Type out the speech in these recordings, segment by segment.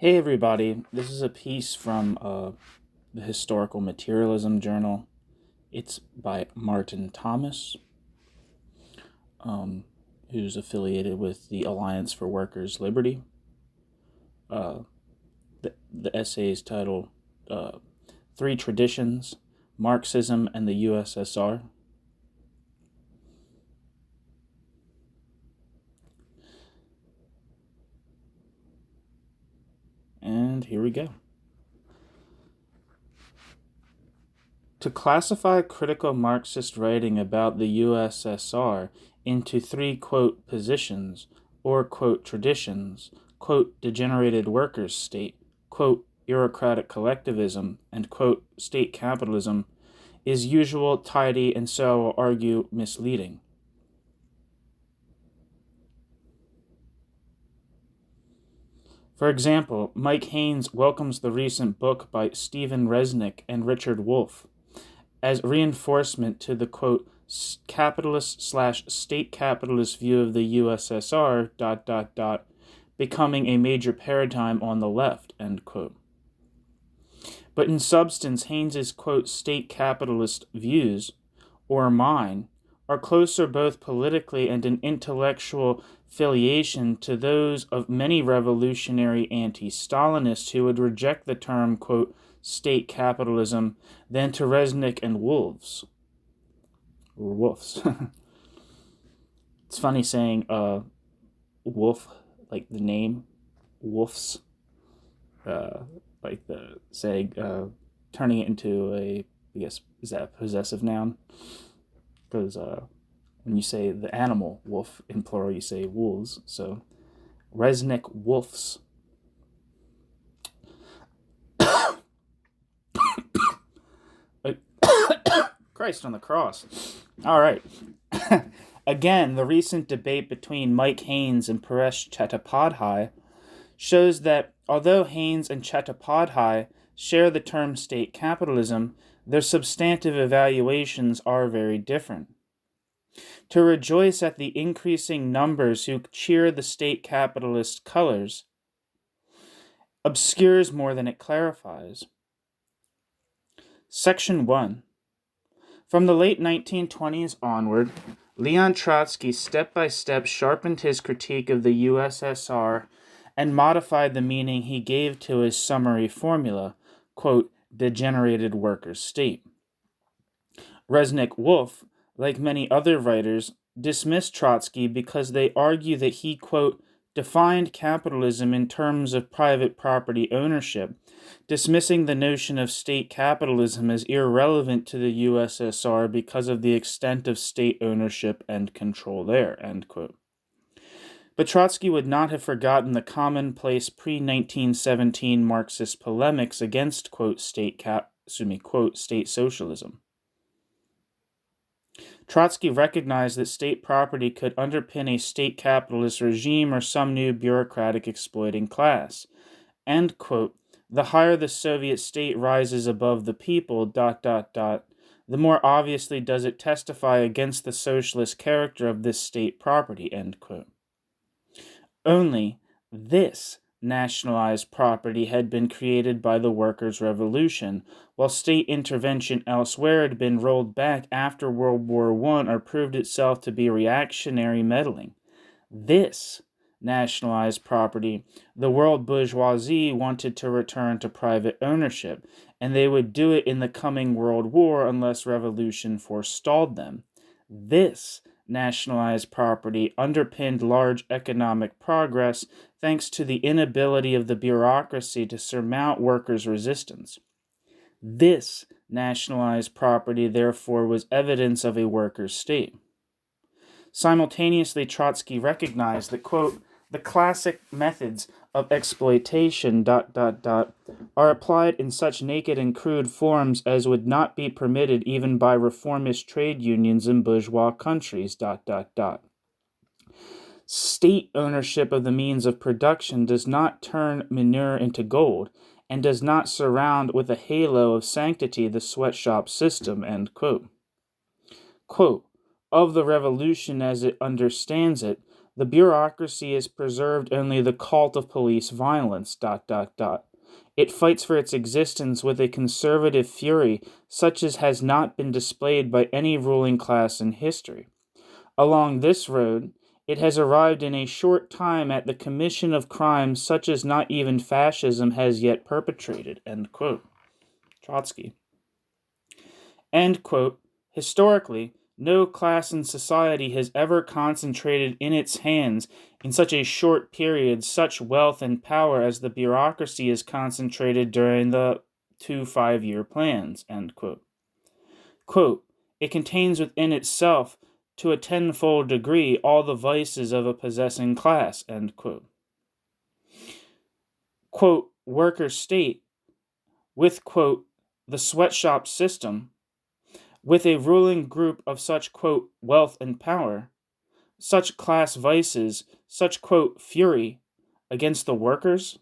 Hey everybody, this is a piece from the Historical Materialism Journal. It's by Martin Thomas, who's affiliated with the Alliance for Workers' Liberty. The essay is titled Three Traditions, Marxism and the USSR. And here we go. To classify critical Marxist writing about the USSR into three, quote, positions, or, quote, traditions, quote, degenerated workers' state, quote, bureaucratic collectivism, and, quote, state capitalism, is usual, tidy, and so I will argue misleading. For example, Mike Haynes welcomes the recent book by Stephen Resnick and Richard Wolff as reinforcement to the, quote, capitalist/state capitalist view of the USSR, becoming a major paradigm on the left, end quote. But in substance, Haynes's, quote, state capitalist views, or mine, are closer both politically and in intellectual affiliation to those of many revolutionary anti-Stalinists who would reject the term, quote, state capitalism than to Resnick and Wolff's. It's funny saying Wolff, like the name Wolff's, like the saying, turning it into a, I guess, is that a possessive noun? Because when you say the animal wolf in plural, you say wolves. So Resnick Wolff's. Christ on the cross. All right. Again, the recent debate between Mike Haynes and Paresh Chattopadhyay shows that although Haynes and Chattopadhyay share the term state capitalism, their substantive evaluations are very different. To rejoice at the increasing numbers who cheer the state capitalist colors obscures more than it clarifies. Section 1. From the late 1920s onward, Leon Trotsky step-by-step sharpened his critique of the USSR and modified the meaning he gave to his summary formula, quote, degenerated workers' state. Resnick Wolff, like many other writers, dismissed Trotsky because they argue that he, quote, defined capitalism in terms of private property ownership, dismissing the notion of state capitalism as irrelevant to the USSR because of the extent of state ownership and control there, end quote. But Trotsky would not have forgotten the commonplace pre-1917 Marxist polemics against, quote, state socialism. Trotsky recognized that state property could underpin a state capitalist regime or some new bureaucratic exploiting class. End quote. The higher the Soviet state rises above the people, the more obviously does it testify against the socialist character of this state property, end quote. Only this nationalized property had been created by the workers' revolution, while state intervention elsewhere had been rolled back after World War I or proved itself to be reactionary meddling. This nationalized property, the world bourgeoisie wanted to return to private ownership, and they would do it in the coming World War unless revolution forestalled them. This nationalized property underpinned large economic progress thanks to the inability of the bureaucracy to surmount workers' resistance. This nationalized property, therefore, was evidence of a workers' state. Simultaneously, Trotsky recognized that, quote, the classic methods of exploitation, are applied in such naked and crude forms as would not be permitted even by reformist trade unions in bourgeois countries, State ownership of the means of production does not turn manure into gold, and does not surround with a halo of sanctity the sweatshop system, end quote. Quote, of the revolution as it understands it, The bureaucracy is preserved only the cult of police violence, ... It fights for its existence with a conservative fury such as has not been displayed by any ruling class in history. Along this road, it has arrived in a short time at the commission of crimes such as not even fascism has yet perpetrated." End quote. Trotsky. End quote. Historically, no class in society has ever concentrated in its hands in such a short period such wealth and power as the bureaucracy is concentrated during the 2 5-year plans. End quote. Quote, "It contains within itself to a tenfold degree all the vices of a possessing class." End quote. Quote, "Worker state with, quote, the sweatshop system, with a ruling group of such, quote, wealth and power, such class vices, such, quote, fury against the workers?"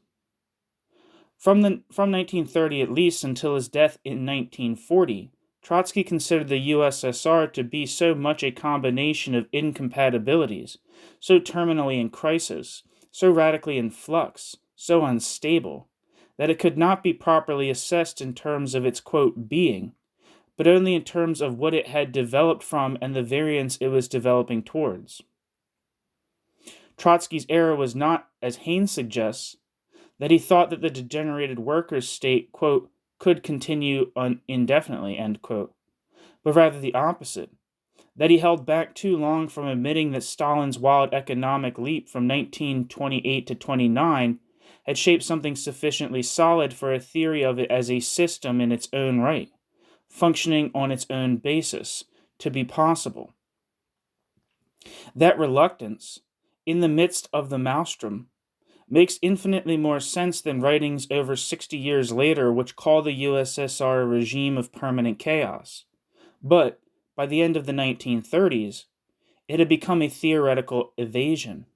From 1930 at least until his death in 1940, Trotsky considered the USSR to be so much a combination of incompatibilities, so terminally in crisis, so radically in flux, so unstable, that it could not be properly assessed in terms of its, quote, being, but only in terms of what it had developed from and the variance it was developing towards. Trotsky's error was not, as Haynes suggests, that he thought that the degenerated workers' state, quote, could continue indefinitely, end quote, but rather the opposite, that he held back too long from admitting that Stalin's wild economic leap from 1928 to 29 had shaped something sufficiently solid for a theory of it as a system in its own right, functioning on its own basis, to be possible. That reluctance, in the midst of the maelstrom, makes infinitely more sense than writings over 60 years later which call the USSR a regime of permanent chaos. But, by the end of the 1930s, it had become a theoretical evasion.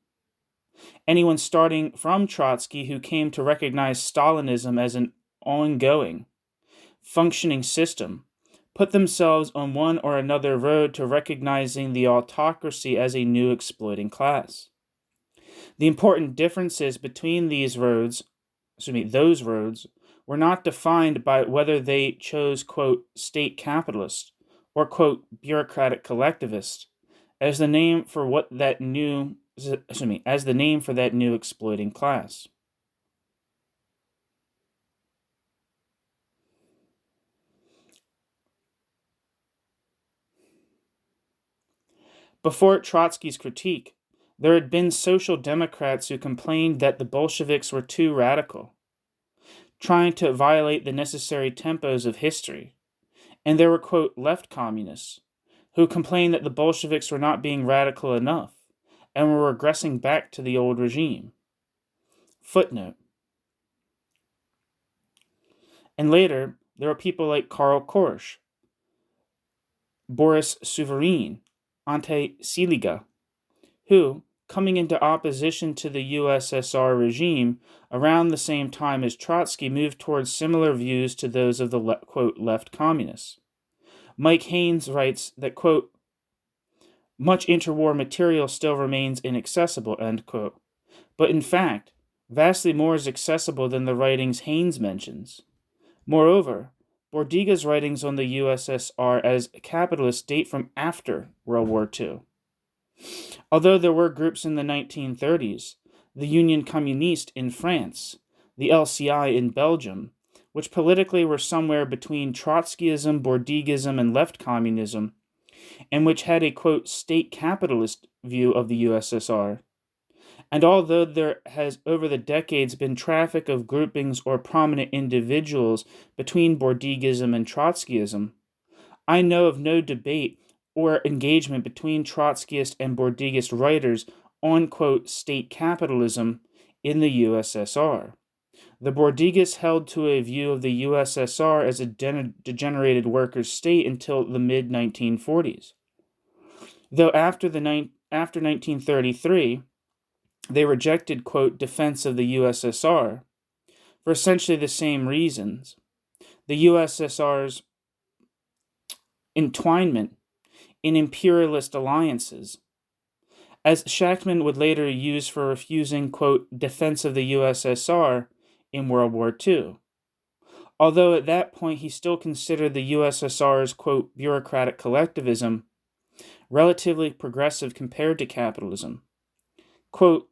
Anyone starting from Trotsky who came to recognize Stalinism as an ongoing, functioning system put themselves on one or another road to recognizing the autocracy as a new exploiting class. The important differences between those roads, were not defined by whether they chose, quote, state-capitalist or, quote, bureaucratic collectivist as the name for that new exploiting class. Before Trotsky's critique, there had been social democrats who complained that the Bolsheviks were too radical, trying to violate the necessary tempos of history, and there were, quote, left communists who complained that the Bolsheviks were not being radical enough and were regressing back to the old regime. Footnote. And later, there were people like Karl Korsch, Boris Souverin, Ante Siliga, who, coming into opposition to the USSR regime around the same time as Trotsky, moved towards similar views to those of the, quote, left communists. Mike Haynes writes that, quote, "Much interwar material still remains inaccessible," end quote, but in fact, vastly more is accessible than the writings Haynes mentions. Moreover, Bordiga's writings on the USSR as capitalist date from after World War II. Although there were groups in the 1930s, the Union Communiste in France, the LCI in Belgium, which politically were somewhere between Trotskyism, Bordigism, and left communism, and which had a, quote, state-capitalist view of the USSR. And although there has over the decades been traffic of groupings or prominent individuals between Bordigism and Trotskyism, I know of no debate or engagement between Trotskyist and Bordigist writers on, quote, state capitalism in the USSR. The Bordigists held to a view of the USSR as a degenerated workers' state until the mid-1940s. Though after 1933, they rejected, quote, defense of the USSR for essentially the same reasons. The USSR's entwinement in imperialist alliances, as Shachtman would later use for refusing, quote, defense of the USSR in World War II. Although at that point he still considered the USSR's, quote, bureaucratic collectivism relatively progressive compared to capitalism. Quote,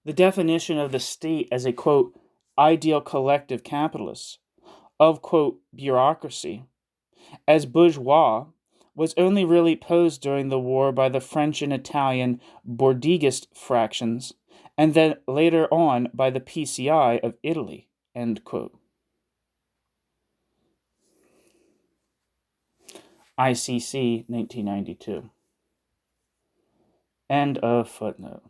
the definition of the state as a, quote, ideal collective capitalist, of, quote, bureaucracy, as bourgeois, was only really posed during the war by the French and Italian Bordeghist fractions, and then later on by the PCI of Italy, end quote. ICC, 1992. End of footnote.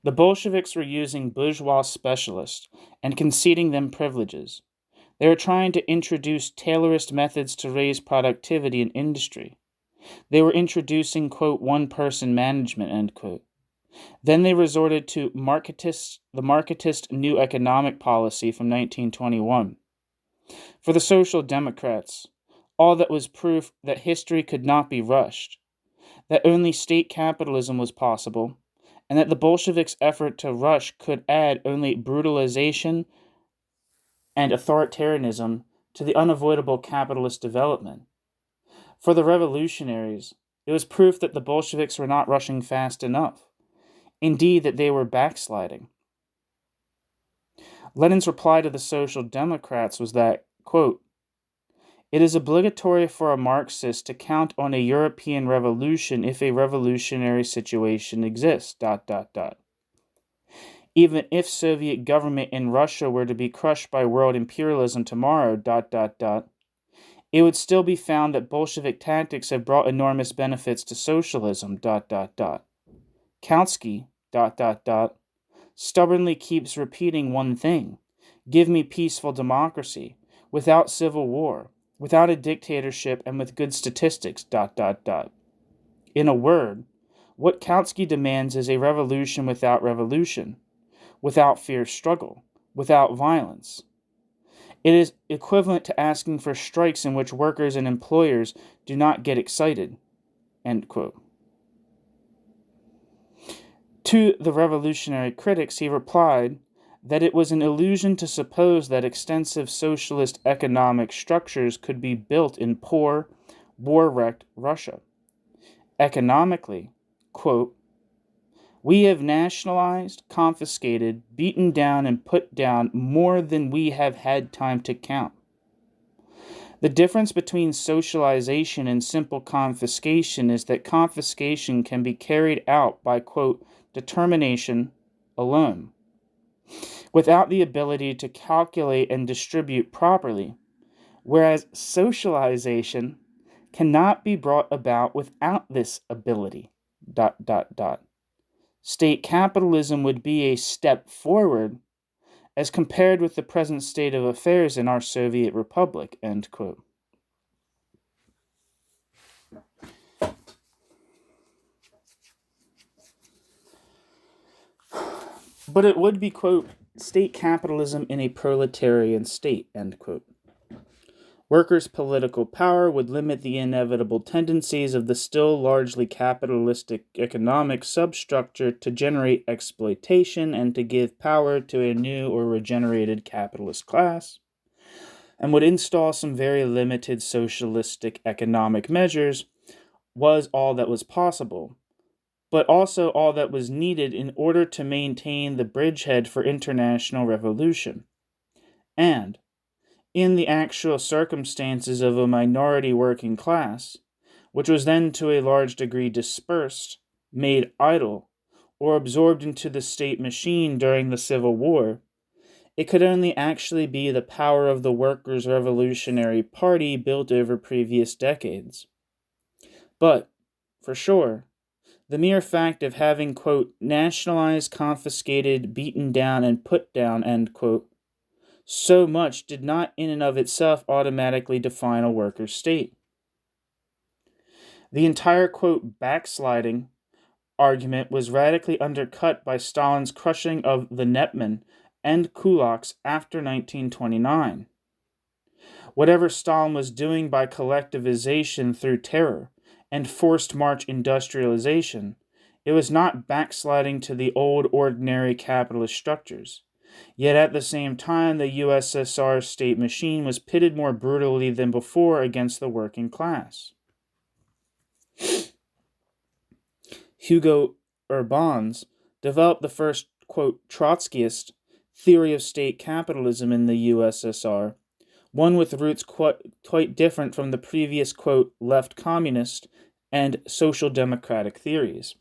The Bolsheviks were using bourgeois specialists and conceding them privileges. They were trying to introduce Taylorist methods to raise productivity in industry. They were introducing, quote, one-person management, end quote. Then they resorted to the Marxist New Economic Policy from 1921. For the Social Democrats, all that was proof that history could not be rushed, that only state capitalism was possible, and that the Bolsheviks' effort to rush could add only brutalization and authoritarianism to the unavoidable capitalist development. For the revolutionaries, it was proof that the Bolsheviks were not rushing fast enough, indeed that they were backsliding. Lenin's reply to the Social Democrats was that, quote, it is obligatory for a Marxist to count on a European revolution if a revolutionary situation exists, ... Even if Soviet government in Russia were to be crushed by world imperialism tomorrow, ... it would still be found that Bolshevik tactics have brought enormous benefits to socialism, ... Kautsky, ... stubbornly keeps repeating one thing: give me peaceful democracy, without civil war, without a dictatorship, and with good statistics, ... In a word, what Kautsky demands is a revolution, without fierce struggle, without violence. It is equivalent to asking for strikes in which workers and employers do not get excited, end quote. To the revolutionary critics, he replied that it was an illusion to suppose that extensive socialist economic structures could be built in poor, war-wrecked Russia. Economically, quote, we have nationalized, confiscated, beaten down, and put down more than we have had time to count. The difference between socialization and simple confiscation is that confiscation can be carried out by, quote, determination alone, without the ability to calculate and distribute properly, whereas socialization cannot be brought about without this ability, ... State capitalism would be a step forward as compared with the present state of affairs in our Soviet Republic, end quote. But it would be, quote, state capitalism in a proletarian state, end quote. Workers' political power would limit the inevitable tendencies of the still largely capitalistic economic substructure to generate exploitation and to give power to a new or regenerated capitalist class, and would install some very limited socialistic economic measures, was all that was possible, but also all that was needed in order to maintain the bridgehead for international revolution. And, in the actual circumstances of a minority working class, which was then to a large degree dispersed, made idle, or absorbed into the state machine during the Civil War, it could only actually be the power of the Workers' Revolutionary Party built over previous decades. But, for sure, the mere fact of having, quote, nationalized, confiscated, beaten down, and put down, end quote, so much did not in and of itself automatically define a worker state. The entire, quote, backsliding argument was radically undercut by Stalin's crushing of the Netmen and kulaks after 1929. Whatever Stalin was doing by collectivization through terror and forced march industrialization, it was not backsliding to the old ordinary capitalist structures. Yet at the same time, the USSR state machine was pitted more brutally than before against the working class. Hugo Urbans developed the first, quote, Trotskyist theory of state capitalism in the USSR, one with roots quite different from the previous, quote, left communist and social democratic theories.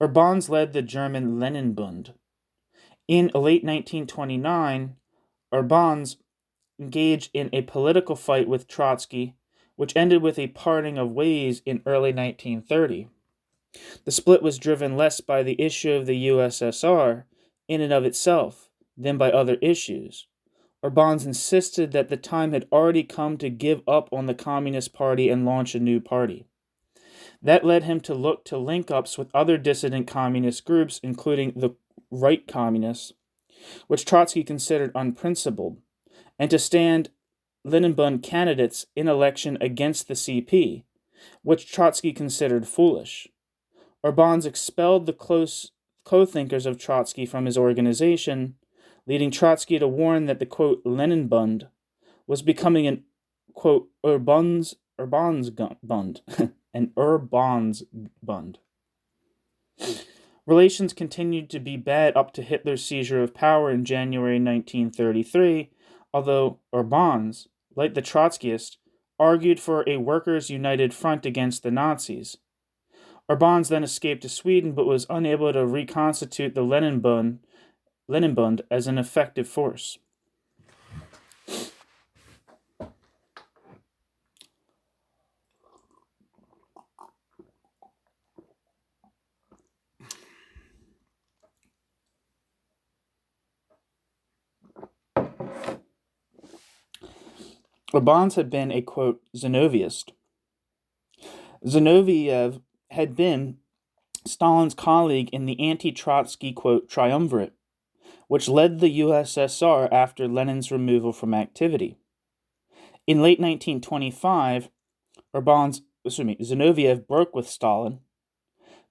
Urbans led the German Leninbund. In late 1929, Urbans engaged in a political fight with Trotsky, which ended with a parting of ways in early 1930. The split was driven less by the issue of the USSR in and of itself than by other issues. Urbans insisted that the time had already come to give up on the Communist Party and launch a new party. That led him to look to link-ups with other dissident communist groups, including the right communists, which Trotsky considered unprincipled, and to stand Leninbund candidates in election against the CP, which Trotsky considered foolish. Urbans expelled the close co-thinkers of Trotsky from his organization, leading Trotsky to warn that the, quote, Leninbund was becoming an, quote, Urbans Bund, an Urbans Bund. Relations continued to be bad up to Hitler's seizure of power in January 1933, although Urbans, like the Trotskyists, argued for a workers' united front against the Nazis. Urbans then escaped to Sweden but was unable to reconstitute the Leninbund as an effective force. Urbans had been a, quote, Zinovieist. Zinoviev had been Stalin's colleague in the anti-Trotsky, quote, triumvirate, which led the USSR after Lenin's removal from activity. In late 1925, Zinoviev broke with Stalin,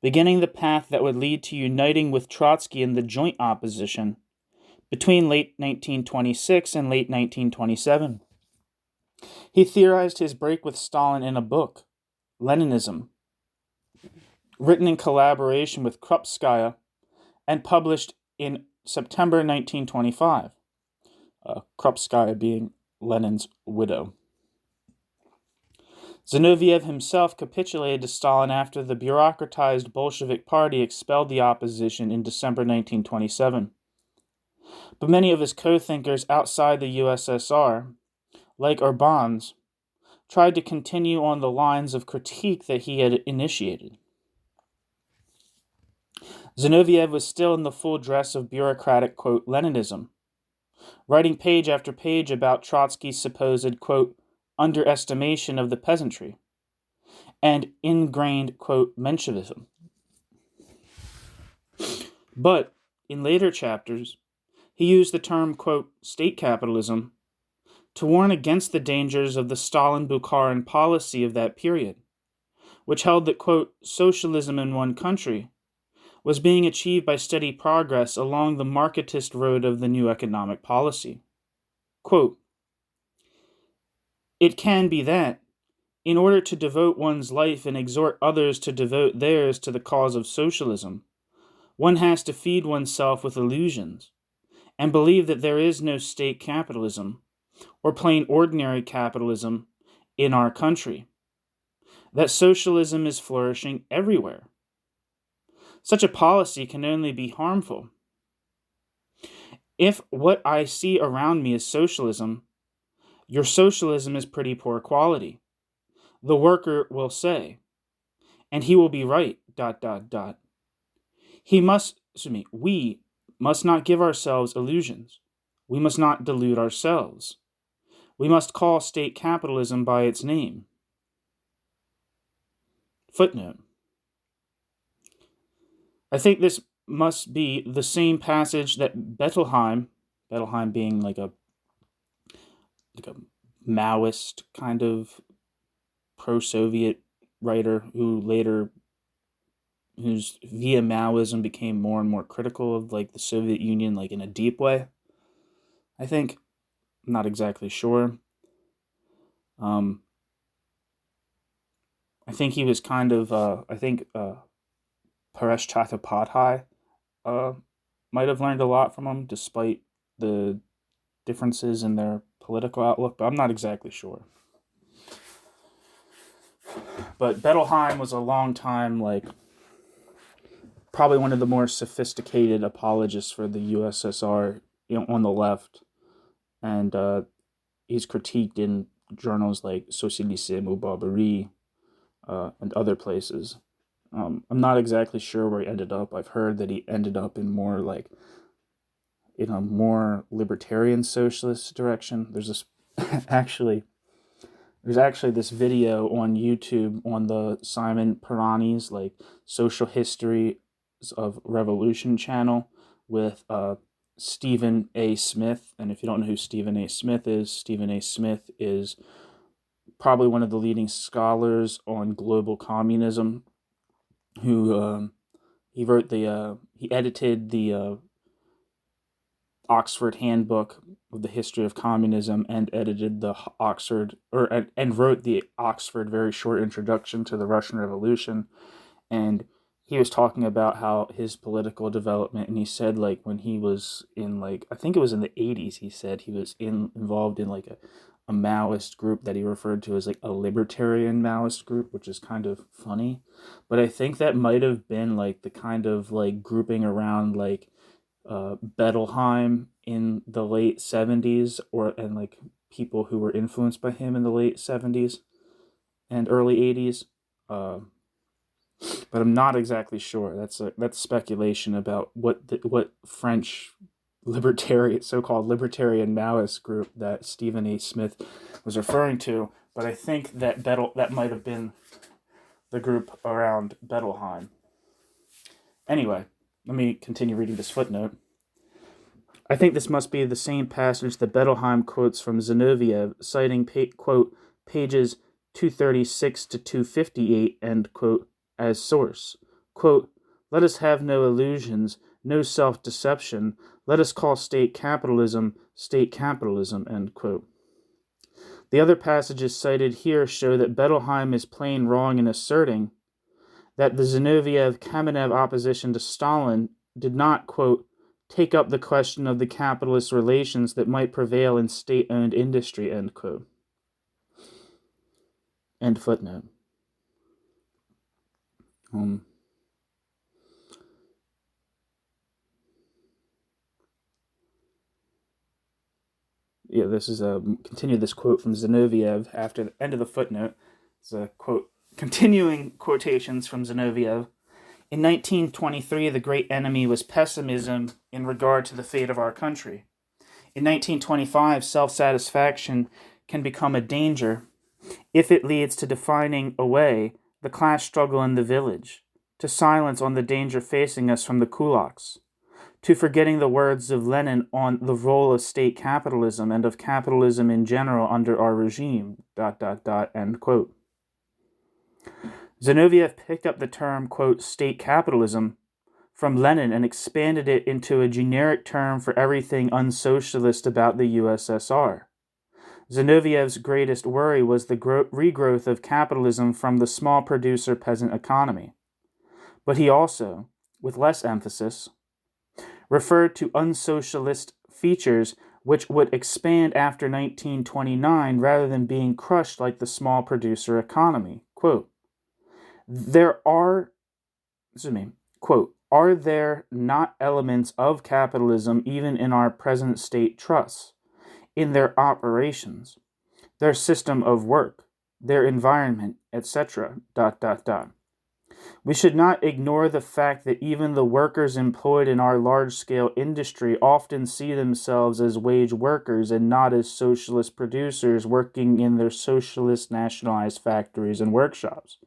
beginning the path that would lead to uniting with Trotsky in the joint opposition between late 1926 and late 1927. He theorized his break with Stalin in a book, Leninism, written in collaboration with Krupskaya and published in September 1925, Krupskaya being Lenin's widow. Zinoviev himself capitulated to Stalin after the bureaucratized Bolshevik Party expelled the opposition in December 1927. But many of his co-thinkers outside the USSR, like Urbans, tried to continue on the lines of critique that he had initiated. Zinoviev was still in the full dress of bureaucratic, quote, Leninism, writing page after page about Trotsky's supposed, quote, underestimation of the peasantry, and ingrained, quote, Menshevism. But, in later chapters, he used the term, quote, state-capitalism to warn against the dangers of the Stalin-Bukharin policy of that period, which held that, quote, socialism in one country was being achieved by steady progress along the Marxist road of the new economic policy. Quote, it can be that, in order to devote one's life and exhort others to devote theirs to the cause of socialism, one has to feed oneself with illusions and believe that there is no state capitalism or plain ordinary capitalism in our country, that socialism is flourishing everywhere. Such a policy can only be harmful. If what I see around me is socialism, your socialism is pretty poor quality, the worker will say, and he will be right, ... We must not give ourselves illusions. We must not delude ourselves. We must call state capitalism by its name. Footnote. I think this must be the same passage that Bettelheim being like a Maoist kind of pro-Soviet writer whose via Maoism became more and more critical of like the Soviet Union, like in a deep way. I think, I'm not exactly sure. I think he was kind of, Paresh Chattopadhyay might have learned a lot from him, despite the differences in their political outlook, but I'm not exactly sure. But Bettelheim was a long time, like, probably one of the more sophisticated apologists for the USSR, on the left, and he's critiqued in journals like Socialisme ou Barbarie and other places. I'm not exactly sure where he ended up. I've heard that he ended up in more like in a more libertarian socialist direction. There's this there's actually this video on YouTube on the Simon Pirani's like social history of revolution channel with Stephen A. Smith. And if you don't know who Stephen A. Smith is probably one of the leading scholars on global communism, who he edited the Oxford Handbook of the History of Communism and edited the and wrote the Oxford very short introduction to the Russian Revolution. And he was talking about how his political development, and he said like when he was in like, I think it was in the 80s, he said he was involved in like a Maoist group that he referred to as like a libertarian Maoist group, which is kind of funny. But I think that might have been like the kind of like grouping around like Bettelheim in the late 70s, and like people who were influenced by him in the late 70s and early 80s. But I'm not exactly sure. That's speculation about what French so-called libertarian Maoist group that Stephen A. Smith was referring to. But I think that that might have been the group around Bettelheim. Anyway, let me continue reading this footnote. I think this must be the same passage that Bettelheim quotes from Zinoviev, citing, quote, pages 236 to 258, end quote, as source. Quote, let us have no illusions, no self-deception. Let us call state capitalism, end quote. The other passages cited here show that Bettelheim is plain wrong in asserting that the Zinoviev-Kamenev opposition to Stalin did not, quote, take up the question of the capitalist relations that might prevail in state-owned industry, end quote. End footnote. This is continue this quote from Zinoviev after the end of the footnote. It's a quote, continuing quotations from Zinoviev. In 1923, the great enemy was pessimism in regard to the fate of our country. In 1925, self-satisfaction can become a danger if it leads to defining away the class struggle in the village, to silence on the danger facing us from the kulaks, to forgetting the words of Lenin on the role of state capitalism and of capitalism in general under our regime, ... end quote. Zinoviev picked up the term, quote, state capitalism from Lenin and expanded it into a generic term for everything unsocialist about the USSR. Zinoviev's greatest worry was the regrowth of capitalism from the small producer peasant economy. But he also, with less emphasis, referred to unsocialist features which would expand after 1929 rather than being crushed like the small producer economy. Quote, are there not elements of capitalism even in our present state trusts, in their operations, their system of work, their environment, etc., ... We should not ignore the fact that even the workers employed in our large-scale industry often see themselves as wage workers and not as socialist producers working in their socialist nationalized factories and workshops.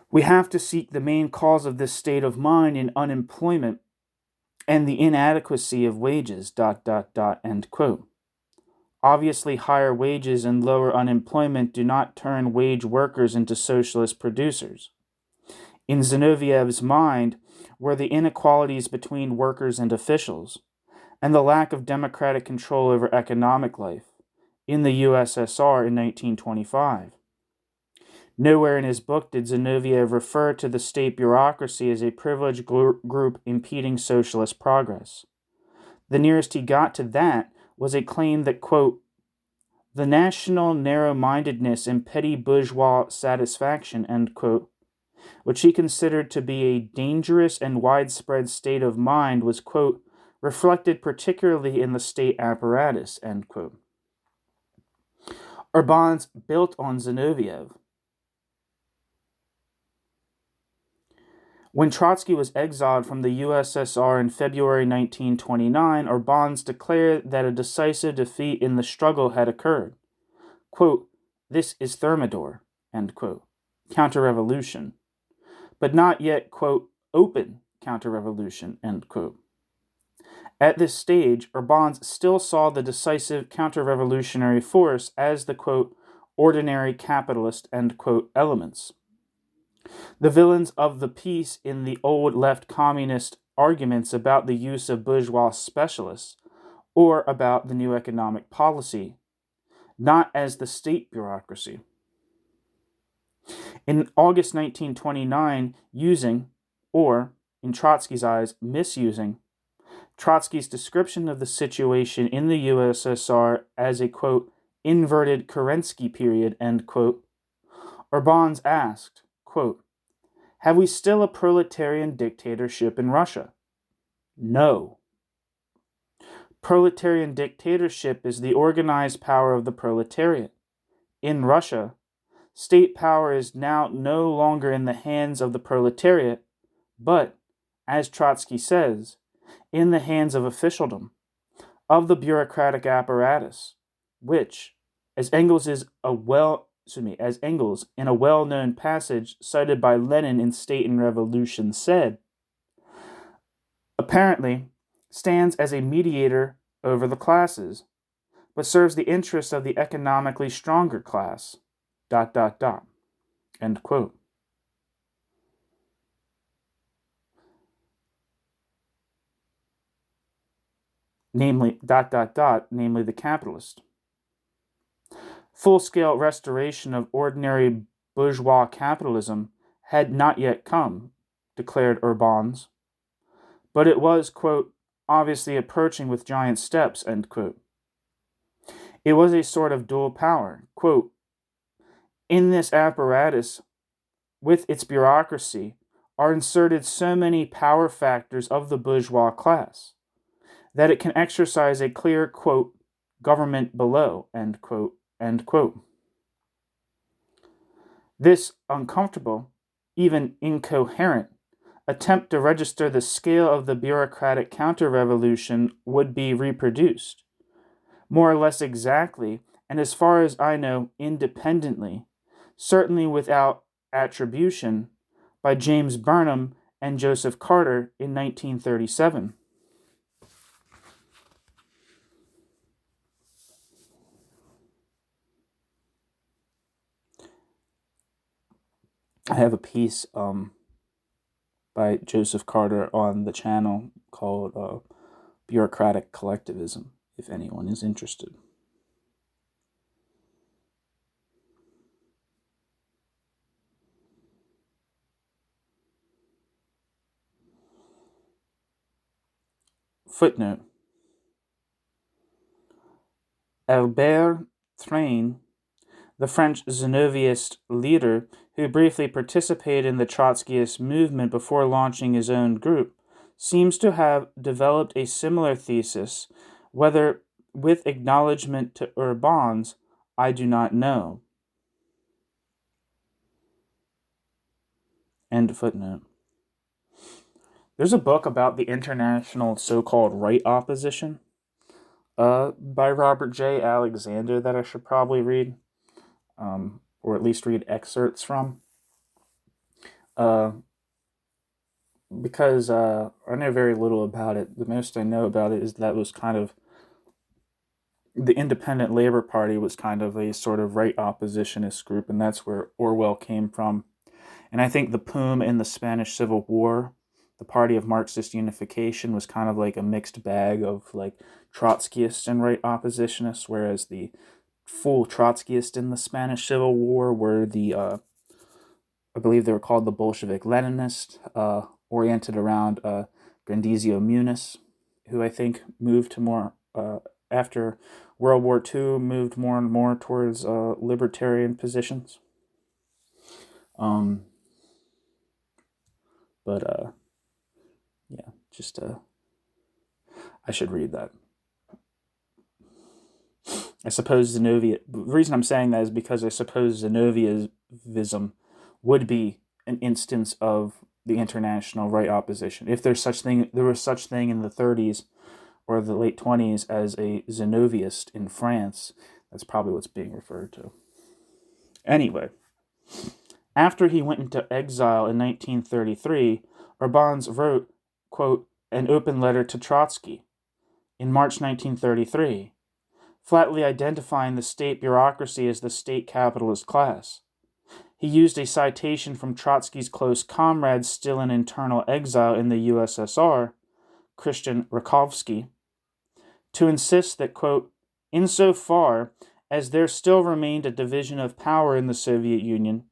We have to seek the main cause of this state of mind in unemployment and the inadequacy of wages, ... end quote. Obviously, higher wages and lower unemployment do not turn wage workers into socialist producers. In Zinoviev's mind were the inequalities between workers and officials, and the lack of democratic control over economic life in the USSR in 1925. Nowhere in his book did Zinoviev refer to the state bureaucracy as a privileged group impeding socialist progress. The nearest he got to that was a claim that, quote, the national narrow-mindedness and petty bourgeois satisfaction, end quote, which he considered to be a dangerous and widespread state of mind, was, quote, reflected particularly in the state apparatus, end quote. Urbans built on Zinoviev. When Trotsky was exiled from the USSR in February 1929, Urbans declared that a decisive defeat in the struggle had occurred. Quote, this is Thermidor, end quote, counter-revolution, but not yet, quote, open counter-revolution, end quote. At this stage, Urbans still saw the decisive counter-revolutionary force as the, quote, ordinary capitalist, end quote, elements. The villains of the piece in the old left communist arguments about the use of bourgeois specialists or about the new economic policy, not as the state bureaucracy. In August 1929, using, or, in Trotsky's eyes, misusing, Trotsky's description of the situation in the USSR as a, quote, inverted Kerensky period, end quote, Urbans asked, quote, have we still a proletarian dictatorship in Russia? No. Proletarian dictatorship is the organized power of the proletariat. In Russia, state power is now no longer in the hands of the proletariat, but, as Trotsky says, in the hands of officialdom, of the bureaucratic apparatus, which, as Engels in a well-known passage cited by Lenin in State and Revolution said, apparently stands as a mediator over the classes, but serves the interests of the economically stronger class, ... end quote. Namely, ... namely the capitalist. Full-scale restoration of ordinary bourgeois capitalism had not yet come, declared Urbans, but it was, quote, obviously approaching with giant steps, end quote. It was a sort of dual power, quote, in this apparatus, with its bureaucracy, are inserted so many power factors of the bourgeois class that it can exercise a clear, quote, government below, end quote, end quote. This uncomfortable, even incoherent, attempt to register the scale of the bureaucratic counter-revolution would be reproduced, more or less exactly, and as far as I know, independently, certainly without attribution, by James Burnham and Joseph Carter in 1937. I have a piece by Joseph Carter on the channel called Bureaucratic Collectivism, if anyone is interested. Footnote. Albert Train, the French Zinovievist leader who briefly participated in the Trotskyist movement before launching his own group, seems to have developed a similar thesis, whether with acknowledgement to Urbans, I do not know. End footnote. There's a book about the international so-called right opposition by Robert J. Alexander that I should probably read, or at least read excerpts from. Because I know very little about it. The most I know about it is that was kind of the Independent Labor Party was kind of a sort of right oppositionist group, and that's where Orwell came from. And I think the POUM in the Spanish Civil War, the Party of Marxist Unification, was kind of like a mixed bag of like Trotskyists and right oppositionists, whereas the full Trotskyist in the Spanish Civil War were the, I believe they were called the Bolshevik Leninists, oriented around Grandizio Muniz, who I think moved to more, after World War II, moved more and more towards libertarian positions. But yeah, just I should read that. I suppose Zenobia. The reason I'm saying that is because I suppose Zenovianism would be an instance of the international right opposition. If there was such thing in the 30s or the late 20s as a Zenoviist in France, that's probably what's being referred to. Anyway, after he went into exile in 1933, Urbans wrote, quote, an open letter to Trotsky in March 1933, flatly identifying the state bureaucracy as the state capitalist class. He used a citation from Trotsky's close comrade still in internal exile in the USSR, Christian Rakovsky, to insist that, quote, insofar as there still remained a division of power in the Soviet Union,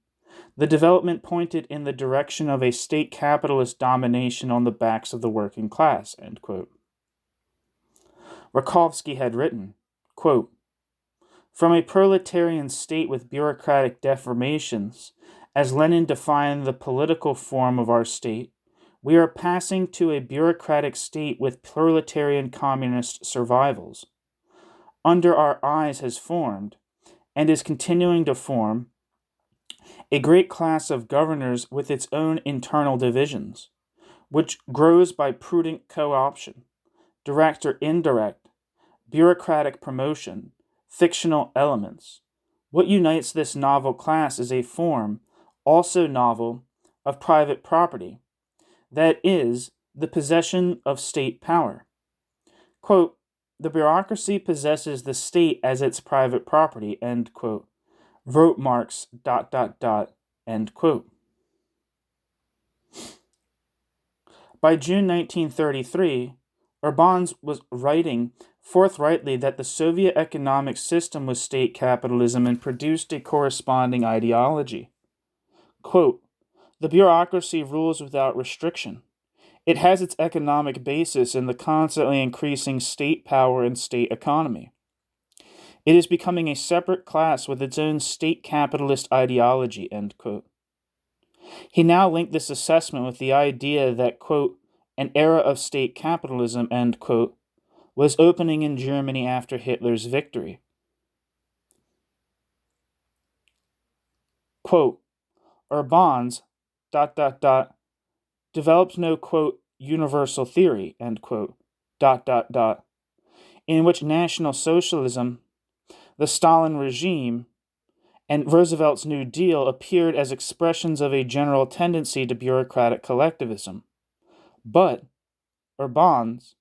the development pointed in the direction of a state capitalist domination on the backs of the working class, end quote. Rakovsky had written, quote, from a proletarian state with bureaucratic deformations, as Lenin defined the political form of our state, we are passing to a bureaucratic state with proletarian communist survivals. Under our eyes has formed, and is continuing to form, a great class of governors with its own internal divisions, which grows by prudent co-option, direct or indirect, bureaucratic promotion, fictional elements. What unites this novel class is a form, also novel, of private property, that is, the possession of state power. Quote, the bureaucracy possesses the state as its private property, end quote. Wrote Marx, ... end quote. By June 1933, Urbans was writing forthrightly that the Soviet economic system was state capitalism and produced a corresponding ideology. Quote, the bureaucracy rules without restriction. It has its economic basis in the constantly increasing state power and state economy. It is becoming a separate class with its own state capitalist ideology, end quote. He now linked this assessment with the idea that, quote, an era of state capitalism, end quote, was opening in Germany after Hitler's victory. Quote, Urbans, ... developed no, quote, universal theory, end quote, ... in which National Socialism, the Stalin regime, and Roosevelt's New Deal appeared as expressions of a general tendency to bureaucratic collectivism. But Urbans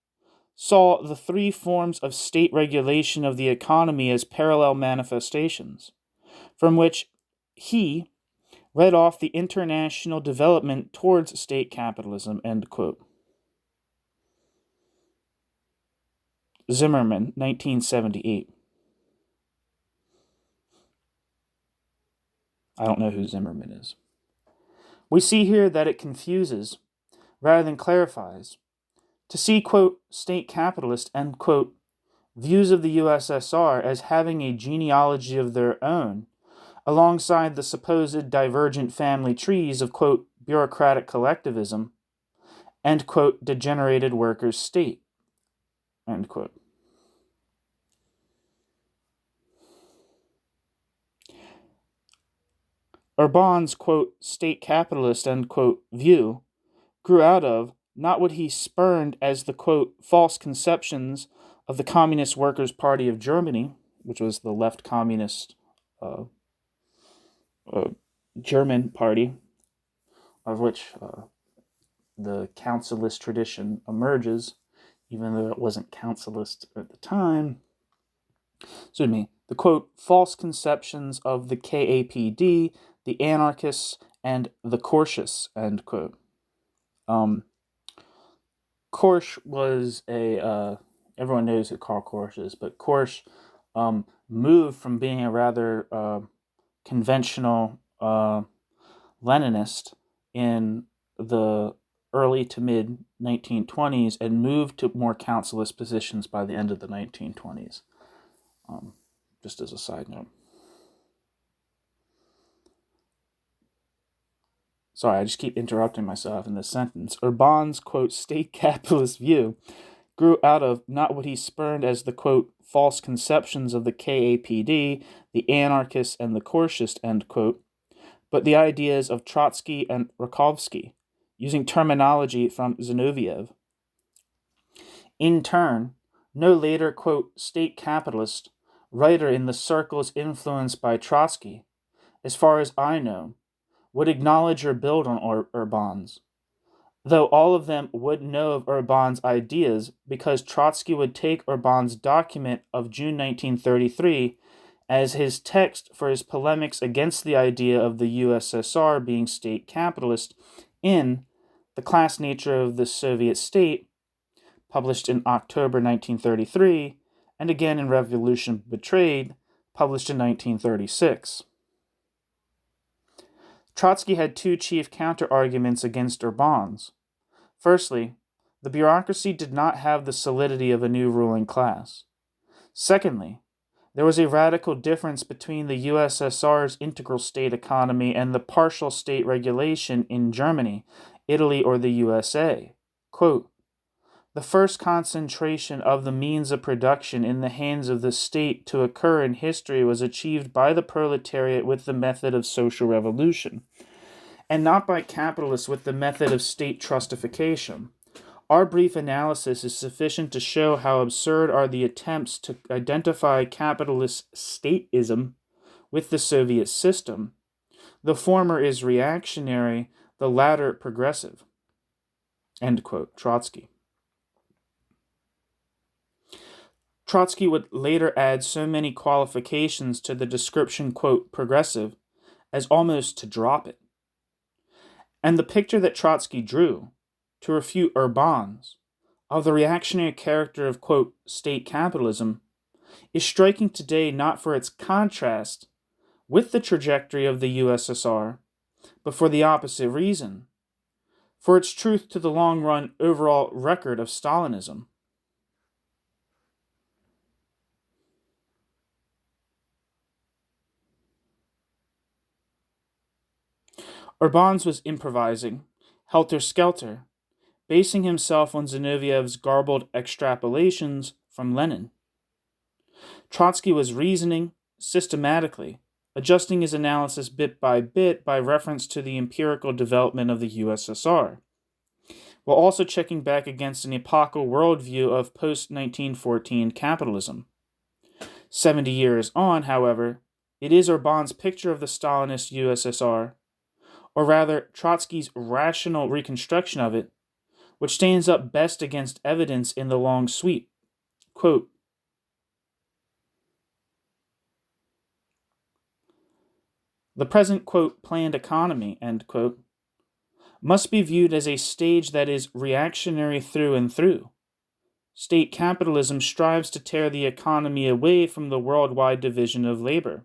saw the three forms of state regulation of the economy as parallel manifestations, from which he read off the international development towards state capitalism, end quote. Zimmerman, 1978. I don't know who Zimmerman is. We see here that it confuses, rather than clarifies. To see, quote, state capitalist, end quote, views of the USSR as having a genealogy of their own, alongside the supposed divergent family trees of, quote, bureaucratic collectivism, and, quote, degenerated workers' state, end quote. Urbans, quote, state capitalist, end quote, view grew out of not what he spurned as the, quote, false conceptions of the Communist Workers' Party of Germany, which was the left communist German party, of which the councilist tradition emerges, even though it wasn't councilist at the time. the quote, false conceptions of the KAPD, the anarchists, and the Korshists, end quote. Korsch was everyone knows who Karl Korsch is, but Korsch moved from being a rather conventional Leninist in the early to mid 1920s and moved to more councilist positions by the end of the 1920s. Just as a side note. Sorry, I just keep interrupting myself in this sentence. Urban's, quote, state capitalist view grew out of not what he spurned as the, quote, false conceptions of the KAPD, the anarchists, and the Korshists, end quote, but the ideas of Trotsky and Rakovsky, using terminology from Zinoviev. In turn, no later, quote, state capitalist writer in the circles influenced by Trotsky, as far as I know, would acknowledge or build on Urban's, though all of them would know of Urban's ideas because Trotsky would take Urban's document of June 1933 as his text for his polemics against the idea of the USSR being state capitalist in The Class Nature of the Soviet State, published in October 1933, and again in Revolution Betrayed, published in 1936. Trotsky had two chief counter-arguments against Urban's. Firstly, the bureaucracy did not have the solidity of a new ruling class. Secondly, there was a radical difference between the USSR's integral state economy and the partial state regulation in Germany, Italy, or the USA. Quote, the first concentration of the means of production in the hands of the state to occur in history was achieved by the proletariat with the method of social revolution, and not by capitalists with the method of state trustification. Our brief analysis is sufficient to show how absurd are the attempts to identify capitalist stateism with the Soviet system. The former is reactionary, the latter progressive. End quote. Trotsky. Trotsky would later add so many qualifications to the description, quote, progressive, as almost to drop it. And the picture that Trotsky drew, to refute Urban's, of the reactionary character of, quote, state capitalism, is striking today not for its contrast with the trajectory of the USSR, but for the opposite reason, for its truth to the long-run overall record of Stalinism. Urban's was improvising, helter-skelter, basing himself on Zinoviev's garbled extrapolations from Lenin. Trotsky was reasoning systematically, adjusting his analysis bit by bit by reference to the empirical development of the USSR, while also checking back against an epochal worldview of post-1914 capitalism. 70 years on, however, it is Urban's picture of the Stalinist USSR, or rather Trotsky's rational reconstruction of it, which stands up best against evidence in the long sweep. Quote, the present, quote, planned economy, end quote, must be viewed as a stage that is reactionary through and through. State capitalism strives to tear the economy away from the worldwide division of labor,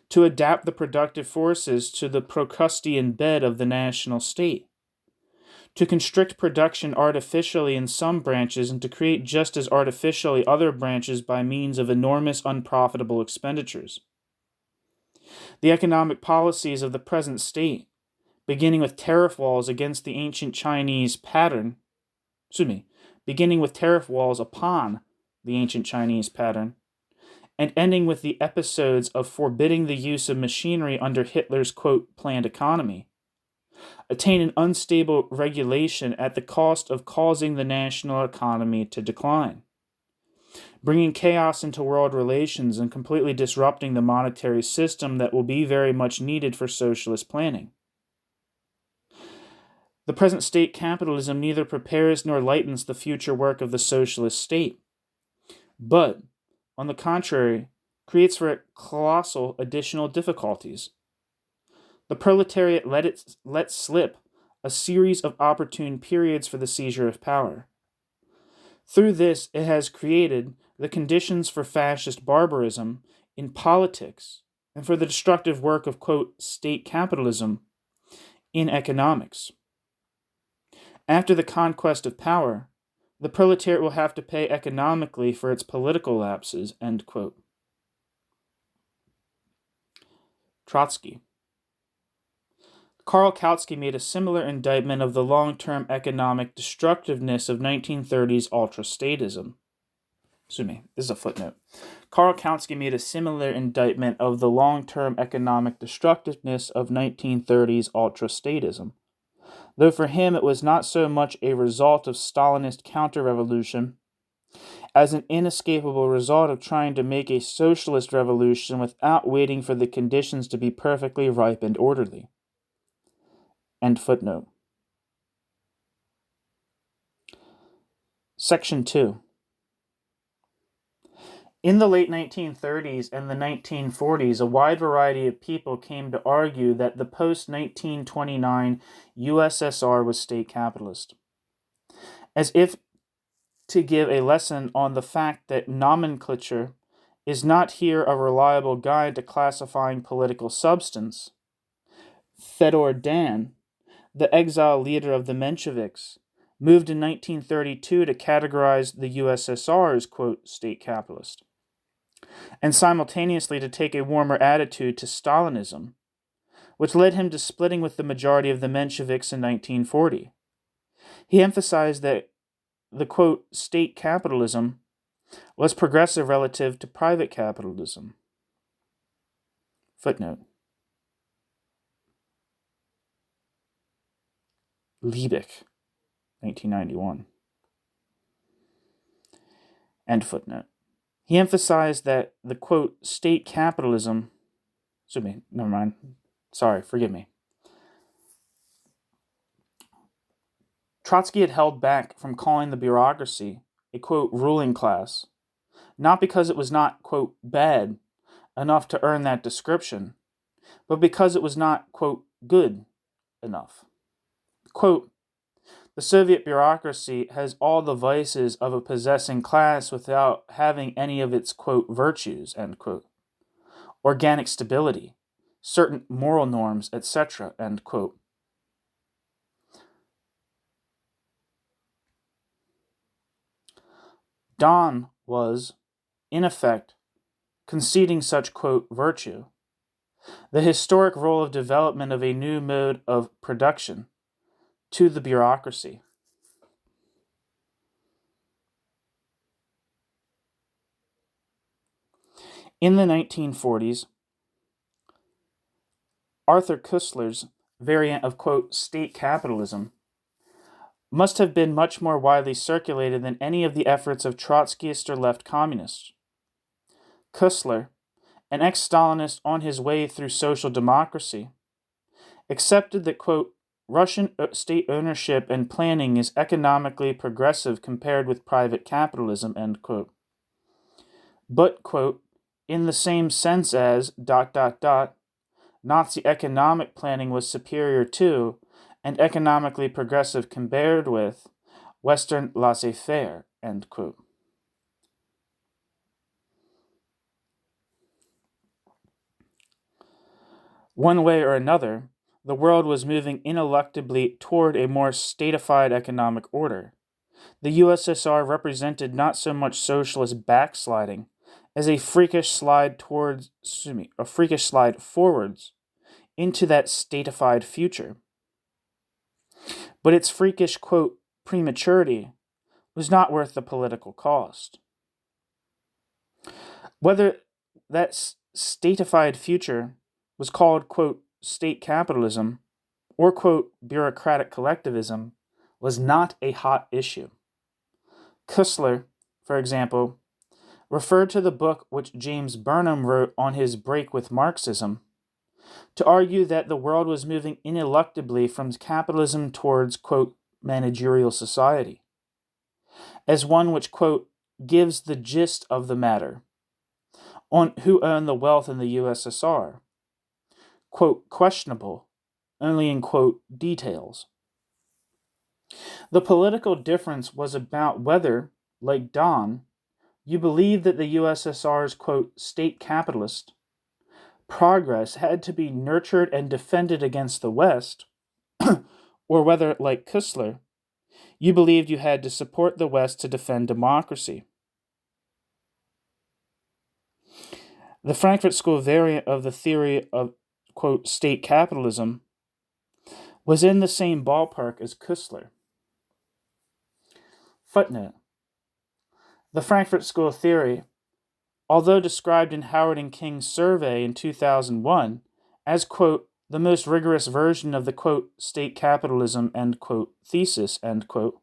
to adapt the productive forces to the Procrustean bed of the national state, to constrict production artificially in some branches and to create just as artificially other branches by means of enormous unprofitable expenditures. The economic policies of the present state, beginning with tariff walls against the ancient Chinese pattern, beginning with tariff walls upon the ancient Chinese pattern, and ending with the episodes of forbidding the use of machinery under Hitler's, quote, planned economy, attain an unstable regulation at the cost of causing the national economy to decline, bringing chaos into world relations and completely disrupting the monetary system that will be very much needed for socialist planning. The present state capitalism neither prepares nor lightens the future work of the socialist state, but on the contrary, creates for it colossal additional difficulties. The proletariat let slip a series of opportune periods for the seizure of power. Through this, it has created the conditions for fascist barbarism in politics and for the destructive work of, quote, state capitalism in economics. After the conquest of power, the proletariat will have to pay economically for its political lapses, end quote. Trotsky. Karl Kautsky made a similar indictment of the long-term economic destructiveness of 1930s ultra-statism. Excuse me, this is a footnote. Karl Kautsky made a similar indictment of the long-term economic destructiveness of 1930s ultra-statism, though for him it was not so much a result of Stalinist counter-revolution as an inescapable result of trying to make a socialist revolution without waiting for the conditions to be perfectly ripe and orderly. End footnote. Section 2. In the late 1930s and the 1940s, a wide variety of people came to argue that the post-1929 USSR was state capitalist, as if to give a lesson on the fact that nomenclature is not here a reliable guide to classifying political substance. Fedor Dan, the exile leader of the Mensheviks, moved in 1932 to categorize the USSR as, quote, state capitalist, and simultaneously to take a warmer attitude to Stalinism, which led him to splitting with the majority of the Mensheviks in 1940. He emphasized that the, quote, state capitalism was progressive relative to private capitalism. Footnote. Liebig, 1991. End footnote. He emphasized that the, quote, state capitalism, forgive me. Trotsky had held back from calling the bureaucracy a, quote, ruling class, not because it was not, quote, bad enough to earn that description, but because it was not, quote, good enough. Quote, the Soviet bureaucracy has all the vices of a possessing class without having any of its, quote, virtues, end quote. Organic stability, certain moral norms, etc., end quote. Don was, in effect, conceding such, quote, virtue, the historic role of development of a new mode of production, to the bureaucracy. In the 1940s, Arthur Koestler's variant of, quote, state capitalism must have been much more widely circulated than any of the efforts of Trotskyist or left communists. Koestler, an ex-Stalinist on his way through social democracy, accepted that, quote, Russian state ownership and planning is economically progressive compared with private capitalism, end quote. But, quote, in the same sense as, Nazi economic planning was superior to, and economically progressive compared with, Western laissez-faire, end quote. One way or another, the world was moving ineluctably toward a more statified economic order. The USSR represented not so much socialist backsliding as a freakish slide forwards into that statified future. But its freakish, quote, prematurity was not worth the political cost. Whether that statified future was called, quote, state capitalism or, quote, bureaucratic collectivism was not a hot issue. Koestler, for example, referred to the book which James Burnham wrote on his break with Marxism to argue that the world was moving ineluctably from capitalism towards, quote, managerial society, as one which, quote, gives the gist of the matter, on who owned the wealth in the USSR. Quote, questionable, only in, quote, details. The political difference was about whether, like Don, you believed that the USSR's, quote, state capitalist progress had to be nurtured and defended against the West, or whether, like Kussler, you believed you had to support the West to defend democracy. The Frankfurt School variant of the theory of, quote, state capitalism was in the same ballpark as Kussler. Footnote. The Frankfurt School theory, although described in Howard and King's survey in 2001 as, quote, the most rigorous version of the, quote, state capitalism, end quote, thesis, end quote,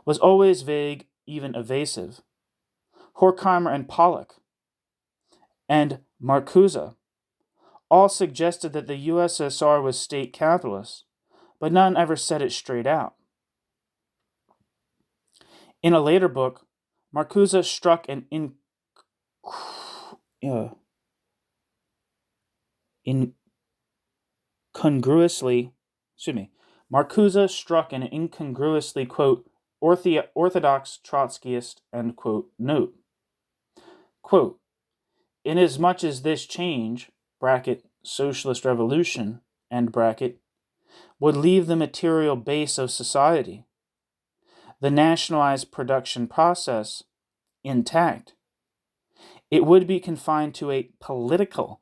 was always vague, even evasive. Horkheimer and Pollock and Marcuse all suggested that the USSR was state capitalist, but none ever said it straight out. In a later book, Marcuse struck an Marcuse struck an incongruously, quote, orthodox Trotskyist, end quote, note. Quote, inasmuch as this change, bracket, socialist revolution, end bracket, would leave the material base of society, the nationalized production process, intact, it would be confined to a political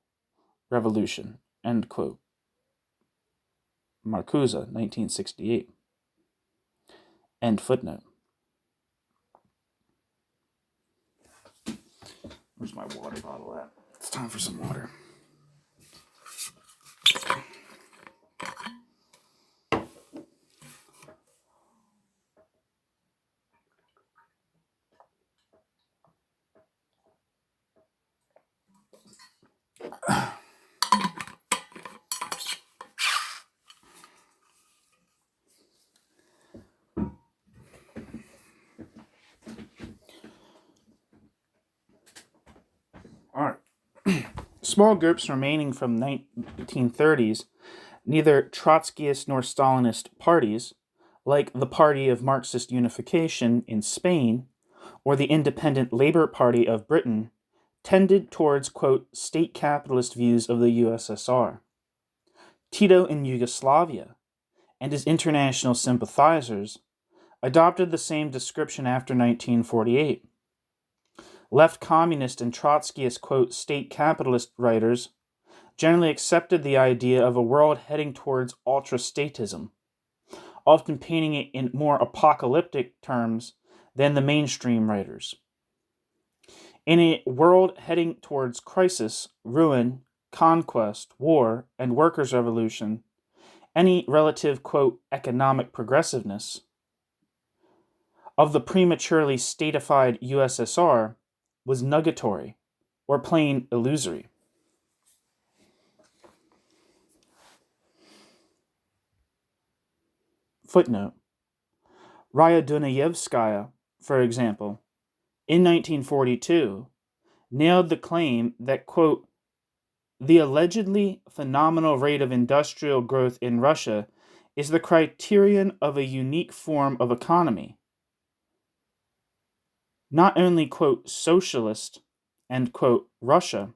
revolution, end quote. Marcuse, 1968. End footnote. Where's my water bottle at? It's time for some water. All right. Small groups remaining from 1930s, neither Trotskyist nor Stalinist parties, like the Party of Marxist Unification in Spain or the Independent Labour Party of Britain, tended towards, quote, state capitalist views of the USSR. Tito in Yugoslavia and his international sympathizers adopted the same description after 1948. Left communist and Trotskyist, quote, state capitalist writers generally accepted the idea of a world heading towards ultra-statism, often painting it in more apocalyptic terms than the mainstream writers. In a world heading towards crisis, ruin, conquest, war, and workers' revolution, any relative, quote, economic progressiveness of the prematurely statified USSR was nugatory or plain illusory. Footnote. Raya Dunayevskaya, for example, in 1942, nailed the claim that, quote, the allegedly phenomenal rate of industrial growth in Russia is the criterion of a unique form of economy. Not only, quote, socialist, end quote, Russia,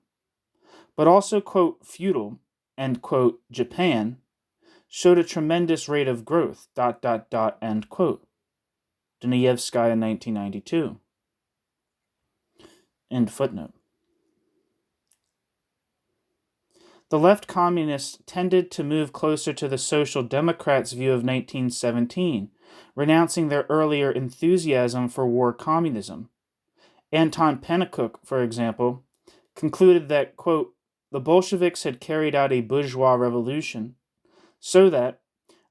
but also, quote, feudal, end quote, Japan, showed a tremendous rate of growth, end quote. Dunayevskaya, 1992. End footnote. The left communists tended to move closer to the Social Democrats' view of 1917, renouncing their earlier enthusiasm for war communism. Anton Pennecook, for example, concluded that, quote, the Bolsheviks had carried out a bourgeois revolution, so that,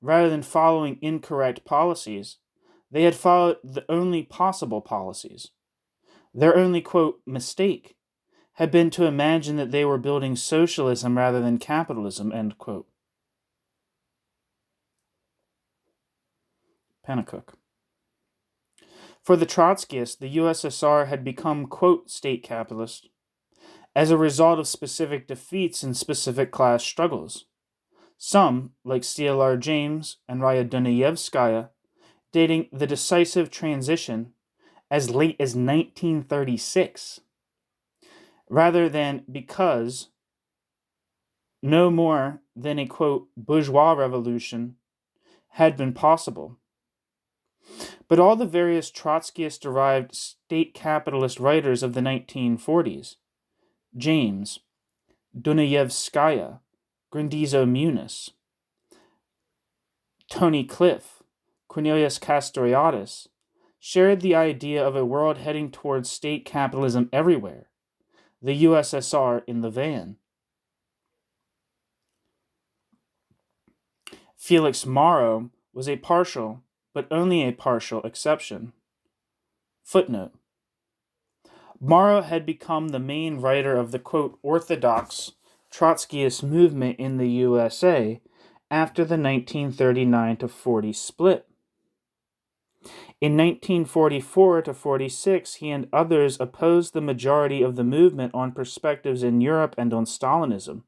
rather than following incorrect policies, they had followed the only possible policies. Their only, quote, mistake had been to imagine that they were building socialism rather than capitalism, end quote. Pennecook. For the Trotskyists, the USSR had become, quote, state capitalist as a result of specific defeats in specific class struggles. Some, like C.L.R. James and Raya Dunayevskaya, dating the decisive transition as late as 1936, rather than because no more than a, quote, bourgeois revolution had been possible. But all the various Trotskyist-derived state-capitalist writers of the 1940s, James, Dunayevskaya, Grandizo Muniz, Tony Cliff, Cornelius Castoriadis, shared the idea of a world heading towards state capitalism everywhere, the USSR in the van. Felix Morrow was a partial, but only a partial, exception. Footnote. Morrow had become the main writer of the, quote, orthodox Trotskyist movement in the USA after the 1939-40 split. In 1944-46, he and others opposed the majority of the movement on perspectives in Europe and on Stalinism.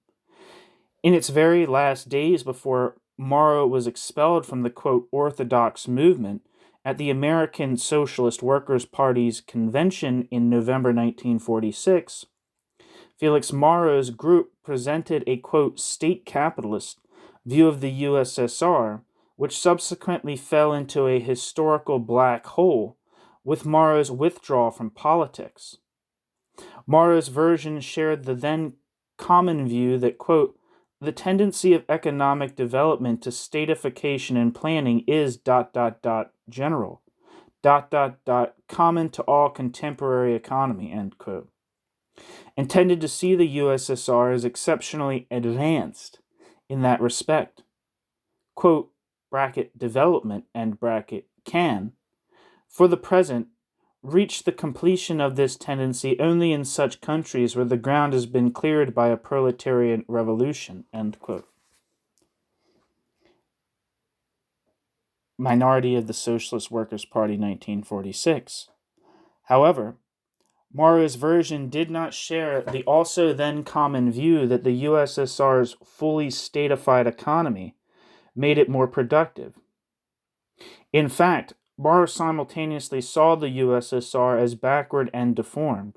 In its very last days before Morrow was expelled from the, quote, orthodox movement at the American Socialist Workers' Party's convention in November 1946, Felix Morrow's group presented a, quote, state capitalist view of the USSR, which subsequently fell into a historical black hole with Morrow's withdrawal from politics. Morrow's version shared the then common view that, quote, the tendency of economic development to statification and planning is ... general ... common to all contemporary economy, end quote. Intended to see the USSR as exceptionally advanced in that respect. Quote, bracket development, end bracket, can, for the present, reach the completion of this tendency only in such countries where the ground has been cleared by a proletarian revolution, end quote. Minority of the Socialist Workers' Party, 1946. However, Morrow's version did not share the also then common view that the USSR's fully statified economy made it more productive. In fact, Morrow simultaneously saw the USSR as backward and deformed.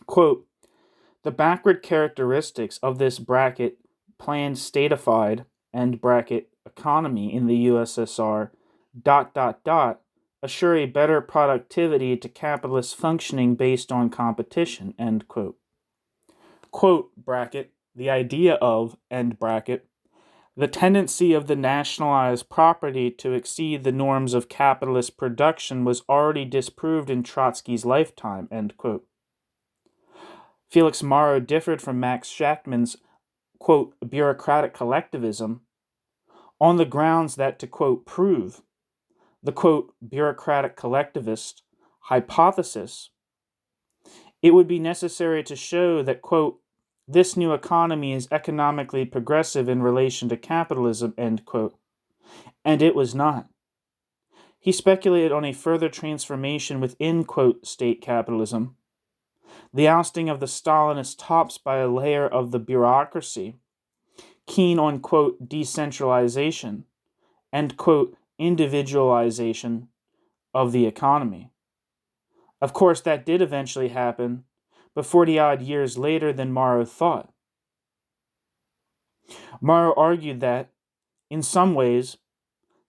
Quote, the backward characteristics of this bracket planned statified end bracket economy in the USSR ... assure a better productivity to capitalist functioning based on competition, end quote. Quote, bracket, the idea of, end bracket, the tendency of the nationalized property to exceed the norms of capitalist production was already disproved in Trotsky's lifetime, end quote. Felix Morrow differed from Max Shachtman's, quote, bureaucratic collectivism on the grounds that, to, quote, prove the, quote, bureaucratic collectivist hypothesis, it would be necessary to show that, quote, this new economy is economically progressive in relation to capitalism, end quote. And it was not. He speculated on a further transformation within, quote, state capitalism, the ousting of the Stalinist tops by a layer of the bureaucracy, keen on, quote, decentralization, and, quote, individualization of the economy. Of course, that did eventually happen, but 40-odd years later than Morrow thought. Morrow argued that, in some ways,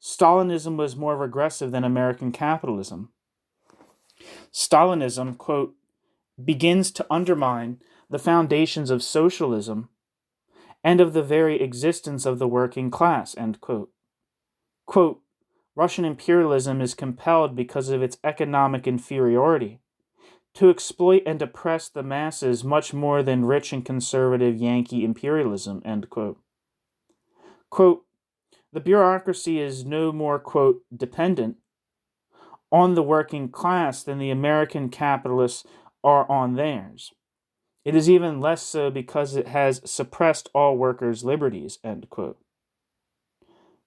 Stalinism was more regressive than American capitalism. Stalinism, quote, begins to undermine the foundations of socialism and of the very existence of the working class, end quote. Quote, Russian imperialism is compelled because of its economic inferiority to exploit and oppress the masses much more than rich and conservative Yankee imperialism, end quote. Quote, the bureaucracy is no more, quote, dependent on the working class than the American capitalists are on theirs. It is even less so because it has suppressed all workers' liberties, end quote.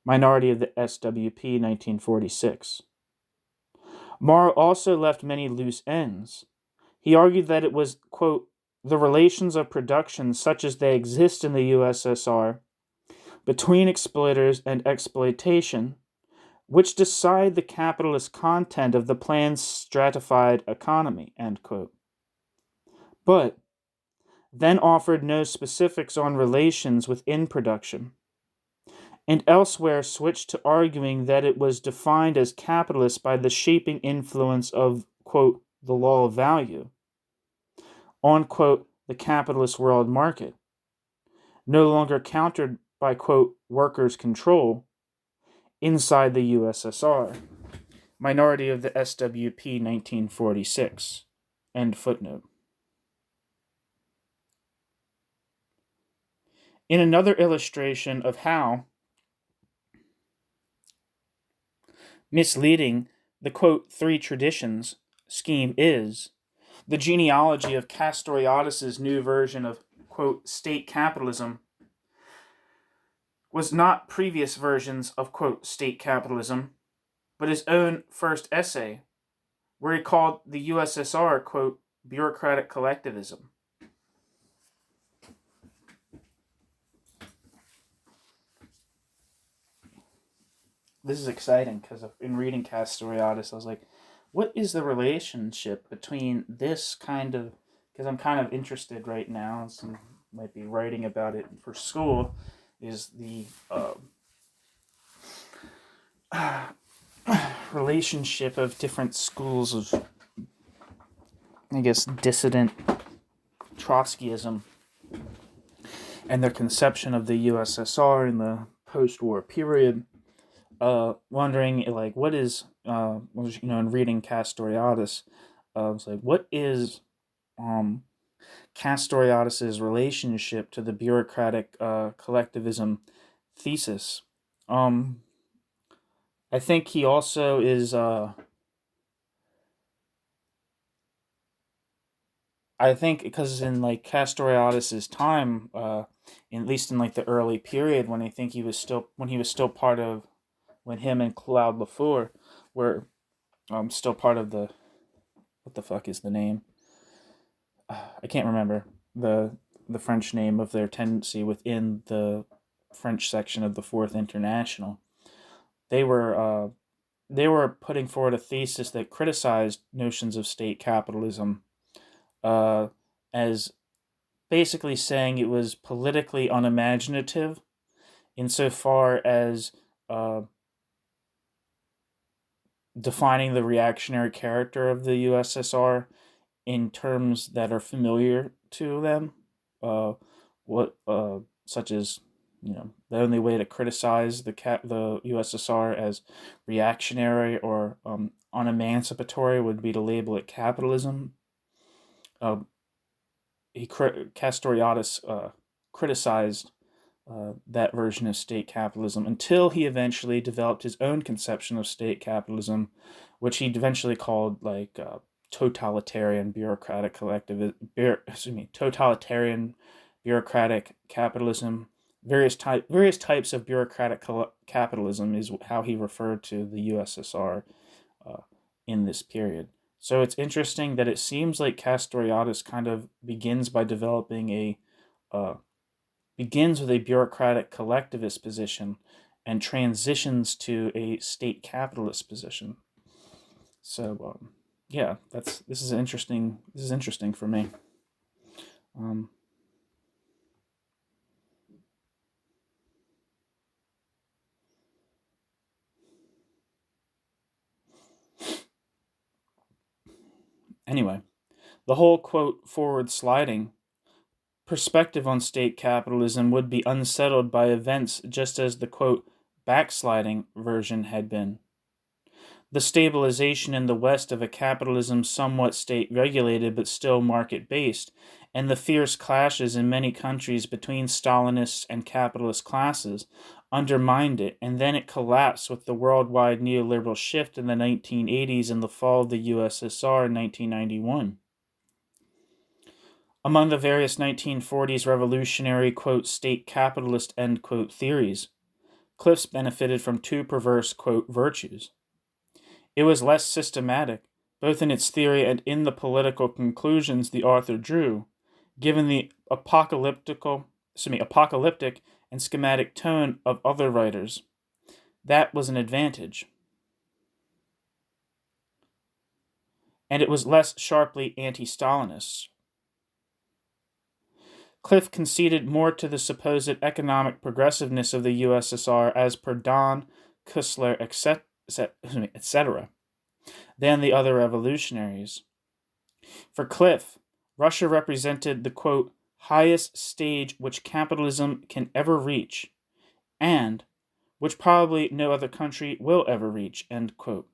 Minority of the SWP, 1946. Morrow also left many loose ends. He argued that it was, quote, the relations of production such as they exist in the USSR between exploiters and exploitation, which decide the capitalist content of the plan's stratified economy, end quote. But then offered no specifics on relations within production, and elsewhere switched to arguing that it was defined as capitalist by the shaping influence of, quote, the law of value on, quote, the capitalist world market, no longer countered by, quote, workers' control inside the USSR. Minority of the SWP 1946. End footnote. In another illustration of how misleading the, quote, three traditions scheme is, the genealogy of Castoriadis' new version of, quote, state capitalism was not previous versions of, quote, state capitalism, but his own first essay, where he called the USSR, quote, bureaucratic collectivism. This is exciting because in reading Castoriadis, I was like, what is the relationship between this kind of, because I'm kind of interested right now, so might be writing about it for school, is the relationship of different schools of, I guess, dissident Trotskyism and their conception of the USSR in the post-war period. Wondering, like, what is, in reading Castoriadis, I was like, what is Castoriadis' relationship to the bureaucratic collectivism thesis? I think he also is, I think because in, like, Castoriadis' time, at least in, like, the early period when he was still part of, when him and Claude Lafleur were still part of the, what the fuck is the name? I can't remember the French name of their tendency within the French section of the Fourth International. They were putting forward a thesis that criticized notions of state capitalism as basically saying it was politically unimaginative insofar as defining the reactionary character of the USSR in terms that are familiar to them, such as, the only way to criticize the USSR as reactionary or unemancipatory would be to label it capitalism. Castoriadis criticized that version of state capitalism until he eventually developed his own conception of state capitalism, which he eventually called, like, totalitarian bureaucratic totalitarian bureaucratic capitalism. Various types of bureaucratic capitalism is how he referred to the USSR in this period. So it's interesting that it seems like Castoriadis kind of begins with a bureaucratic collectivist position and transitions to a state capitalist position. So yeah, this is interesting for me. Anyway, the whole, quote, forward sliding perspective on state capitalism would be unsettled by events just as the, quote, backsliding version had been. The stabilization in the West of a capitalism somewhat state-regulated but still market-based, and the fierce clashes in many countries between Stalinists and capitalist classes undermined it, and then it collapsed with the worldwide neoliberal shift in the 1980s and the fall of the USSR in 1991. Among the various 1940s revolutionary, quote, state capitalist, end quote, theories, Cliffs benefited from two perverse, quote, virtues. It was less systematic, both in its theory and in the political conclusions the author drew, given the apocalyptic and schematic tone of other writers. That was an advantage. And it was less sharply anti-Stalinist. Cliff conceded more to the supposed economic progressiveness of the USSR as per Don, Kussler, etc., than the other revolutionaries. For Cliff, Russia represented the, quote, highest stage which capitalism can ever reach, and which probably no other country will ever reach, end quote.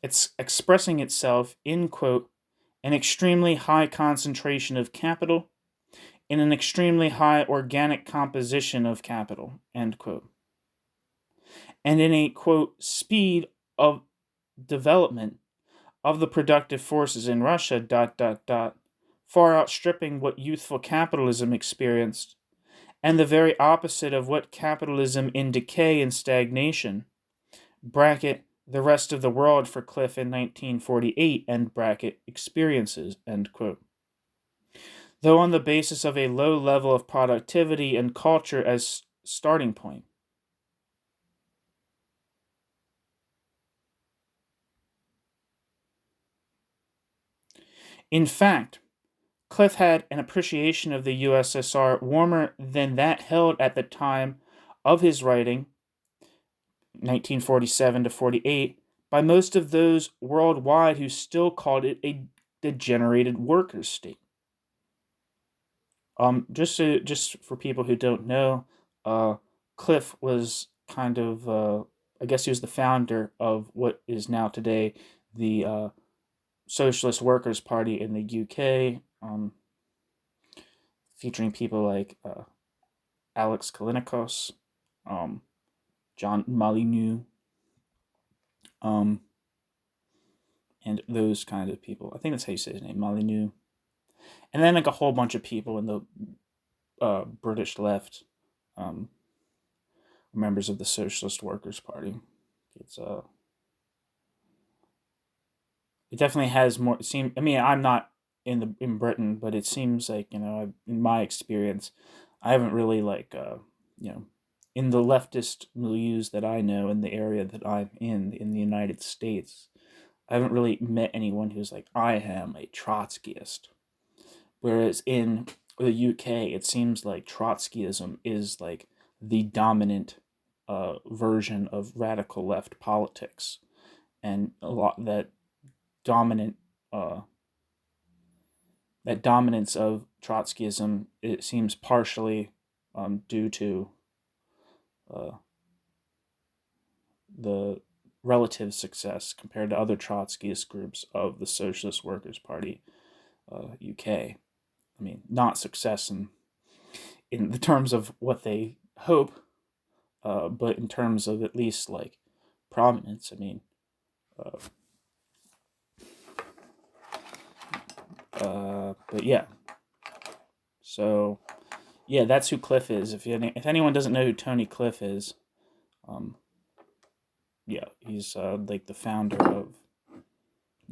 It's expressing itself in, quote, an extremely high concentration of capital in an extremely high organic composition of capital, end quote. And in a, quote, speed of development of the productive forces in Russia, far outstripping what youthful capitalism experienced, and the very opposite of what capitalism in decay and stagnation, bracket, the rest of the world for Cliff in 1948, end bracket, experiences, end quote. Though on the basis of a low level of productivity and culture as starting point. In fact, Cliff had an appreciation of the USSR warmer than that held at the time of his writing, 1947 to 48, by most of those worldwide who still called it a degenerated workers' state. Just for people who don't know, Cliff was kind of, I guess he was the founder of what is now today the Socialist Workers' Party in the UK, featuring people like Alex Kalinikos, John Molyneux, and those kind of people. I think that's how you say his name, Molyneux. And then like a whole bunch of people in the British left, members of the Socialist Workers' Party. It definitely has more. I'm not in Britain, but it seems like in my experience, I haven't really in the leftist milieus that I know in the area that I'm in the United States, I haven't really met anyone who's like, I am a Trotskyist. Whereas in the UK, it seems like Trotskyism is like the dominant version of radical left politics, and a lot that dominance of Trotskyism, it seems partially due to the relative success compared to other Trotskyist groups of the Socialist Workers' Party UK. I mean, not success in the terms of what they hope, but in terms of at least like prominence. I mean, but yeah. So, yeah, that's who Cliff is. If anyone doesn't know who Tony Cliff is, yeah, he's like the founder of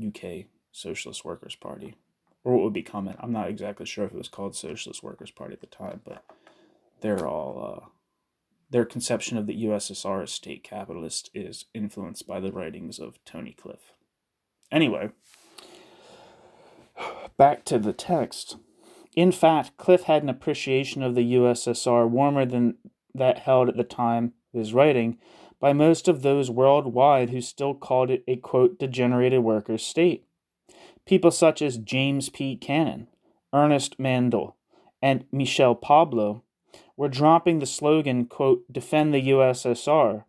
UK Socialist Workers' Party, or what would become it. I'm not exactly sure if it was called Socialist Workers' Party at the time, but they're all their conception of the USSR as state capitalist is influenced by the writings of Tony Cliff. Anyway, back to the text. In fact, Cliff had an appreciation of the USSR warmer than that held at the time of his writing by most of those worldwide who still called it a, quote, degenerated workers' state. People such as James P. Cannon, Ernest Mandel, and Michel Pablo were dropping the slogan, quote, defend the USSR,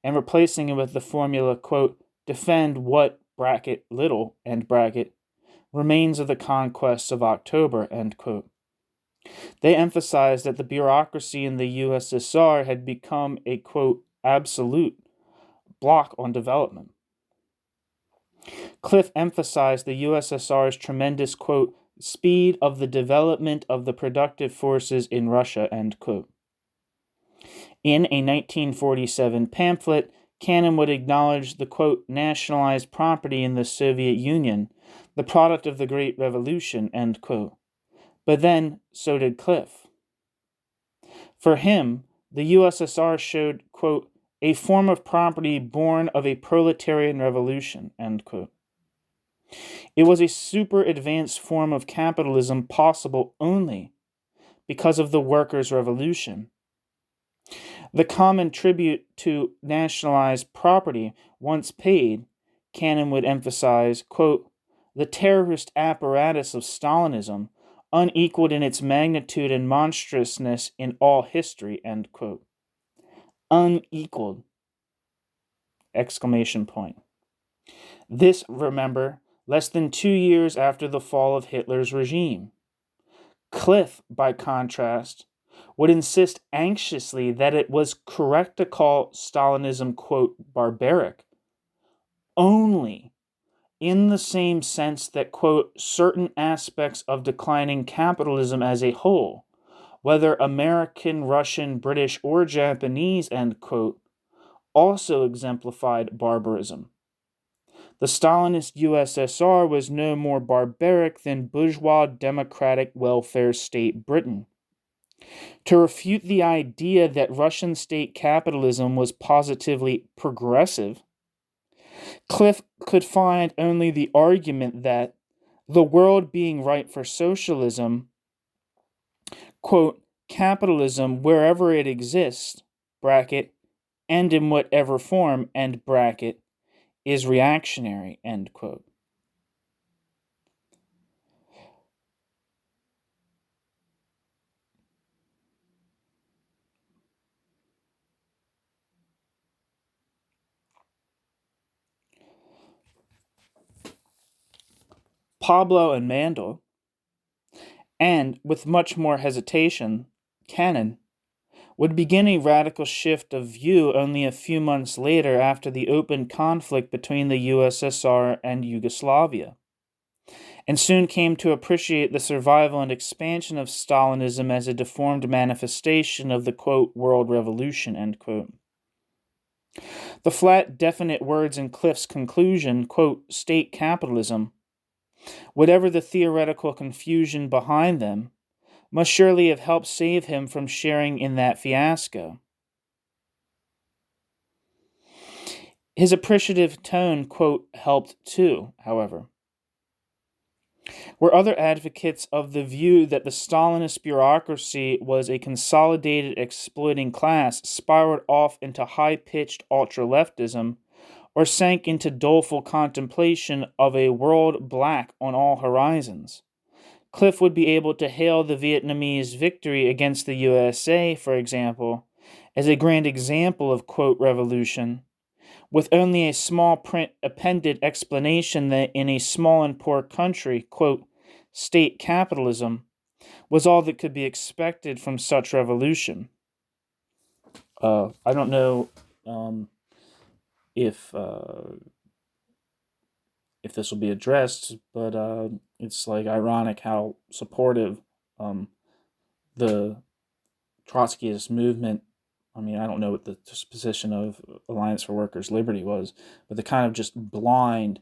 and replacing it with the formula, quote, defend what, bracket, little, end bracket, remains of the conquests of October, end quote. They emphasized that the bureaucracy in the USSR had become a, quote, absolute block on development. Cliff emphasized the USSR's tremendous, quote, speed of the development of the productive forces in Russia, end quote. In a 1947 pamphlet, Cannon would acknowledge the, quote, nationalized property in the Soviet Union, the product of the Great Revolution, end quote. But then, so did Cliff. For him, the USSR showed, quote, a form of property born of a proletarian revolution, end quote. It was a super advanced form of capitalism possible only because of the workers' revolution. The common tribute to nationalized property once paid, Cannon would emphasize, quote, the terrorist apparatus of Stalinism, unequaled in its magnitude and monstrousness in all history, end quote. Unequaled! Exclamation point. This, remember, less than 2 years after the fall of Hitler's regime. Cliff, by contrast, would insist anxiously that it was correct to call Stalinism, quote, barbaric, only in the same sense that, quote, certain aspects of declining capitalism as a whole, whether American, Russian, British, or Japanese, end quote, also exemplified barbarism. The Stalinist USSR was no more barbaric than bourgeois democratic welfare state Britain. To refute the idea that Russian state capitalism was positively progressive, Cliff could find only the argument that, the world being ripe for socialism, quote, capitalism wherever it exists, bracket, and in whatever form, end bracket, is reactionary, end quote. Pablo and Mandel, and with much more hesitation, Cannon, would begin a radical shift of view only a few months later after the open conflict between the USSR and Yugoslavia, and soon came to appreciate the survival and expansion of Stalinism as a deformed manifestation of the, quote, world revolution, end quote. The flat, definite words in Cliff's conclusion, quote, state capitalism, whatever the theoretical confusion behind them, must surely have helped save him from sharing in that fiasco. His appreciative tone, quote, helped too, however. Were other advocates of the view that the Stalinist bureaucracy was a consolidated exploiting class spiraled off into high-pitched ultra-leftism, or sank into doleful contemplation of a world black on all horizons, Cliff would be able to hail the Vietnamese victory against the USA, for example, as a grand example of, quote, revolution, with only a small print appended explanation that in a small and poor country, quote, state capitalism was all that could be expected from such revolution. I don't know if this will be addressed, but it's like ironic how supportive the Trotskyist movement. I mean, I don't know what the position of Alliance for Workers' Liberty was, but the kind of just blind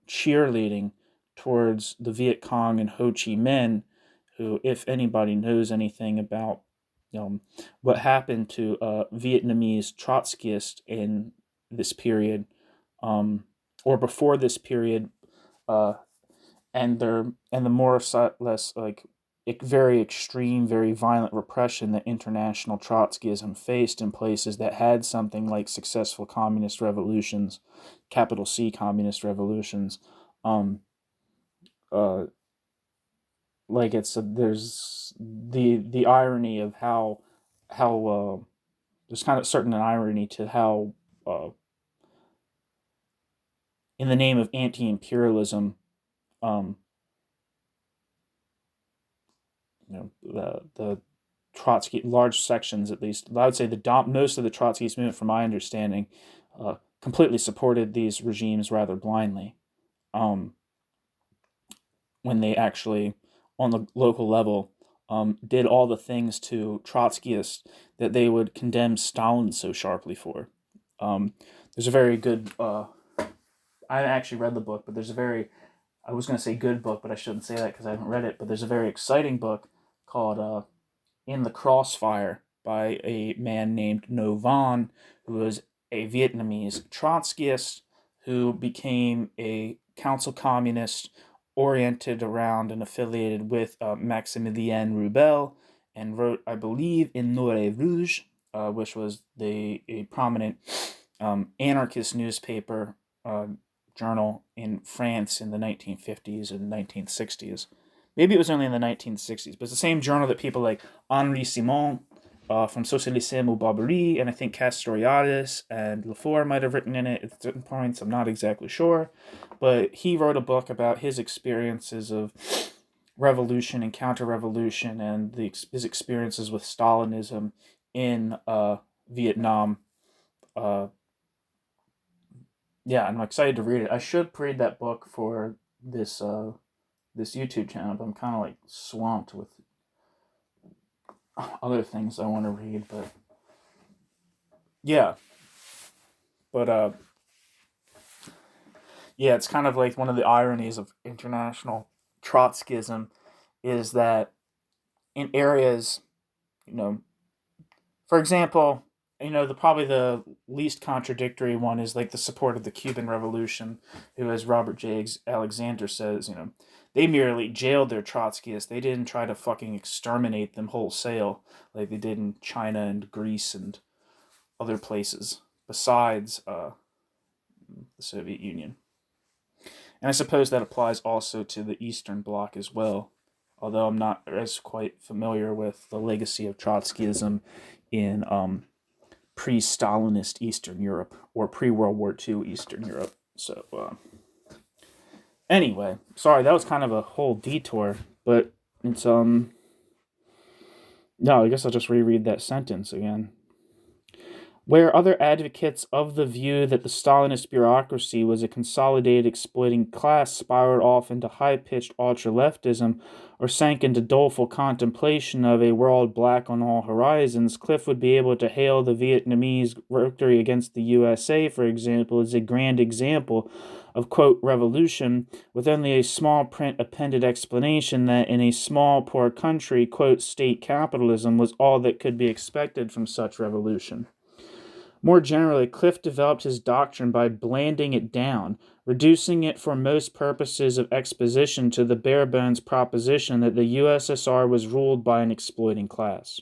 cheerleading towards the Viet Cong and Ho Chi Minh, who, if anybody knows anything about what happened to Vietnamese Trotskyists in this period, or before this period, and the more or less like very extreme, very violent repression that international Trotskyism faced in places that had something like successful communist revolutions, capital C communist revolutions. Like there's the irony of how there's kind of certain irony to how in the name of anti-imperialism, the Trotsky, large sections at least, I would say most of the Trotskyist movement, from my understanding, completely supported these regimes rather blindly, when they actually, on the local level, did all the things to Trotskyists that they would condemn Stalin so sharply for. There's a very good, I haven't actually read the book, but there's a very I was going to say good book, but I shouldn't say that because I haven't read it. But there's a very exciting book called In the Crossfire by a man named No Van, who was a Vietnamese Trotskyist who became a council communist oriented around and affiliated with Maximilien Rebel, and wrote, I believe, in Noir Rouge, which was a prominent anarchist newspaper journal in France in the 1950s and 1960s. Maybe it was only in the 1960s, but it's the same journal that people like Henri Simon from Socialisme ou Barbarie, and I think Castoriadis and Lefort might have written in it at certain points. I'm not exactly sure. But he wrote a book about his experiences of revolution and counter-revolution and his experiences with Stalinism in Vietnam. Yeah, I'm excited to read it. I should read that book for this YouTube channel, but I'm kind of like swamped with other things I want to read. But yeah, but yeah, it's kind of like one of the ironies of international Trotskyism is that in areas, for example, probably the least contradictory one is like the support of the Cuban Revolution, who, as Robert J. Alexander says, they merely jailed their Trotskyists. They didn't try to fucking exterminate them wholesale like they did in China and Greece and other places besides the Soviet Union. And I suppose that applies also to the Eastern Bloc as well, although I'm not as quite familiar with the legacy of Trotskyism in pre-Stalinist Eastern Europe or pre-World War II Eastern Europe. So, anyway, sorry, that was kind of a whole detour, but it's, no, I guess I'll just reread that sentence again. Where other advocates of the view that the Stalinist bureaucracy was a consolidated exploiting class spiraled off into high-pitched ultra-leftism or sank into doleful contemplation of a world black on all horizons, Cliff would be able to hail the Vietnamese victory against the USA, for example, as a grand example of, quote, revolution, with only a small print appended explanation that in a small, poor country, quote, state-capitalism was all that could be expected from such revolution. More generally, Cliff developed his doctrine by blanding it down, reducing it for most purposes of exposition to the bare-bones proposition that the USSR was ruled by an exploiting class.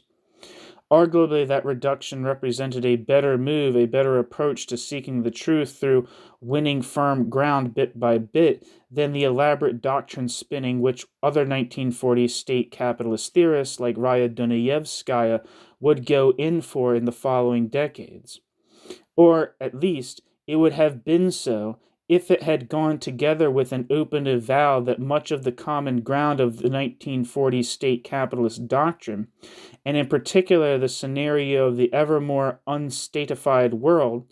Arguably, that reduction represented a better move, a better approach to seeking the truth through winning firm ground bit by bit than the elaborate doctrine spinning which other 1940s state capitalist theorists like Raya Dunayevskaya would go in for in the following decades. Or, at least, it would have been so if it had gone together with an open avowal that much of the common ground of the 1940s state capitalist doctrine, and in particular the scenario of the ever more unstatified world,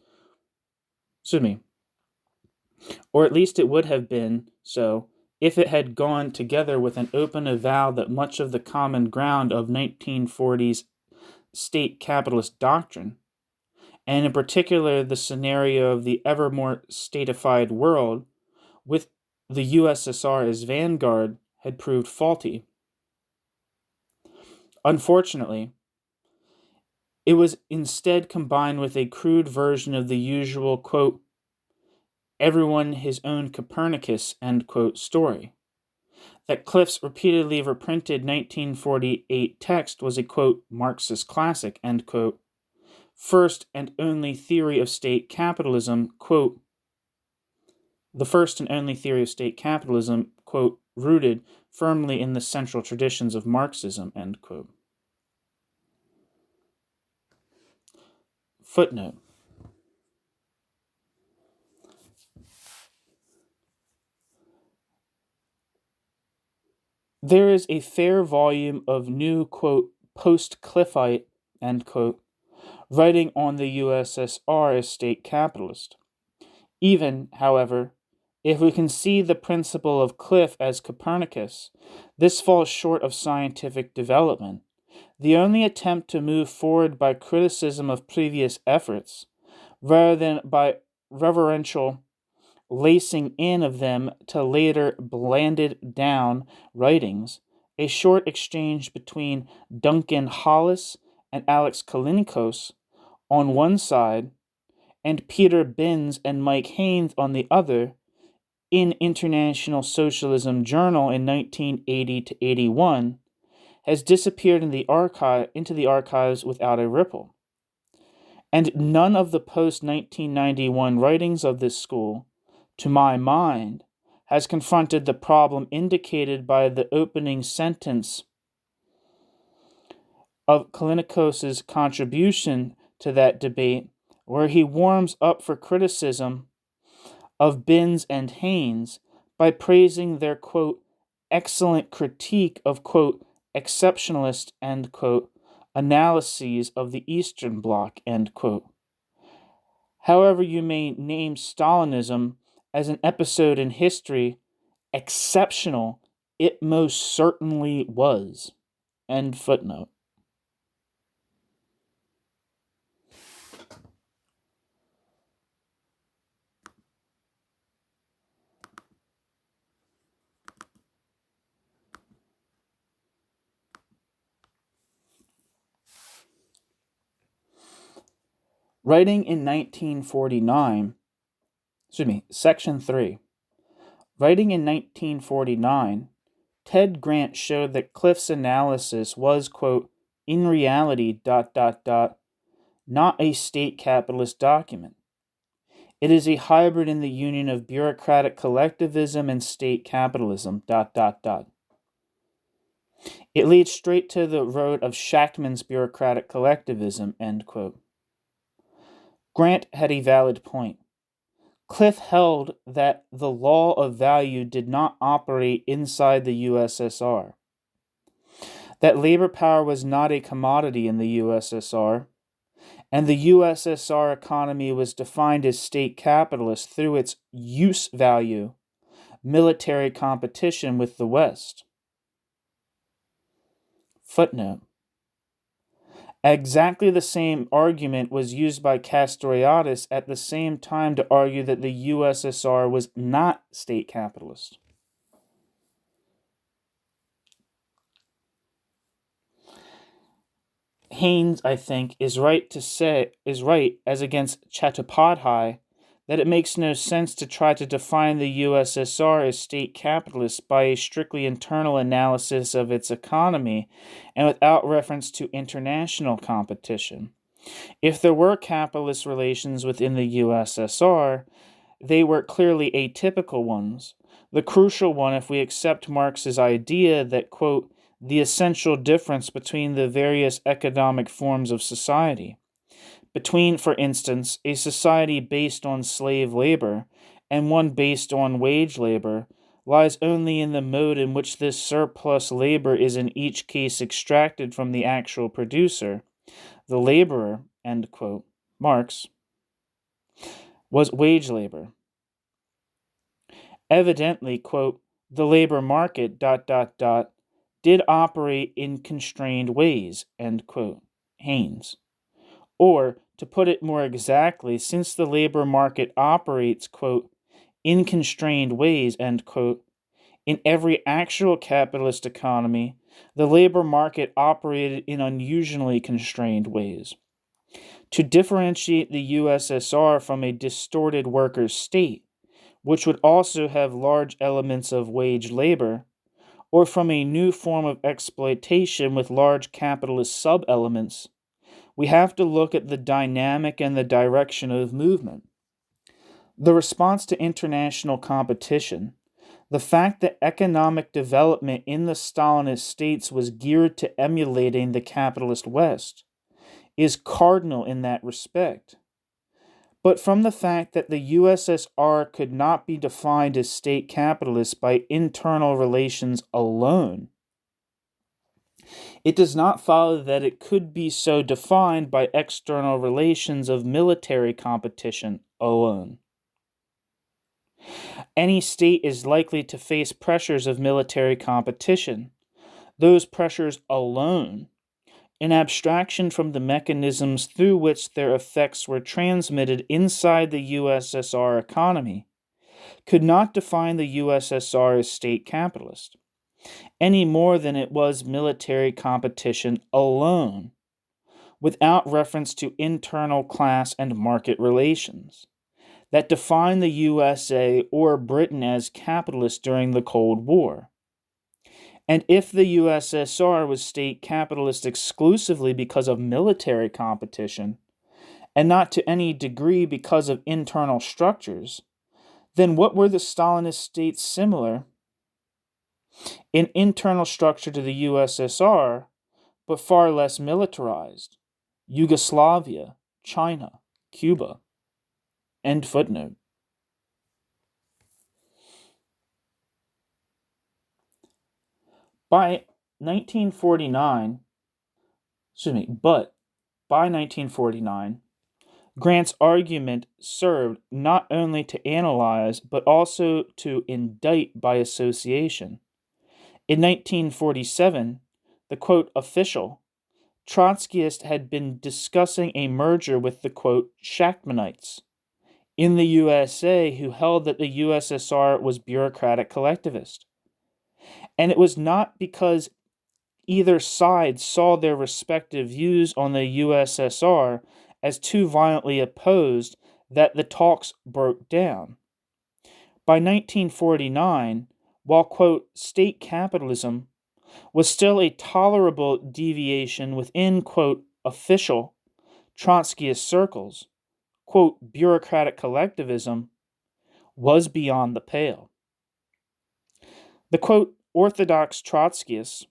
or at least it would have been so if it had gone together with an open avowal that much of the common ground of 1940s state capitalist doctrine, and in particular the scenario of the ever more statified world, with the USSR as vanguard, had proved faulty. Unfortunately, it was instead combined with a crude version of the usual, quote, everyone his own Copernicus, end quote, story. That Cliff's repeatedly reprinted 1948 text was a, quote, Marxist classic, end quote, first and only theory of state capitalism, quote, the first and only theory of state capitalism, quote, rooted firmly in the central traditions of Marxism, end quote. Footnote. There is a fair volume of new, quote, post-Cliffite, end quote, writing on the USSR as state capitalist. Even, however, if we can see the principle of Cliff as Copernicus, this falls short of scientific development. The only attempt to move forward by criticism of previous efforts, rather than by reverential lacing in of them to later blanded down writings, a short exchange between Duncan Hollis and Alex Kalinikos on one side, and Peter Binns and Mike Haynes on the other, in International Socialism Journal in 1980 to 81, has disappeared into the archives without a ripple. And none of the post-1991 writings of this school, to my mind, has confronted the problem indicated by the opening sentence of Kalinikos' contribution to that debate, where he warms up for criticism of Binns and Haynes by praising their, quote, excellent critique of, quote, exceptionalist, end quote, analyses of the Eastern Bloc, end quote. However you may name Stalinism as an episode in history, exceptional it most certainly was, end footnote. Writing in 1949, Section 3. Writing in 1949, Ted Grant showed that Cliff's analysis was, quote, in reality, not a state capitalist document. It is a hybrid in the union of bureaucratic collectivism and state capitalism, It leads straight to the road of Shachtman's bureaucratic collectivism, end quote. Grant had a valid point. Cliff held that the law of value did not operate inside the USSR, that labor power was not a commodity in the USSR, and the USSR economy was defined as state capitalist through its use value, military competition with the West. Footnote. Exactly the same argument was used by Castoriadis at the same time to argue that the USSR was not state capitalist. Haynes, I think, is right as against Chattopadhyay that it makes no sense to try to define the USSR as state capitalist by a strictly internal analysis of its economy and without reference to international competition. If there were capitalist relations within the USSR, they were clearly atypical ones. The crucial one, if we accept Marx's idea that, quote, the essential difference between the various economic forms of society, between, for instance, a society based on slave labor and one based on wage labor, lies only in the mode in which this surplus labor is in each case extracted from the actual producer. The laborer, end quote, Marx, was wage labor. Evidently, quote, the labor market, did operate in constrained ways, end quote, Haynes. Or, to put it more exactly, since the labor market operates, quote, in constrained ways, end quote, in every actual capitalist economy, the labor market operated in unusually constrained ways. To differentiate the USSR from a distorted workers' state, which would also have large elements of wage labor, or from a new form of exploitation with large capitalist sub-elements, we have to look at the dynamic and the direction of movement. The response to international competition, the fact that economic development in the Stalinist states was geared to emulating the capitalist West, is cardinal in that respect. But from the fact that the USSR could not be defined as state capitalist by internal relations alone, it does not follow that it could be so defined by external relations of military competition alone. Any state is likely to face pressures of military competition. Those pressures alone, in abstraction from the mechanisms through which their effects were transmitted inside the USSR economy, could not define the USSR as state capitalist, any more than it was military competition alone, without reference to internal class and market relations, that defined the USA or Britain as capitalist during the Cold War. And if the USSR was state capitalist exclusively because of military competition, and not to any degree because of internal structures, then what were the Stalinist states similar in internal structure to the USSR, but far less militarized? Yugoslavia, China, Cuba. End footnote. By 1949, Grant's argument served not only to analyze, but also to indict by association. In 1947, the quote official Trotskyist had been discussing a merger with the quote Shachtmanites in the USA who held that the USSR was bureaucratic collectivist. And it was not because either side saw their respective views on the USSR as too violently opposed that the talks broke down. By 1949, while, quote, state capitalism was still a tolerable deviation within, quote, official Trotskyist circles, quote, bureaucratic collectivism was beyond the pale. The, quote, orthodox Trotskyists,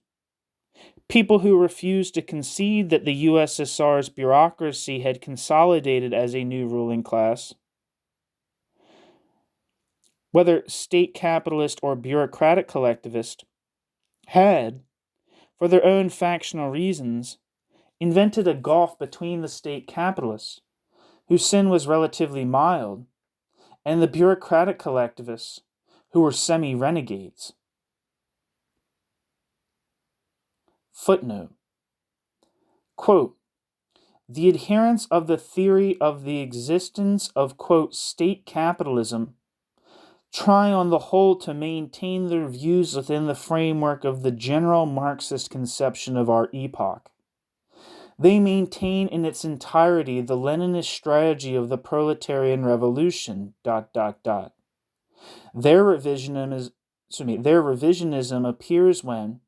people who refused to concede that the USSR's bureaucracy had consolidated as a new ruling class, whether state capitalist or bureaucratic collectivist, had, for their own factional reasons, invented a gulf between the state capitalists, whose sin was relatively mild, and the bureaucratic collectivists, who were semi-renegades. Footnote. Quote, the adherents of the theory of the existence of, quote, state capitalism try on the whole to maintain their views within the framework of the general Marxist conception of our epoch. They maintain in its entirety the Leninist strategy of the proletarian revolution, ... Their revisionism appears when,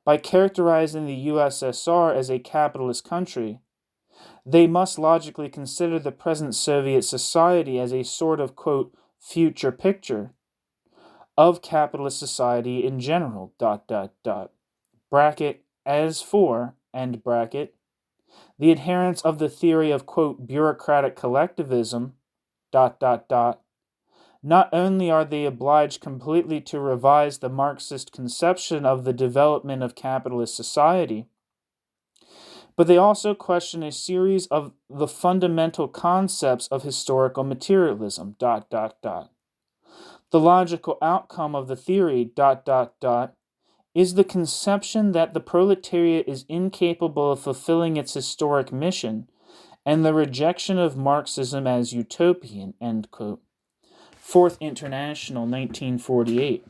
by characterizing the USSR as a capitalist country, they must logically consider the present Soviet society as a sort of, quote, future picture of capitalist society in general, ... bracket, as for, end bracket, the adherents of the theory of, quote, bureaucratic collectivism, ... Not only are they obliged completely to revise the Marxist conception of the development of capitalist society, but they also question a series of the fundamental concepts of historical materialism, ... The logical outcome of the theory, ... is the conception that the proletariat is incapable of fulfilling its historic mission and the rejection of Marxism as utopian, end quote. Fourth International, 1948.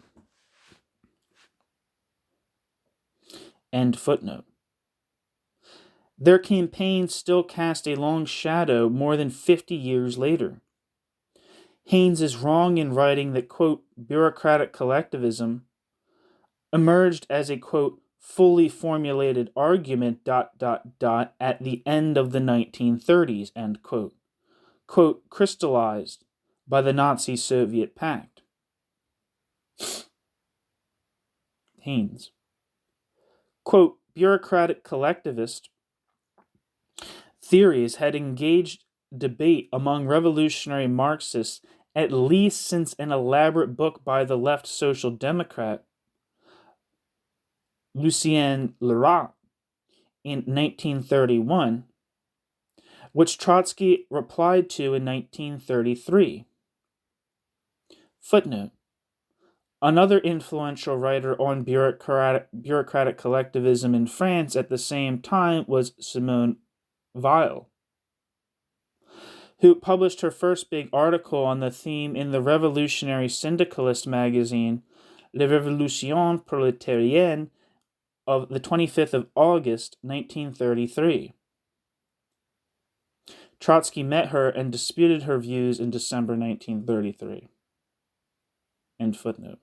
End footnote. Their campaigns still cast a long shadow more than 50 years later. Haynes is wrong in writing that, quote, bureaucratic collectivism emerged as a, quote, fully formulated argument, ... at the end of the 1930s, end quote. Quote, crystallized by the Nazi-Soviet pact. Haynes. Quote, bureaucratic collectivist theories had engaged debate among revolutionary Marxists at least since an elaborate book by the left social democrat Lucien Lerac in 1931, which Trotsky replied to in 1933. Footnote. Another influential writer on bureaucratic collectivism in France at the same time was Simone Weil, who published her first big article on the theme in the revolutionary syndicalist magazine Le Révolution Prolétarienne of the 25th of August, 1933. Trotsky met her and disputed her views in December 1933. End footnote.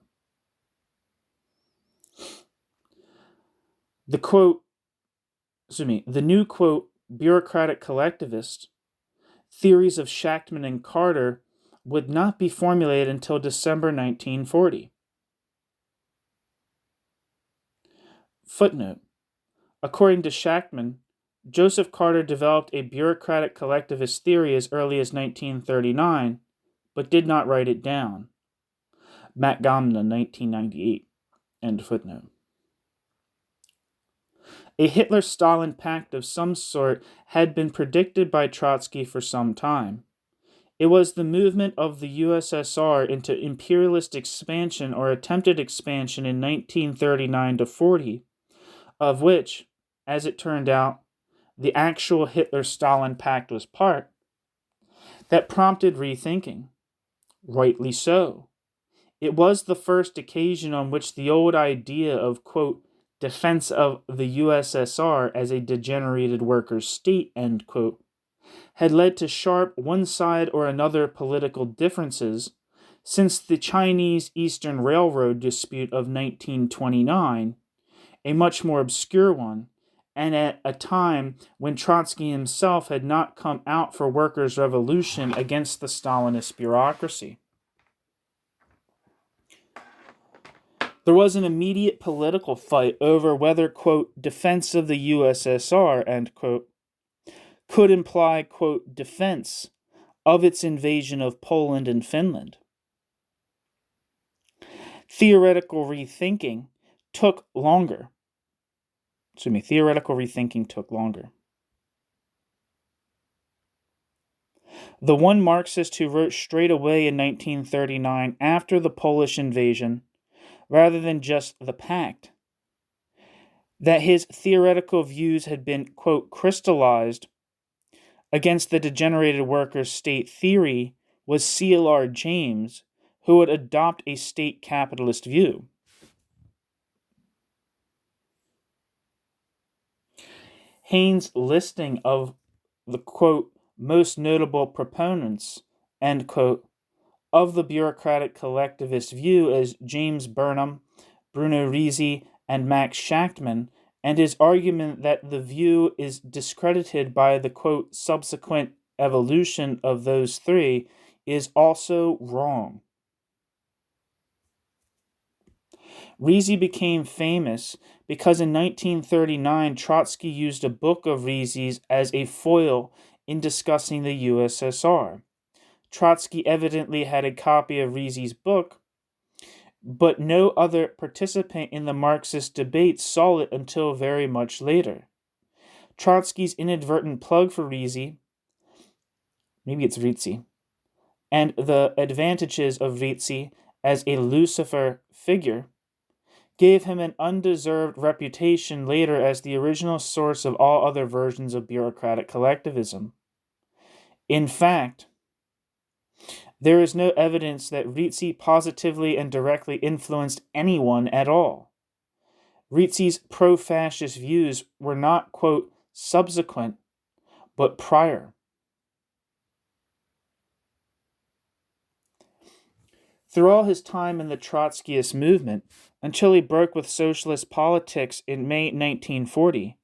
The new quote, bureaucratic collectivist theories of Shachtman and Carter would not be formulated until December 1940. Footnote. According to Shachtman, Joseph Carter developed a bureaucratic collectivist theory as early as 1939, but did not write it down. Matt Gomna, 1998. End footnote. A Hitler-Stalin pact of some sort had been predicted by Trotsky for some time. It was the movement of the USSR into imperialist expansion or attempted expansion in 1939 to 40, of which, as it turned out, the actual Hitler-Stalin pact was part, that prompted rethinking. Rightly so. It was the first occasion on which the old idea of, quote, defense of the USSR as a degenerated workers' state, end quote, had led to sharp one side or another political differences since the Chinese Eastern Railroad dispute of 1929, a much more obscure one, and at a time when Trotsky himself had not come out for workers' revolution against the Stalinist bureaucracy. There was an immediate political fight over whether, quote, defense of the USSR, end quote, could imply, quote, defense of its invasion of Poland and Finland. Theoretical rethinking took longer. The one Marxist who wrote straight away in 1939 after the Polish invasion, rather than just the pact, that his theoretical views had been, quote, crystallized against the degenerated workers' state theory was C.L.R. James, who would adopt a state-capitalist view. Haynes' listing of the, quote, most notable proponents, end quote, of the bureaucratic collectivist view as James Burnham, Bruno Risi, and Max Shachtman, and his argument that the view is discredited by the, quote, subsequent evolution of those three is also wrong. Risi became famous because in 1939 Trotsky used a book of Risi's as a foil in discussing the USSR. Trotsky evidently had a copy of Risi's book, but no other participant in the Marxist debate saw it until very much later. Trotsky's inadvertent plug for Risi, maybe it's Ritzi, and the advantages of Ritzi as a Lucifer figure gave him an undeserved reputation later as the original source of all other versions of bureaucratic collectivism. In fact, there is no evidence that Ritzi positively and directly influenced anyone at all. Ritzi's pro-fascist views were not, quote, subsequent, but prior. Through all his time in the Trotskyist movement, until he broke with socialist politics in May 1940,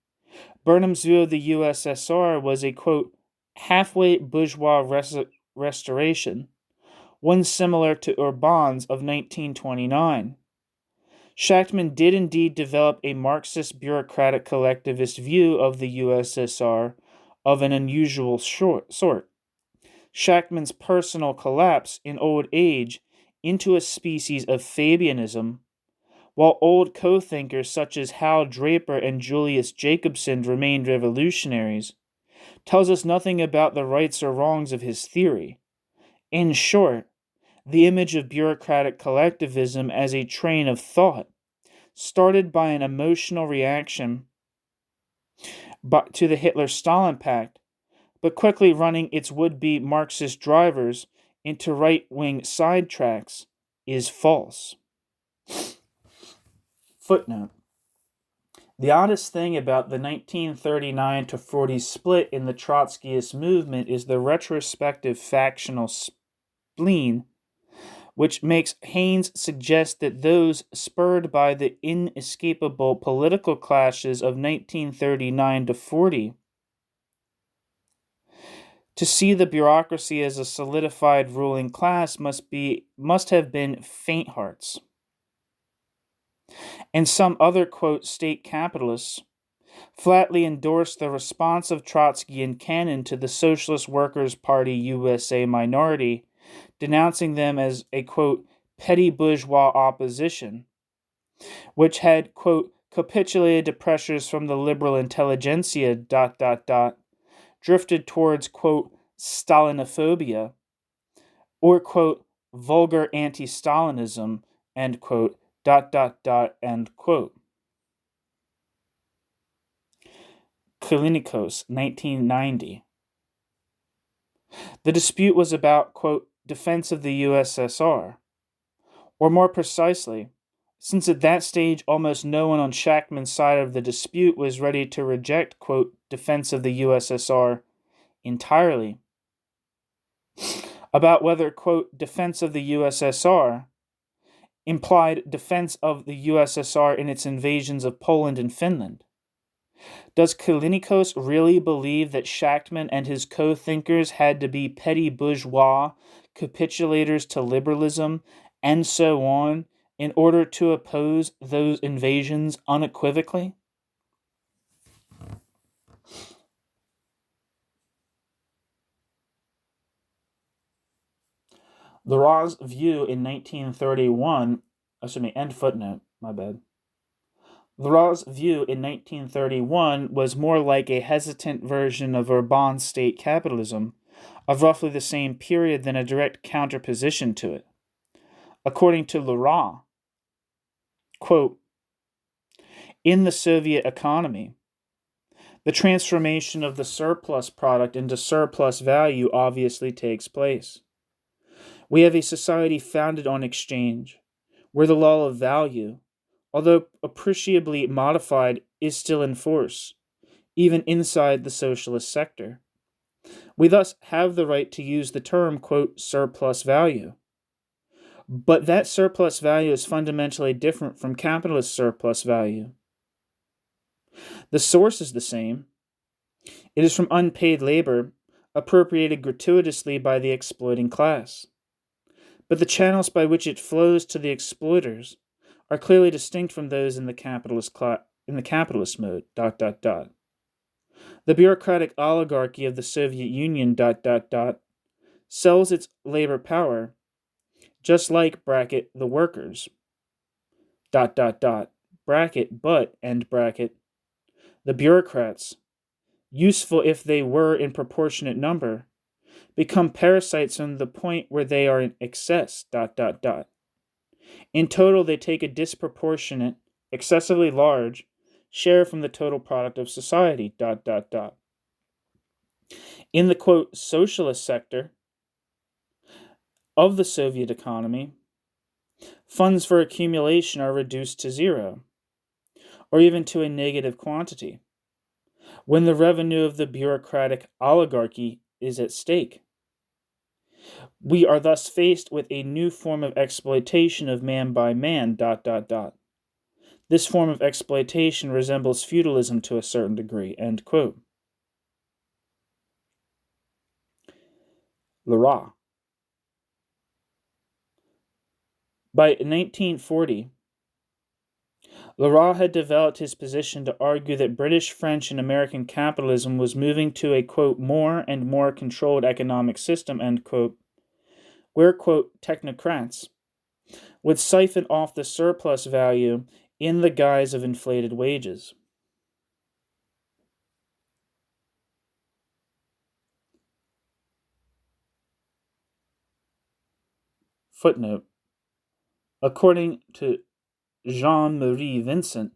Burnham's view of the USSR was a, quote, halfway bourgeois restoration, one similar to Urban's of 1929. Shachtman did indeed develop a Marxist bureaucratic collectivist view of the USSR of an unusual sort. Shachtman's personal collapse in old age into a species of Fabianism, while old co-thinkers such as Hal Draper and Julius Jacobson remained revolutionaries, tells us nothing about the rights or wrongs of his theory. In short, the image of bureaucratic collectivism as a train of thought, started by an emotional reaction to the Hitler-Stalin pact, but quickly running its would-be Marxist drivers into right-wing sidetracks is false. Footnote. The oddest thing about the 1939 to 40 split in the Trotskyist movement is the retrospective factional spleen, which makes Haynes suggest that those spurred by the inescapable political clashes of 1939 to 40 to see the bureaucracy as a solidified ruling class must have been faint-hearts. And some other, quote, state capitalists flatly endorsed the response of Trotskyian canon to the Socialist Workers' Party USA minority, denouncing them as a, quote, petty bourgeois opposition, which had, quote, capitulated to pressures from the liberal intelligentsia, drifted towards, quote, Stalinophobia, or, quote, vulgar anti-Stalinism, end quote, end quote. Kalinikos, 1990. The dispute was about, quote, defense of the USSR, or more precisely, since at that stage almost no one on Shachtman's side of the dispute was ready to reject, quote, defense of the USSR entirely, about whether, quote, defense of the USSR implied defense of the USSR in its invasions of Poland and Finland. Does Kalinikos really believe that Shachtman and his co-thinkers had to be petty bourgeois capitulators to liberalism and so on in order to oppose those invasions unequivocally? Leroux's view in 1931, end footnote, my bad. Leroux's view in 1931 was more like a hesitant version of Urban's state-capitalism, of roughly the same period than a direct counterposition to it. According to Leroux, quote, in the Soviet economy, the transformation of the surplus product into surplus value obviously takes place. We have a society founded on exchange, where the law of value, although appreciably modified, is still in force, even inside the socialist sector. We thus have the right to use the term, quote, surplus value. But that surplus value is fundamentally different from capitalist surplus value. The source is the same. It is from unpaid labor, appropriated gratuitously by the exploiting class. But the channels by which it flows to the exploiters are clearly distinct from those in the capitalist mode, The bureaucratic oligarchy of the Soviet Union, sells its labor power, just like, bracket, the workers, bracket, but, end bracket, the bureaucrats, useful if they were in proportionate number, become parasites from the point where they are in excess, In total, they take a disproportionate, excessively large, share from the total product of society, In the, quote, socialist sector of the Soviet economy, funds for accumulation are reduced to zero, or even to a negative quantity, when the revenue of the bureaucratic oligarchy is at stake. We are thus faced with a new form of exploitation of man by man, This form of exploitation resembles feudalism to a certain degree, end quote. Leroux. By 1940, Leroux had developed his position to argue that British, French, and American capitalism was moving to a, quote, more and more controlled economic system, end quote, where, quote, technocrats would siphon off the surplus value in the guise of inflated wages. Footnote. According to Jean-Marie Vincent,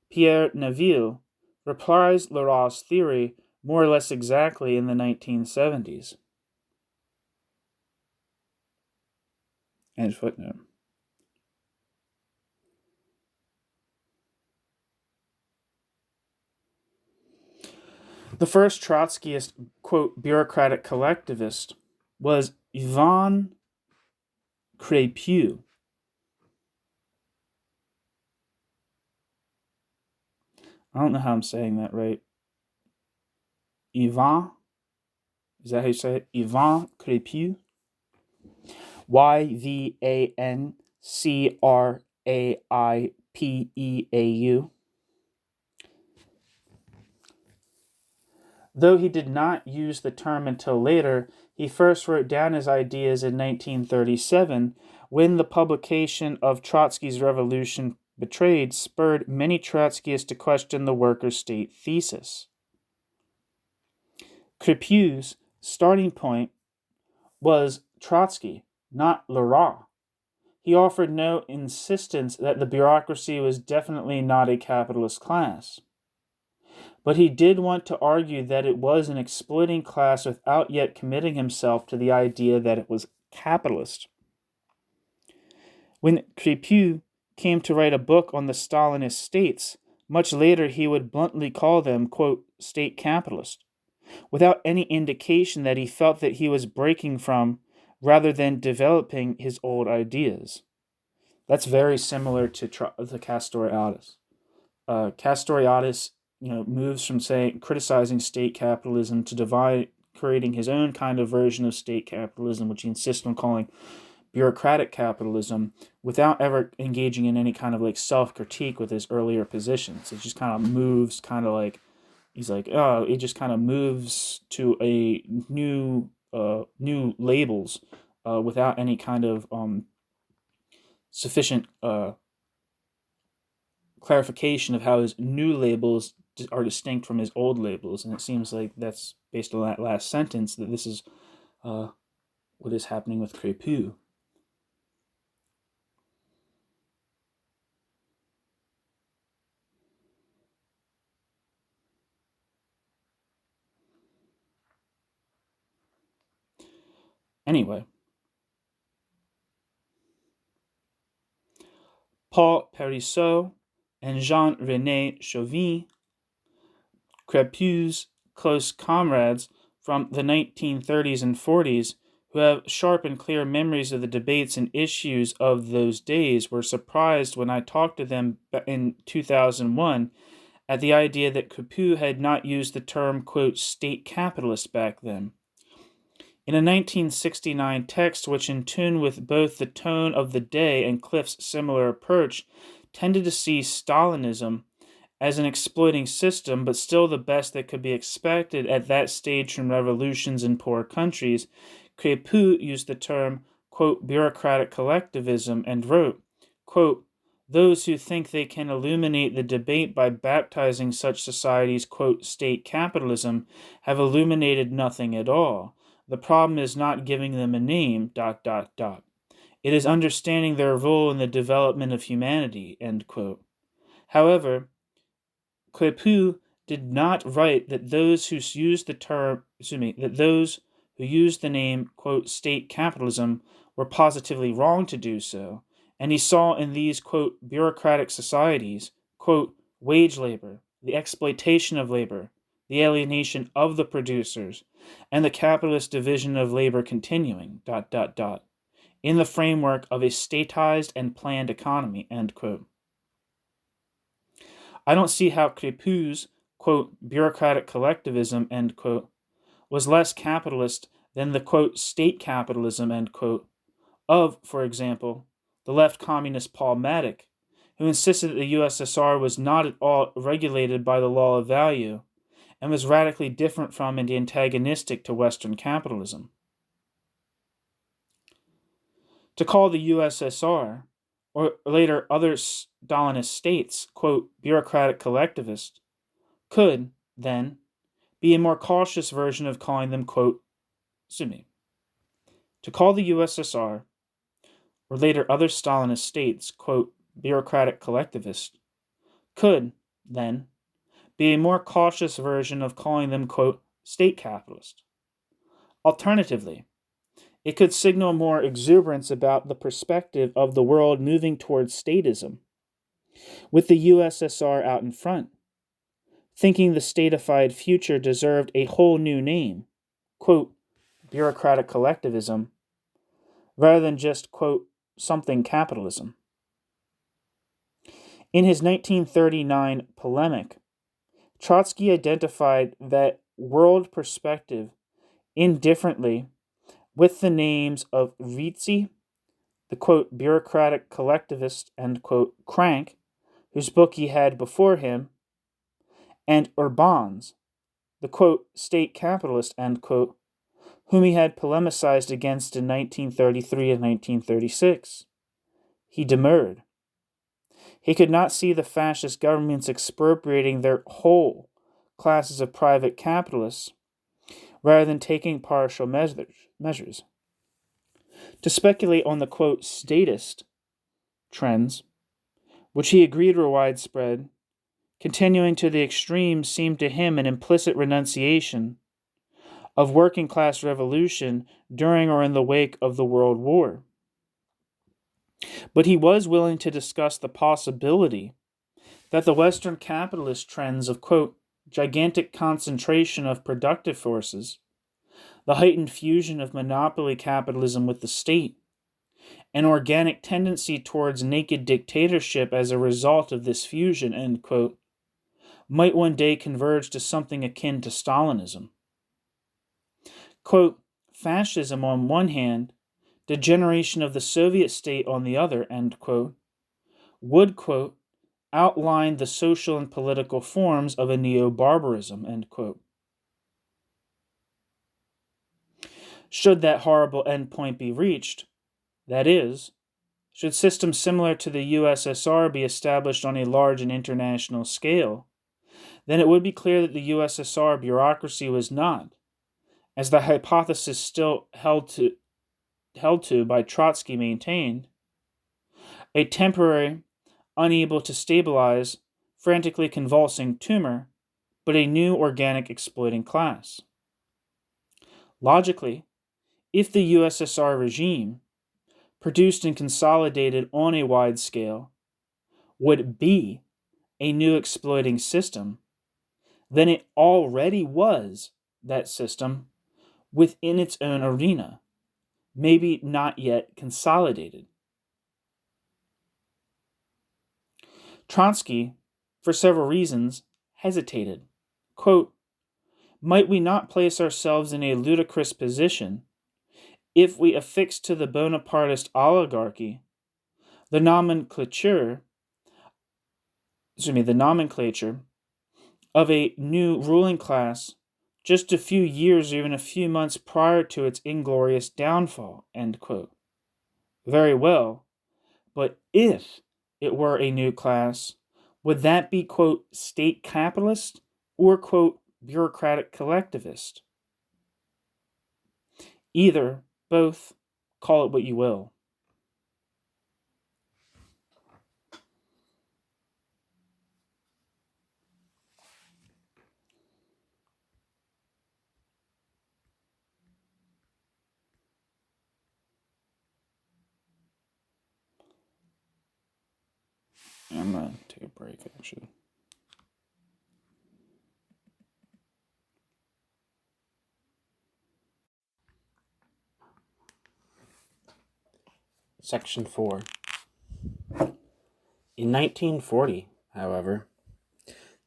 Pierre Neville reprised Leroux's theory more or less exactly in the 1970s. End footnote. The first Trotskyist, quote, bureaucratic collectivist was Ivan Crépieux. I don't know how I'm saying that right. Ivan? Is that how you say it? Ivan Crépieux? Yvancraipeau. Though he did not use the term until later, he first wrote down his ideas in 1937 when the publication of Trotsky's Revolution Betrayed spurred many Trotskyists to question the worker state thesis. Crépieux's starting point was Trotsky, not Leroy. He offered no insistence that the bureaucracy was definitely not a capitalist class. But he did want to argue that it was an exploiting class without yet committing himself to the idea that it was capitalist. When Crépieux came to write a book on the Stalinist states, much later he would bluntly call them, quote, state capitalist, without any indication that he felt that he was breaking from, rather than developing, his old ideas. That's very similar to Castoriadis. Castoriadis, moves from criticizing state capitalism to creating his own kind of version of state capitalism, which he insists on calling bureaucratic capitalism, without ever engaging in any kind of self-critique with his earlier positions. It just kind of moves, he just kind of moves to a new labels without any kind of sufficient clarification of how his new labels are distinct from his old labels. And it seems like that's based on that last sentence that this is what is happening with Crépieux. Anyway, Paul Périsseau and Jean-René Chauvin, Crépieux's close comrades from the 1930s and 40s, who have sharp and clear memories of the debates and issues of those days, were surprised when I talked to them in 2001 at the idea that Crépieux had not used the term, quote, state capitalist back then. In a 1969 text, which in tune with both the tone of the day and Cliff's similar approach, tended to see Stalinism as an exploiting system, but still the best that could be expected at that stage from revolutions in poor countries, Crépieux used the term, quote, bureaucratic collectivism, and wrote, quote, those who think they can illuminate the debate by baptizing such societies, quote, state capitalism, have illuminated nothing at all. The problem is not giving them a name, ... It is understanding their role in the development of humanity, end quote. However, Crépieux did not write that those who used the name, quote, state capitalism were positively wrong to do so, and he saw in these, quote, bureaucratic societies, quote, wage labor, the exploitation of labor, the alienation of the producers, and the capitalist division of labor continuing, ... in the framework of a statized and planned economy, end quote. I don't see how Crépieux's, quote, bureaucratic collectivism, end quote, was less capitalist than the, quote, state capitalism, end quote, of, for example, the left communist Paul Matic, who insisted that the USSR was not at all regulated by the law of value and was radically different from and antagonistic to Western capitalism. To call the USSR, or later other Stalinist states, quote, bureaucratic collectivist, could, then, be a more cautious version of calling them, quote, To call the USSR, or later other Stalinist states, quote, bureaucratic collectivist, could, then, be a more cautious version of calling them, quote, state capitalist. Alternatively, it could signal more exuberance about the perspective of the world moving towards statism, with the USSR out in front, thinking the statified future deserved a whole new name, quote, bureaucratic collectivism, rather than just, quote, something capitalism. In his 1939 polemic, Trotsky identified that world perspective indifferently with the names of Ritzy, the quote, bureaucratic collectivist, end quote, crank, whose book he had before him, and Urbans, the quote, state capitalist, end quote, whom he had polemicized against in 1933 and 1936. He demurred. He could not see the fascist governments expropriating their whole classes of private capitalists rather than taking partial measures. To speculate on the, quote, statist trends, which he agreed were widespread, continuing to the extreme seemed to him an implicit renunciation of working class revolution during or in the wake of the World War. But he was willing to discuss the possibility that the Western capitalist trends of, quote, gigantic concentration of productive forces, the heightened fusion of monopoly capitalism with the state, an organic tendency towards naked dictatorship as a result of this fusion, end quote, might one day converge to something akin to Stalinism. Quote, fascism on one hand, degeneration of the Soviet state on the other, end quote, would, quote, outline the social and political forms of a neo-barbarism, end quote. Should that horrible endpoint be reached, that is, should systems similar to the USSR be established on a large and international scale, then it would be clear that the USSR bureaucracy was not, as the hypothesis still held to by Trotsky maintained, a temporary, unable to stabilize, frantically convulsing tumor, but a new organic exploiting class. Logically, if the USSR regime, produced and consolidated on a wide scale, would be a new exploiting system, then it already was that system within its own arena, maybe not yet consolidated. Trotsky, for several reasons, hesitated. Quote, might we not place ourselves in a ludicrous position if we affix to the Bonapartist oligarchy the nomenclature of a new ruling class just a few years or even a few months prior to its inglorious downfall, end quote. Very well, but if it were a new class, would that be, quote, state capitalist or, quote, bureaucratic collectivist? Either, both, call it what you will. I'm going to take a break, actually. Section 4. In 1940, however,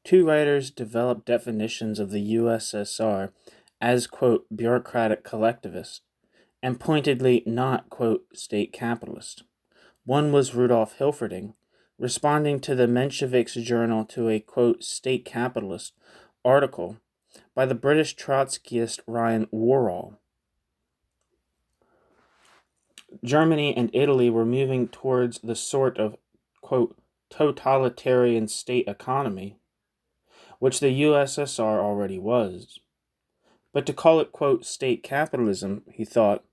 two writers developed definitions of the USSR as, quote, bureaucratic collectivist, and pointedly not, quote, state capitalist. One was Rudolf Hilferding, responding to the Menshevik's journal to a, quote, state capitalist article by the British Trotskyist Ryan Worrall. Germany and Italy were moving towards the sort of, quote, totalitarian state economy, which the USSR already was. But to call it, quote, state capitalism, he thought,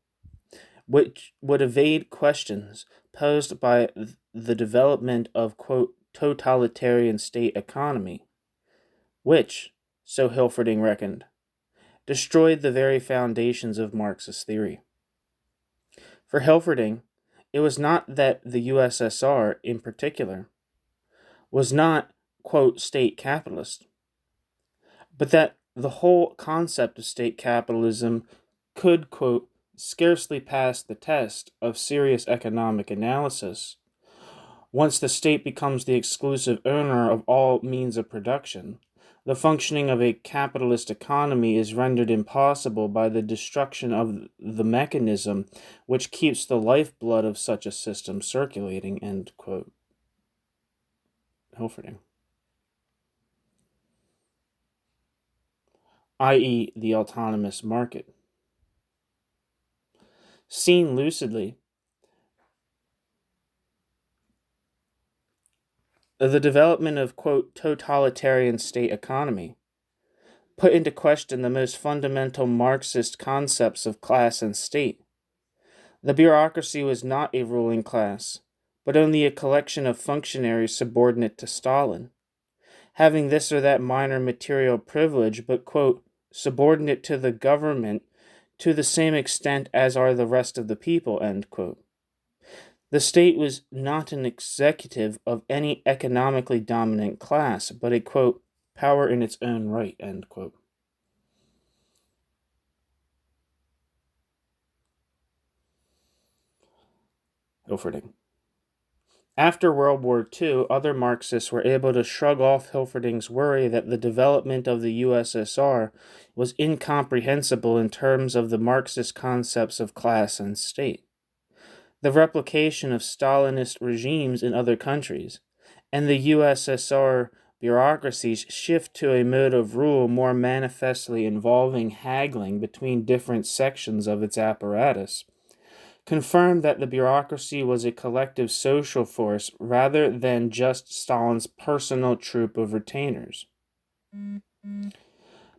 which would evade questions posed by the development of, quote, totalitarian state economy, which, so Hilferding reckoned, destroyed the very foundations of Marxist theory. For Hilferding, it was not that the USSR, in particular, was not, quote, state capitalist, but that the whole concept of state capitalism could, quote, scarcely pass the test of serious economic analysis once the state becomes the exclusive owner of all means of production. The functioning of a capitalist economy is rendered impossible by the destruction of the mechanism which keeps the lifeblood of such a system circulating, end quote. Hilferding. I.e., the autonomous market. Seen lucidly, the development of, quote, totalitarian state economy put into question the most fundamental Marxist concepts of class and state. The bureaucracy was not a ruling class, but only a collection of functionaries subordinate to Stalin, having this or that minor material privilege, but, quote, subordinate to the government to the same extent as are the rest of the people, end quote. The state was not an executive of any economically dominant class, but a, quote, power in its own right, end quote. Hilferding. After World War II, other Marxists were able to shrug off Hilferding's worry that the development of the USSR was incomprehensible in terms of the Marxist concepts of class and state. The replication of Stalinist regimes in other countries, and the USSR bureaucracy's shift to a mode of rule more manifestly involving haggling between different sections of its apparatus, confirmed that the bureaucracy was a collective social force rather than just Stalin's personal troop of retainers.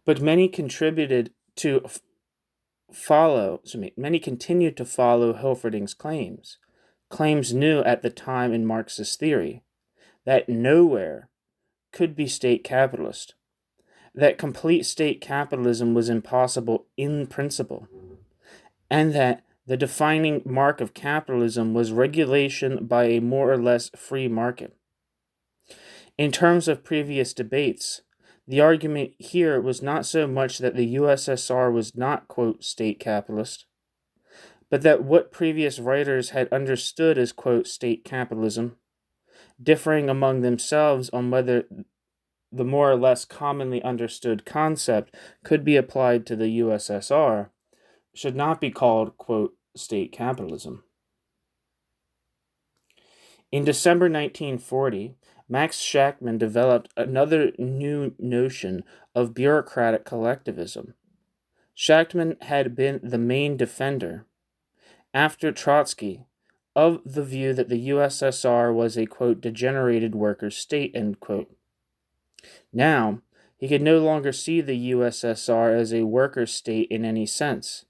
But many continued to follow Hilferding's claims new at the time in Marxist theory, that nowhere could be state capitalist, that complete state capitalism was impossible in principle, and that the defining mark of capitalism was regulation by a more or less free market. In terms of previous debates, the argument here was not so much that the USSR was not, quote, state capitalist, but that what previous writers had understood as, quote, state capitalism, differing among themselves on whether the more or less commonly understood concept could be applied to the USSR, should not be called, quote, state capitalism. In December 1940, Max Shachtman developed another new notion of bureaucratic collectivism. Shachtman had been the main defender, after Trotsky, of the view that the USSR was a, quote, degenerated workers' state, end quote. Now, he could no longer see the USSR as a workers' state in any sense.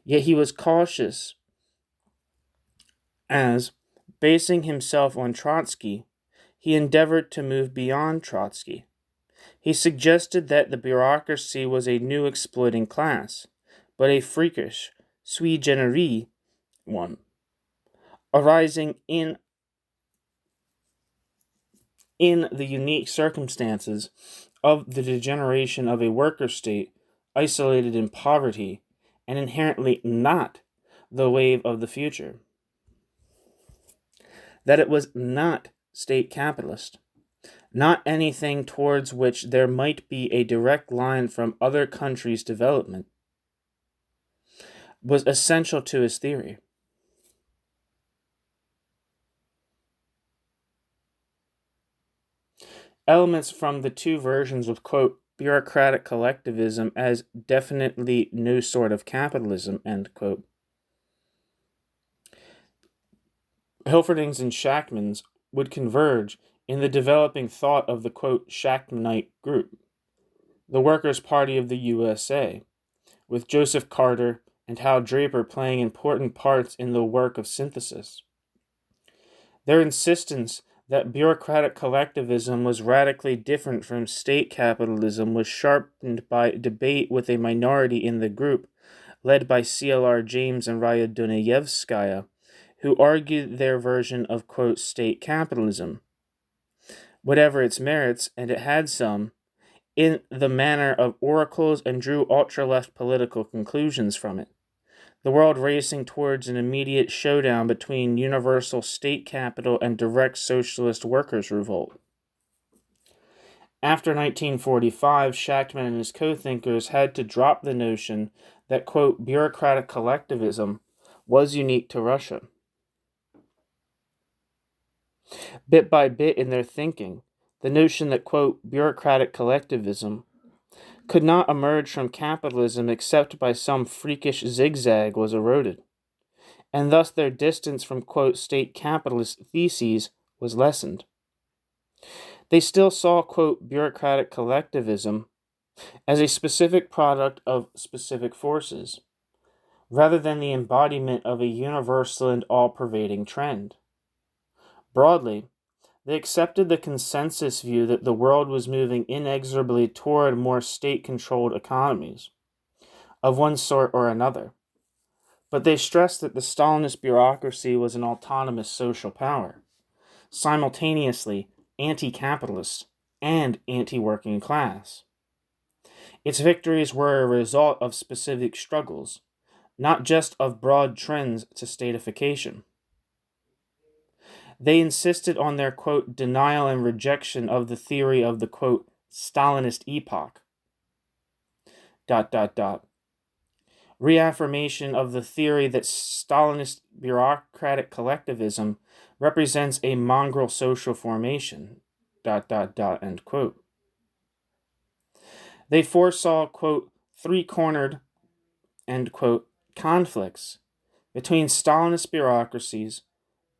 Yet he was cautious as, basing himself on Trotsky, he endeavored to move beyond Trotsky. He suggested that the bureaucracy was a new exploiting class, but a freakish, sui generis one, arising in the unique circumstances of the degeneration of a worker state isolated in poverty and inherently not the wave of the future. That it was not state capitalist, not anything towards which there might be a direct line from other countries' development, was essential to his theory. Elements from the two versions of, quote, bureaucratic collectivism as definitely no sort of capitalism, end quote. Hilferding's and Shachtman's would converge in the developing thought of the, quote, Shachtmanite group, the Workers' Party of the USA, with Joseph Carter and Hal Draper playing important parts in the work of synthesis. Their insistence that bureaucratic collectivism was radically different from state capitalism was sharpened by debate with a minority in the group, led by CLR James and Raya Dunayevskaya, who argued their version of, quote, state capitalism, whatever its merits, and it had some, in the manner of oracles, and drew ultra-left political conclusions from it. The world racing towards an immediate showdown between universal state capital and direct socialist workers' revolt. After 1945, Shachtman and his co-thinkers had to drop the notion that, quote, bureaucratic collectivism was unique to Russia. Bit by bit in their thinking, the notion that, quote, bureaucratic collectivism could not emerge from capitalism except by some freakish zigzag was eroded, and thus their distance from, quote, state capitalist theses was lessened. They still saw, quote, bureaucratic collectivism as a specific product of specific forces, rather than the embodiment of a universal and all-pervading trend. Broadly, they accepted the consensus view that the world was moving inexorably toward more state-controlled economies, of one sort or another, but they stressed that the Stalinist bureaucracy was an autonomous social power, simultaneously anti-capitalist and anti-working class. Its victories were a result of specific struggles, not just of broad trends to statification. They insisted on their, quote, denial and rejection of the theory of the, quote, Stalinist epoch, ... reaffirmation of the theory that Stalinist bureaucratic collectivism represents a mongrel social formation, ... end quote. They foresaw, quote, three-cornered, end quote, conflicts between Stalinist bureaucracies,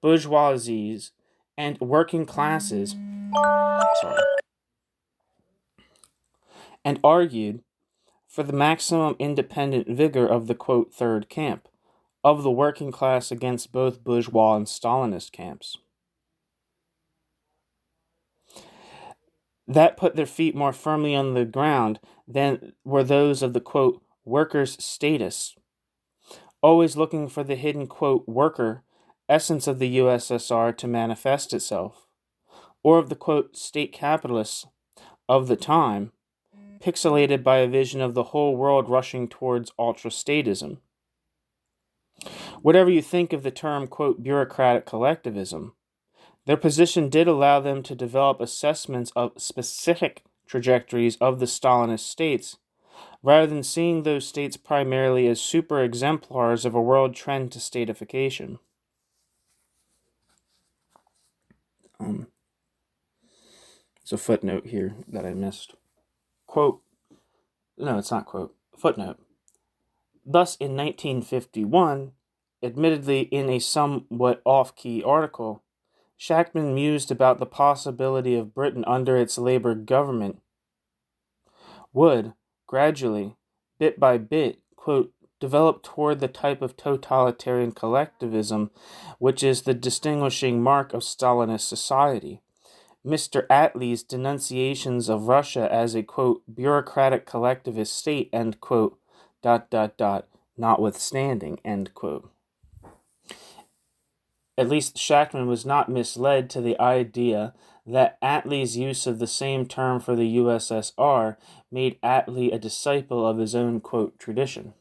bourgeoisies, and working classes, and argued for the maximum independent vigor of the, quote, third camp, of the working class against both bourgeois and Stalinist camps. That put their feet more firmly on the ground than were those of the, quote, workers' statists, always looking for the hidden, quote, worker essence of the USSR to manifest itself, or of the, quote, state capitalists of the time, pixelated by a vision of the whole world rushing towards ultra-statism. Whatever you think of the term, quote, bureaucratic collectivism, their position did allow them to develop assessments of specific trajectories of the Stalinist states, rather than seeing those states primarily as super exemplars of a world trend to statification. There's a footnote here that I missed. Quote, no, it's not quote, footnote. Thus, in 1951, admittedly in a somewhat off-key article, Shachtman mused about the possibility of Britain under its Labour government would, gradually, bit by bit, quote, develop toward the type of totalitarian collectivism which is the distinguishing mark of Stalinist society. Mr. Attlee's denunciations of Russia as a, quote, bureaucratic collectivist state, end quote, ... notwithstanding, end quote. At least Shachtman was not misled to the idea that Attlee's use of the same term for the USSR made Attlee a disciple of his own, quote, tradition.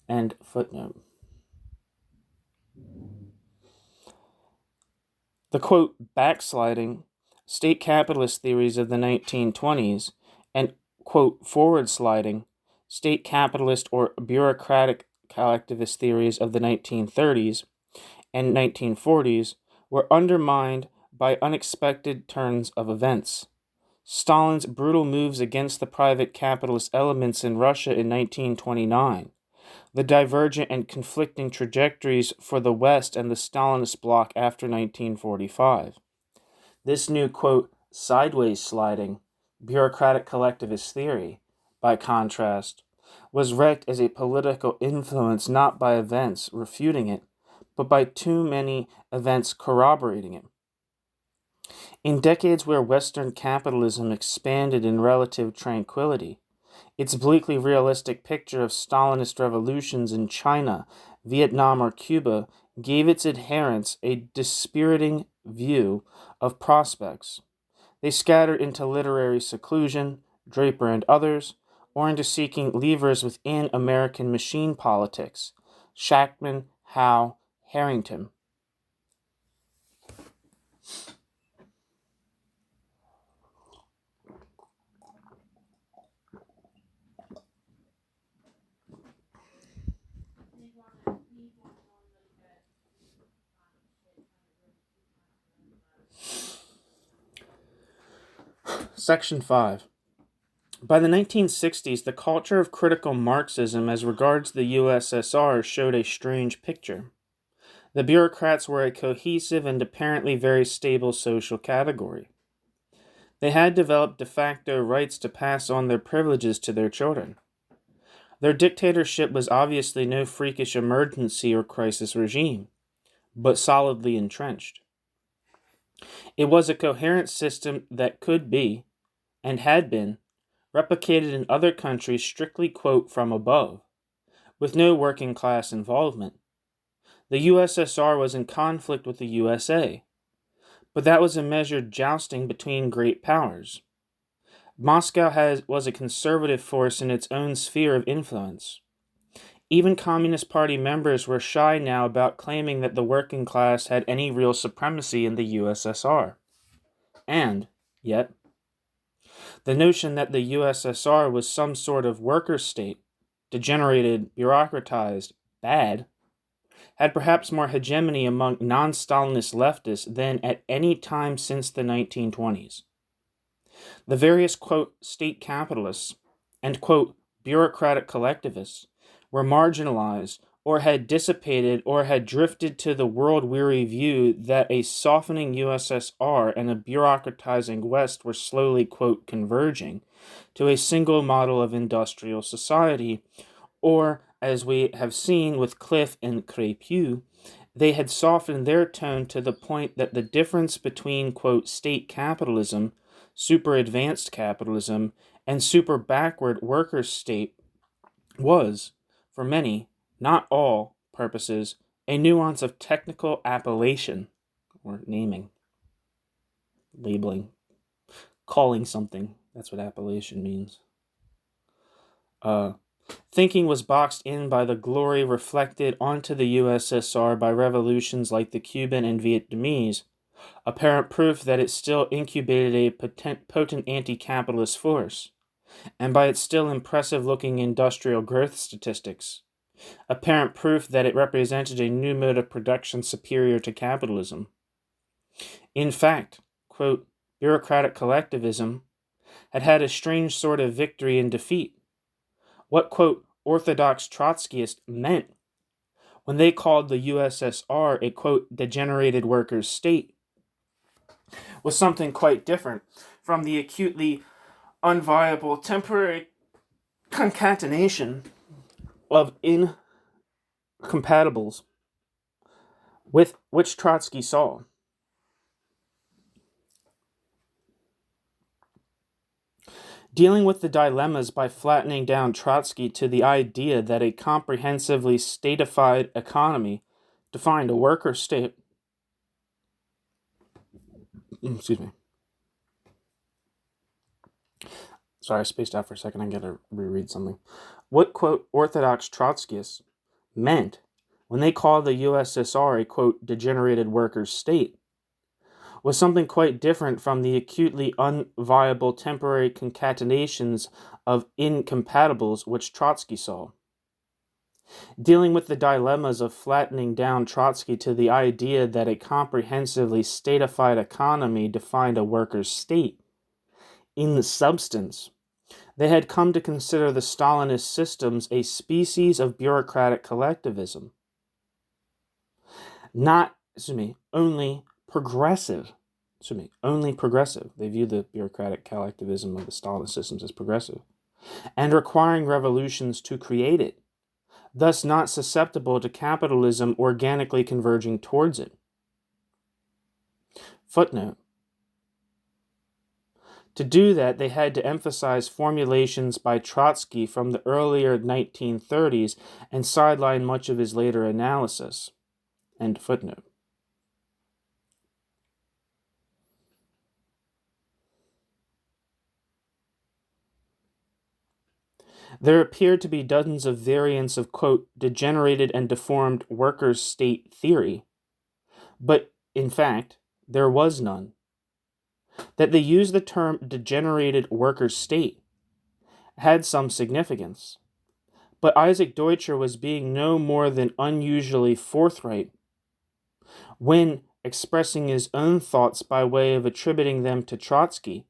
End footnote. The, quote, backsliding state capitalist theories of the 1920s and, quote, forward-sliding state capitalist or bureaucratic collectivist theories of the 1930s and 1940s were undermined by unexpected turns of events. Stalin's brutal moves against the private capitalist elements in Russia in 1929, the divergent and conflicting trajectories for the West and the Stalinist bloc after 1945. This new, quote, sideways sliding, bureaucratic collectivist theory, by contrast, was wrecked as a political influence not by events refuting it, but by too many events corroborating it. In decades where Western capitalism expanded in relative tranquility, its bleakly realistic picture of Stalinist revolutions in China, Vietnam, or Cuba gave its adherents a dispiriting view of prospects. They scattered into literary seclusion, Draper and others, or into seeking levers within American machine politics, Shachtman, Howe, Harrington. Section 5. By the 1960s, the culture of critical Marxism as regards the USSR showed a strange picture. The bureaucrats were a cohesive and apparently very stable social category. They had developed de facto rights to pass on their privileges to their children. Their dictatorship was obviously no freakish emergency or crisis regime, but solidly entrenched. It was a coherent system that could be, and had been, replicated in other countries strictly, quote, from above, with no working class involvement. The USSR was in conflict with the USA, but that was a measured jousting between great powers. Moscow was a conservative force in its own sphere of influence. Even Communist Party members were shy now about claiming that the working class had any real supremacy in the USSR. And, yet, the notion that the USSR was some sort of worker state, degenerated, bureaucratized, bad, had perhaps more hegemony among non-Stalinist leftists than at any time since the 1920s. The various, quote, state capitalists and, quote, bureaucratic collectivists were marginalized or had dissipated or had drifted to the world-weary view that a softening USSR and a bureaucratizing West were slowly, quote, converging to a single model of industrial society, or, as we have seen with Cliff and Crépeau, they had softened their tone to the point that the difference between, quote, state capitalism, super advanced capitalism, and super backward worker state was, for many, not all purposes, a nuance of technical appellation, or naming, labeling, calling something. That's what appellation means. Thinking was boxed in by the glory reflected onto the USSR by revolutions like the Cuban and Vietnamese, apparent proof that it still incubated a potent anti-capitalist force, and by its still impressive-looking industrial growth statistics, apparent proof that it represented a new mode of production superior to capitalism. In fact, quote, bureaucratic collectivism had had a strange sort of victory and defeat. What, quote, orthodox Trotskyists meant when they called the USSR a, quote, degenerated workers' state was something quite different from the acutely unviable temporary concatenation of incompatibles with which Trotsky saw. Dealing with the dilemmas by flattening down Trotsky to the idea that a comprehensively statified economy defined a worker state. Excuse me. Sorry, I spaced out for a second. I gotta reread something. What, quote, orthodox Trotskyists meant when they called the USSR a, quote, degenerated workers' state was something quite different from the acutely unviable temporary concatenations of incompatibles which Trotsky saw. Dealing with the dilemmas of flattening down Trotsky to the idea that a comprehensively statified economy defined a worker's state. In the substance, they had come to consider the Stalinist systems a species of bureaucratic collectivism. Only progressive. They view the bureaucratic collectivism of the Stalinist systems as progressive, and requiring revolutions to create it, thus not susceptible to capitalism organically converging towards it. Footnote. To do that, they had to emphasize formulations by Trotsky from the earlier 1930s and sideline much of his later analysis. End footnote. There appeared to be dozens of variants of, quote, degenerated and deformed workers' state theory, but, in fact, there was none. That they used the term degenerated workers' state had some significance, but Isaac Deutscher was being no more than unusually forthright when, expressing his own thoughts by way of attributing them to Trotsky.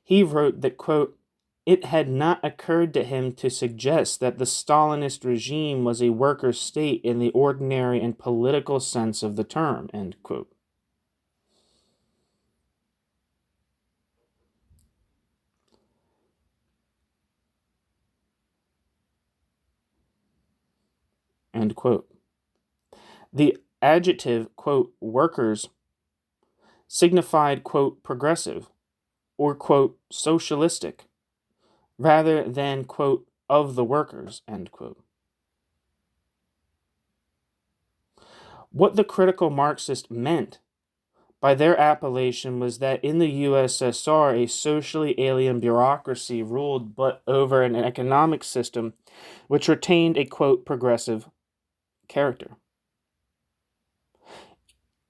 He wrote that, quote, it had not occurred to him to suggest that the Stalinist regime was a worker state in the ordinary and political sense of the term, end quote. End quote. The adjective, quote, workers signified, quote, progressive or, quote, socialistic rather than, quote, of the workers, end quote. What the critical Marxist meant by their appellation was that in the USSR, a socially alien bureaucracy ruled but over an economic system which retained a, quote, progressive character.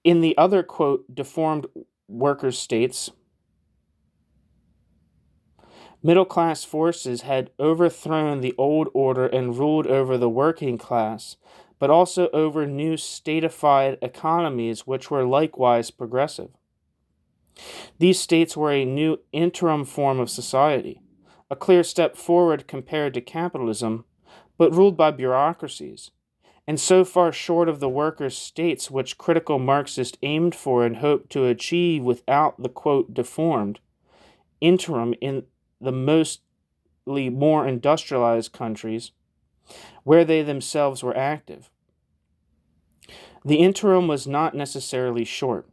In the other, quote, deformed worker states, middle-class forces had overthrown the old order and ruled over the working class, but also over new statified economies which were likewise progressive. These states were a new interim form of society, a clear step forward compared to capitalism, but ruled by bureaucracies, and so far short of the workers' states which critical Marxists aimed for and hoped to achieve without the, quote, deformed interim in the mostly more industrialized countries where they themselves were active. The interim was not necessarily short,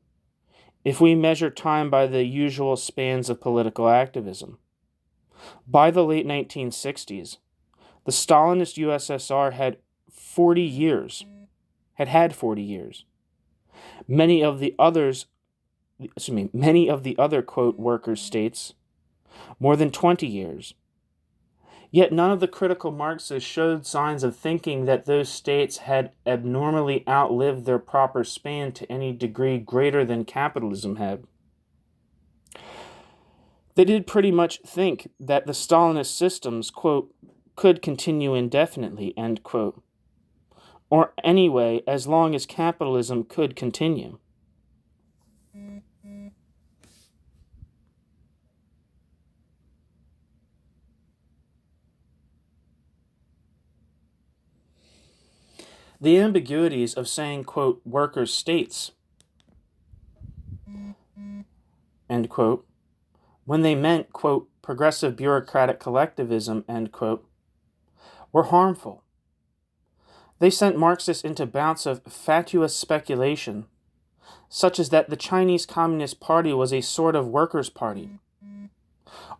if we measure time by the usual spans of political activism. By the late 1960s, the Stalinist USSR had 40 years. Many of the other, quote, workers' states, more than 20 years. Yet none of the critical Marxists showed signs of thinking that those states had abnormally outlived their proper span to any degree greater than capitalism had. They did pretty much think that the Stalinist systems, quote, could continue indefinitely, end quote, or anyway, as long as capitalism could continue. The ambiguities of saying, quote, workers' states, end quote, when they meant, quote, progressive bureaucratic collectivism, end quote, were harmful. They sent Marxists into bouts of fatuous speculation, such as that the Chinese Communist Party was a sort of workers' party,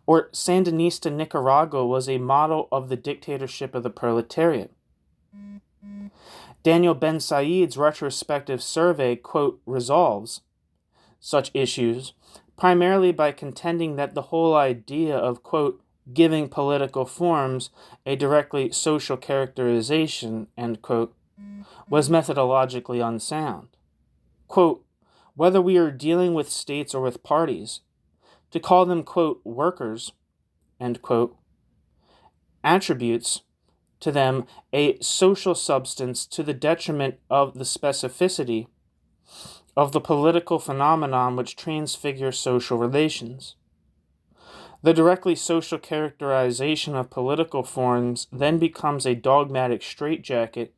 or Sandinista Nicaragua was a model of the dictatorship of the proletariat. Daniel Ben Said's retrospective survey, quote, resolves such issues primarily by contending that the whole idea of, quote, giving political forms a directly social characterization, end quote, was methodologically unsound. Quote, whether we are dealing with states or with parties, to call them, quote, workers, end quote, attributes to them a social substance to the detriment of the specificity of the political phenomenon which transfigures social relations. The directly social characterization of political forms then becomes a dogmatic straitjacket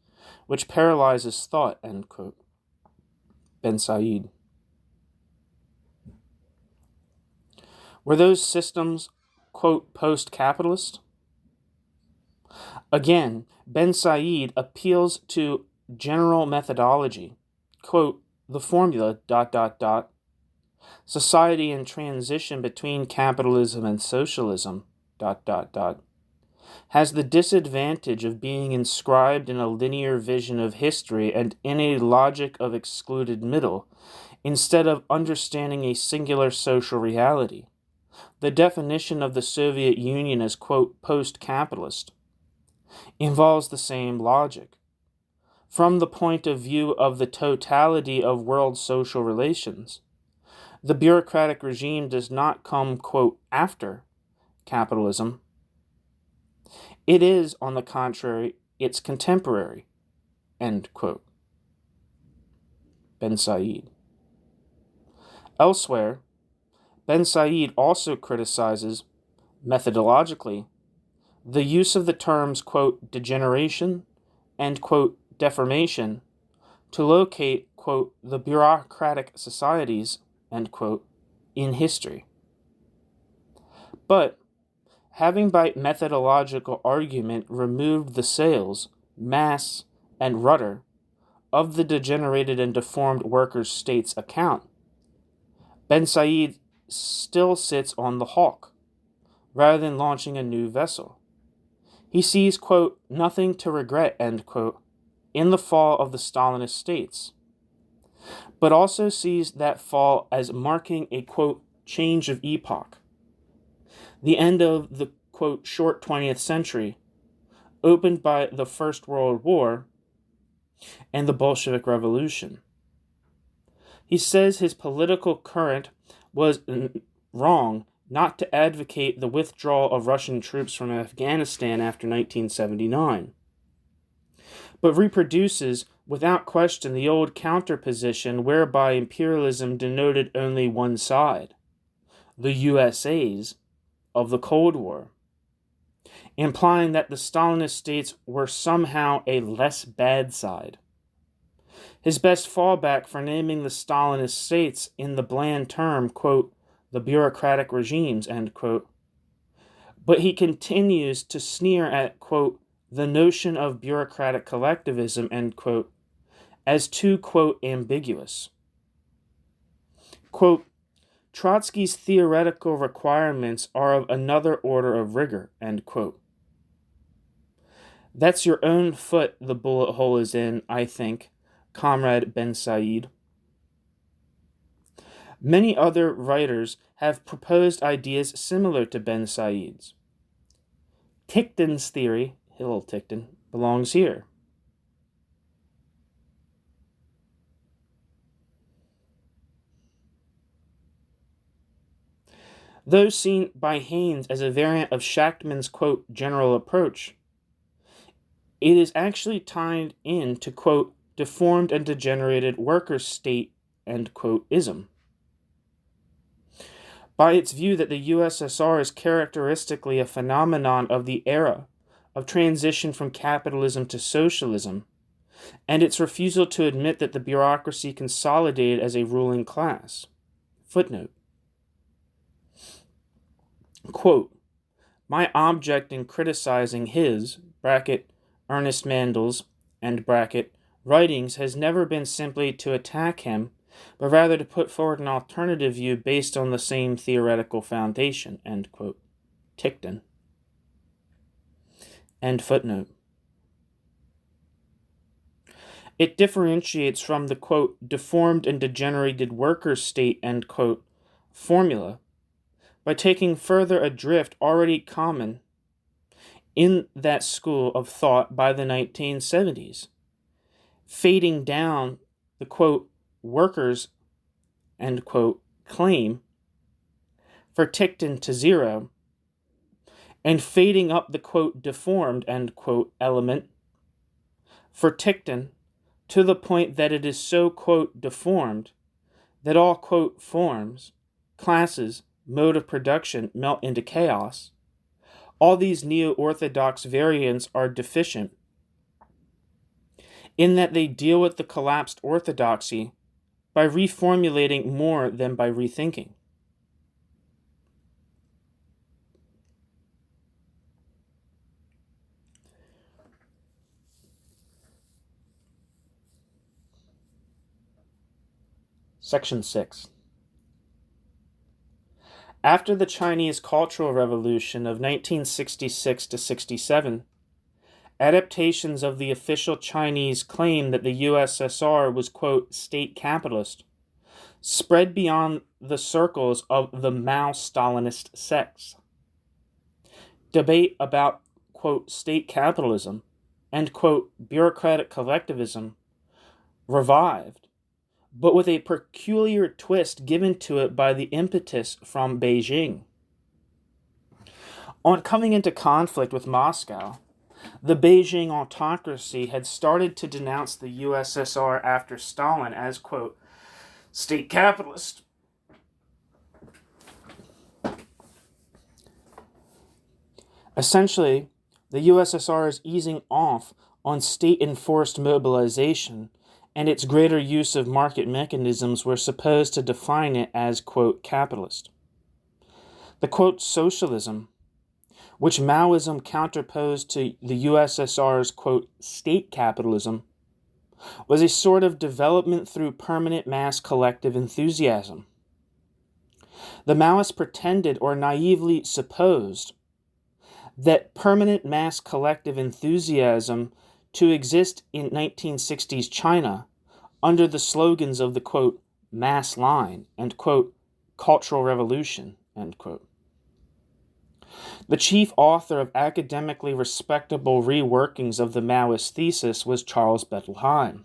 which paralyzes thought, end quote. Ben Said. Were those systems, quote, post-capitalist? Again, Ben Said appeals to general methodology. Quote, the formula, ... society in transition between capitalism and socialism, ... has the disadvantage of being inscribed in a linear vision of history and in a logic of excluded middle, instead of understanding a singular social reality. The definition of the Soviet Union as, quote, post-capitalist involves the same logic. From the point of view of the totality of world social relations, the bureaucratic regime does not come, quote, after capitalism. It is, on the contrary, its contemporary, end quote. Ben Said. Elsewhere, Ben Said also criticizes, methodologically, the use of the terms, quote, degeneration and, quote, deformation to locate, quote, the bureaucratic societies, end quote, in history. But, having by methodological argument removed the sails, mass, and rudder of the degenerated and deformed workers' state's account, Ben Said still sits on the hulk, rather than launching a new vessel. He sees, quote, nothing to regret, end quote, in the fall of the Stalinist states, but also sees that fall as marking a, quote, change of epoch, the end of the, quote, short 20th century, opened by the First World War and the Bolshevik Revolution. He says his political current was wrong not to advocate the withdrawal of Russian troops from Afghanistan after 1979, but reproduces without question the old counterposition whereby imperialism denoted only one side, the USA's, of the Cold War, implying that the Stalinist states were somehow a less bad side. His best fallback for naming the Stalinist states in the bland term, quote, the bureaucratic regimes, end quote. But he continues to sneer at, quote, the notion of bureaucratic collectivism, end quote, as too, quote, ambiguous. Quote, Trotsky's theoretical requirements are of another order of rigor, end quote. That's your own foot the bullet hole is in, I think, Comrade Ben Said. Many other writers have proposed ideas similar to Ben Said's. Tichten's theory, Hillel Tichten, belongs here. Though seen by Haynes as a variant of Shachtman's, quote, general approach, it is actually tied in to, quote, deformed and degenerated workers' state, end quote, ism. By its view that the USSR is characteristically a phenomenon of the era of transition from capitalism to socialism, and its refusal to admit that the bureaucracy consolidated as a ruling class. Footnote. Quote, my object in criticizing his, bracket, Ernest Mandel's, end bracket, writings has never been simply to attack him, but rather to put forward an alternative view based on the same theoretical foundation, end quote. Tichten. End footnote. It differentiates from the, quote, deformed and degenerated workers' state, end quote, formula by taking further a drift already common in that school of thought by the 1970s, fading down the, quote, workers, end quote, claim for Tichten to zero, and fading up the, quote, deformed, end quote, element for Tichten to the point that it is so, quote, deformed that all, quote, forms, classes, mode of production melt into chaos. All these neo-orthodox variants are deficient in that they deal with the collapsed orthodoxy by reformulating more than by rethinking. Section 6. After the Chinese Cultural Revolution of 1966 to 67, adaptations of the official Chinese claim that the USSR was, quote, state-capitalist, spread beyond the circles of the Mao-Stalinist sects. Debate about, quote, state-capitalism and, quote, bureaucratic collectivism revived, but with a peculiar twist given to it by the impetus from Beijing. On coming into conflict with Moscow, the Beijing autocracy had started to denounce the USSR after Stalin as, quote, state capitalist. Essentially, the USSR is easing off on state-enforced mobilization, and its greater use of market mechanisms were supposed to define it as, quote, capitalist. The, quote, socialism, which Maoism counterposed to the USSR's, quote, state capitalism, was a sort of development through permanent mass collective enthusiasm. The Maoists pretended or naively supposed that permanent mass collective enthusiasm to exist in 1960s China under the slogans of the, quote, mass line and, quote, cultural revolution, end quote. The chief author of academically respectable reworkings of the Maoist thesis was Charles Bettelheim.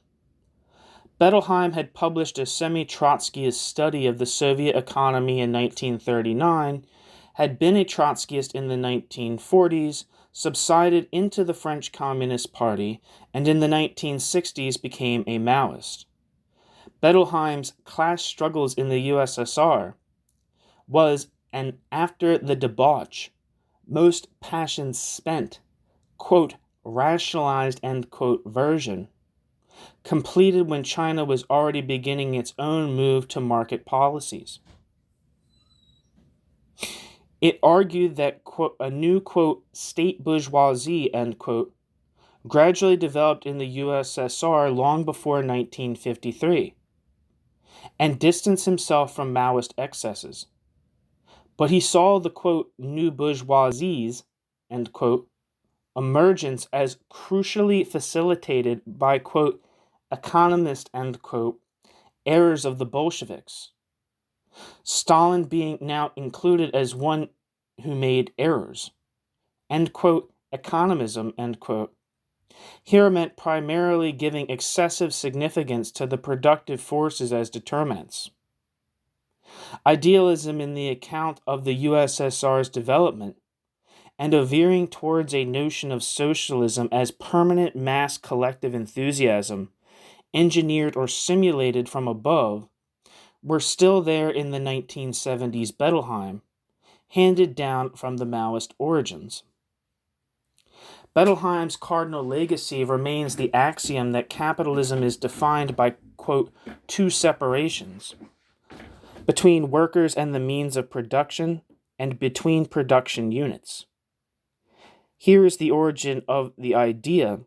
Bettelheim had published a semi-Trotskyist study of the Soviet economy in 1939, had been a Trotskyist in the 1940s, subsided into the French Communist Party, and in the 1960s became a Maoist. Bettelheim's Class Struggles in the USSR was an after the debauch, most passion spent, quote, rationalized, end quote, version, completed when China was already beginning its own move to market policies. It argued that, quote, a new, quote, state bourgeoisie, end quote, gradually developed in the USSR long before 1953, and distanced himself from Maoist excesses. But he saw the, quote, new bourgeoisies, end quote, emergence as crucially facilitated by, quote, economist, end quote, errors of the Bolsheviks, Stalin being now included as one who made errors, end quote, economism, end quote, here meant primarily giving excessive significance to the productive forces as determinants. Idealism in the account of the USSR's development, and a veering towards a notion of socialism as permanent mass collective enthusiasm, engineered or simulated from above, were still there in the 1970s Bettelheim, handed down from the Maoist origins. Bettelheim's cardinal legacy remains the axiom that capitalism is defined by, quote, two separations, between workers and the means of production, and between production units. Here is the origin of the idea,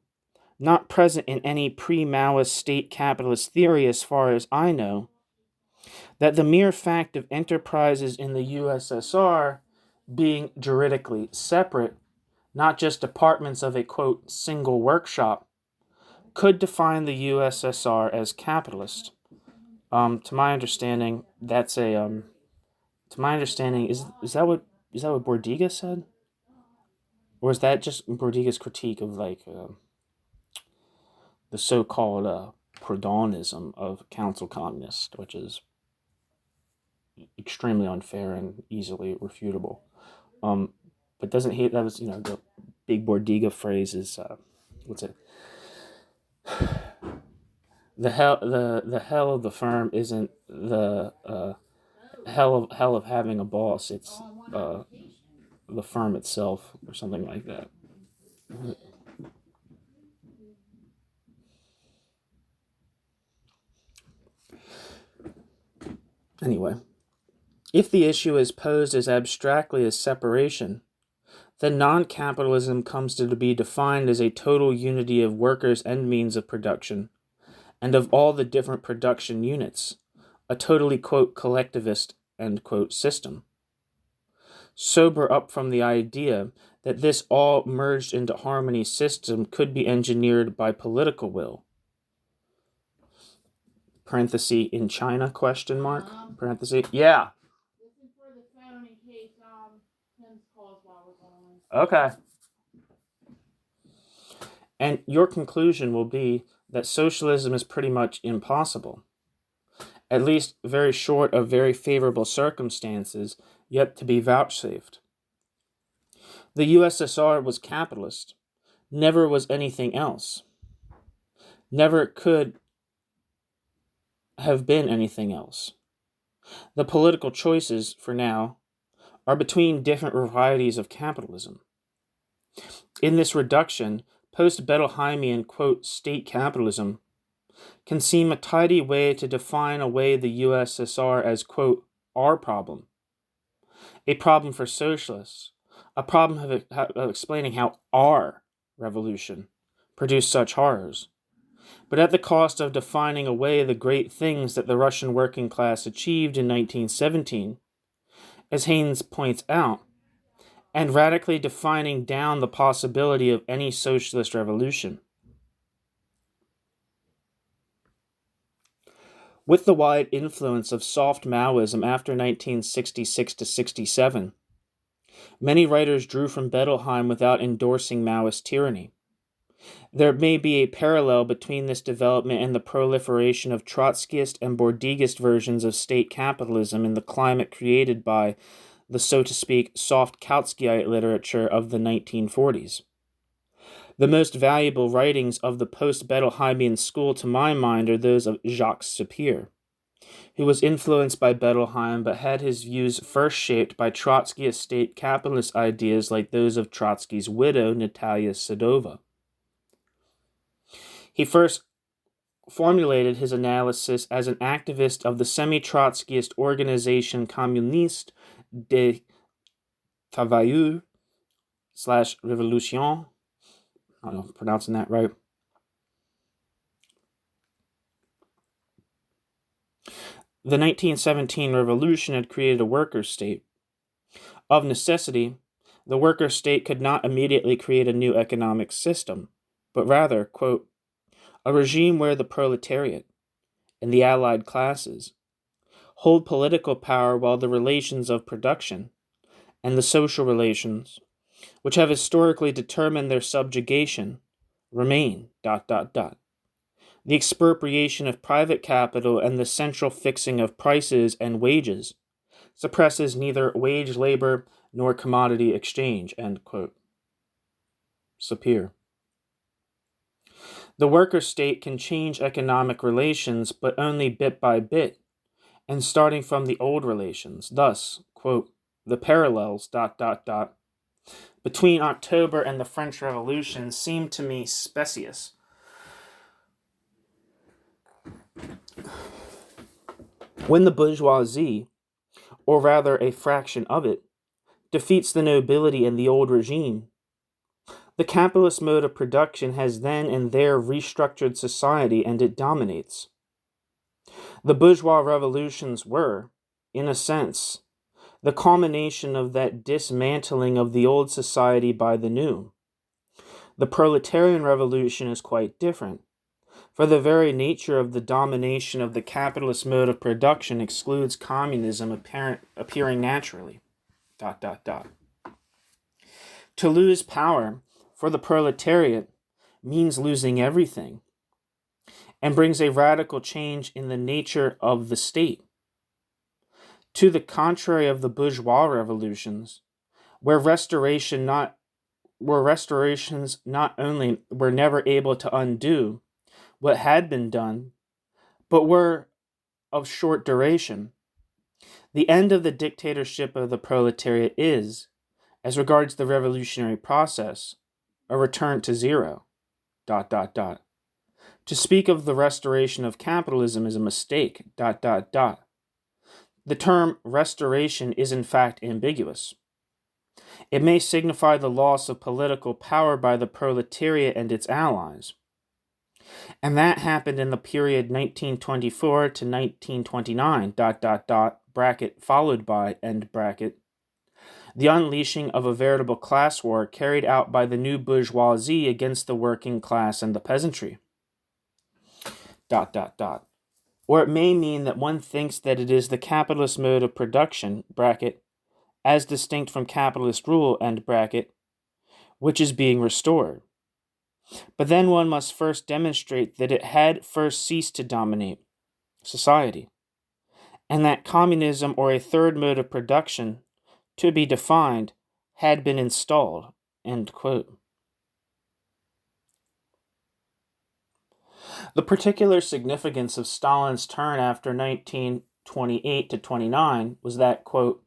not present in any pre-Maoist state capitalist theory as far as I know, that the mere fact of enterprises in the USSR being juridically separate, not just departments of a, quote, single workshop, could define the USSR as capitalist. To my understanding, that's a to my understanding, is that what Bordiga said, or is that just Bordiga's critique of like the so-called Proudhonism of council communists, which is extremely unfair and easily refutable. But doesn't he? That was the big Bordiga phrase is what's it? The hell of the firm isn't the hell of having a boss. It's the firm itself, or something like that. Anyway, if the issue is posed as abstractly as separation, then non-capitalism comes to be defined as a total unity of workers and means of production, and of all the different production units, a totally, quote, collectivist, end quote, system. Sober up from the idea that this all merged into harmony system could be engineered by political will. Parenthesis, in China, question mark? Parenthesis, yeah. Listen for the phone in case Tim's calls while we're going. Okay. And your conclusion will be that socialism is pretty much impossible, at least very short of very favorable circumstances yet to be vouchsafed. The USSR was capitalist, never was anything else, never could have been anything else. The political choices, for now, are between different varieties of capitalism. In this reduction, post-Bettelheimian, quote, state capitalism can seem a tidy way to define away the USSR as, quote, our problem. A problem for socialists, a problem of explaining how our revolution produced such horrors, but at the cost of defining away the great things that the Russian working class achieved in 1917, as Haynes points out, and radically defining down the possibility of any socialist revolution. With the wide influence of soft Maoism after 1966 to 67, many writers drew from Bettelheim without endorsing Maoist tyranny. There may be a parallel between this development and the proliferation of Trotskyist and Bordigist versions of state capitalism in the climate created by the, so to speak, soft Kautskyite literature of the 1940s. The most valuable writings of the post-Bettelheimian school to my mind are those of Jacques Sapir, who was influenced by Bettelheim but had his views first shaped by Trotskyist state capitalist ideas like those of Trotsky's widow, Natalia Sedova. He first formulated his analysis as an activist of the semi-Trotskyist organization Communiste des Travailleurs / Revolution. I don't know if I'm pronouncing that right. The 1917 revolution had created a worker state. Of necessity, the worker state could not immediately create a new economic system, but rather, quote, a regime where the proletariat and the allied classes hold political power while the relations of production and the social relations, which have historically determined their subjugation, remain, ... The expropriation of private capital and the central fixing of prices and wages suppresses neither wage labor nor commodity exchange, end quote. Sapir. The worker state can change economic relations, but only bit by bit, and starting from the old relations. Thus, quote, the parallels, ... between October and the French Revolution seem to me specious. When the bourgeoisie, or rather a fraction of it, defeats the nobility in the old regime, the capitalist mode of production has then and there restructured society and it dominates. The bourgeois revolutions were, in a sense, the culmination of that dismantling of the old society by the new. The proletarian revolution is quite different, for the very nature of the domination of the capitalist mode of production excludes communism appearing naturally. ... To lose power for the proletariat means losing everything, and brings a radical change in the nature of the state. To the contrary of the bourgeois revolutions, where restorations not only were never able to undo what had been done, but were of short duration. The end of the dictatorship of the proletariat is, as regards the revolutionary process, a return to zero. ... To speak of the restoration of capitalism is a mistake. ... The term restoration is in fact ambiguous. It may signify the loss of political power by the proletariat and its allies. And that happened in the period 1924 to 1929, bracket, followed by, end bracket, the unleashing of a veritable class war carried out by the new bourgeoisie against the working class and the peasantry, Or it may mean that one thinks that it is the capitalist mode of production, bracket, as distinct from capitalist rule, end bracket, which is being restored. But then one must first demonstrate that it had first ceased to dominate society, and that communism, or a third mode of production, to be defined, had been installed, end quote. The particular significance of Stalin's turn after 1928 to 29 was that, quote,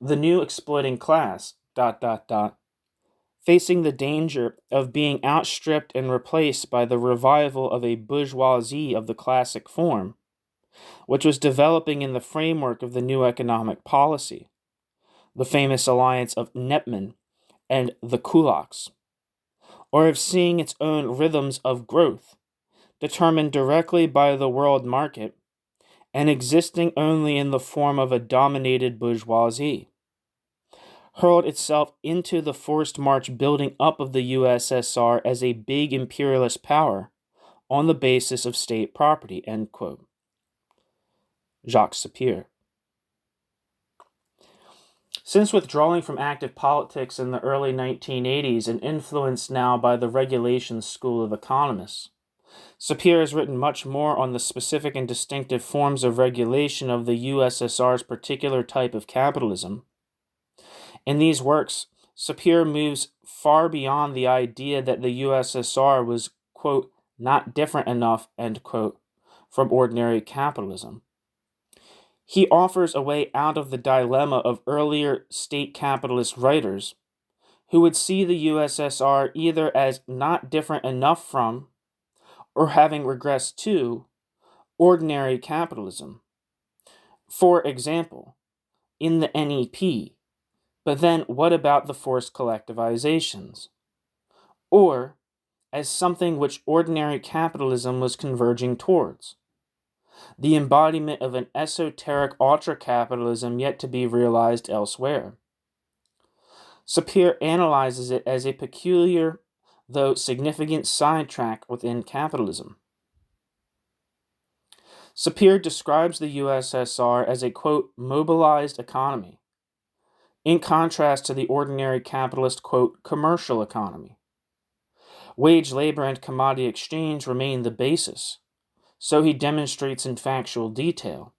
the new exploiting class, facing the danger of being outstripped and replaced by the revival of a bourgeoisie of the classic form, which was developing in the framework of the new economic policy, the famous alliance of Nepman and the kulaks, or of seeing its own rhythms of growth, determined directly by the world market and existing only in the form of a dominated bourgeoisie, hurled itself into the forced march building up of the USSR as a big imperialist power on the basis of state property, end quote. Jacques Sapir. Since withdrawing from active politics in the early 1980s and influenced now by the regulation school of economists, Sapir has written much more on the specific and distinctive forms of regulation of the USSR's particular type of capitalism. In these works, Sapir moves far beyond the idea that the USSR was, quote, not different enough, end quote, from ordinary capitalism. He offers a way out of the dilemma of earlier state capitalist writers who would see the USSR either as not different enough from, or having regressed to, ordinary capitalism. For example, in the NEP, but then what about the forced collectivizations? Or as something which ordinary capitalism was converging towards, the embodiment of an esoteric ultra-capitalism yet to be realized elsewhere. Sapir analyzes it as a peculiar, though significant, sidetrack within capitalism. Sapir describes the USSR as a, quote, mobilized economy, in contrast to the ordinary capitalist, quote, commercial economy. Wage labor and commodity exchange remain the basis, so he demonstrates in factual detail,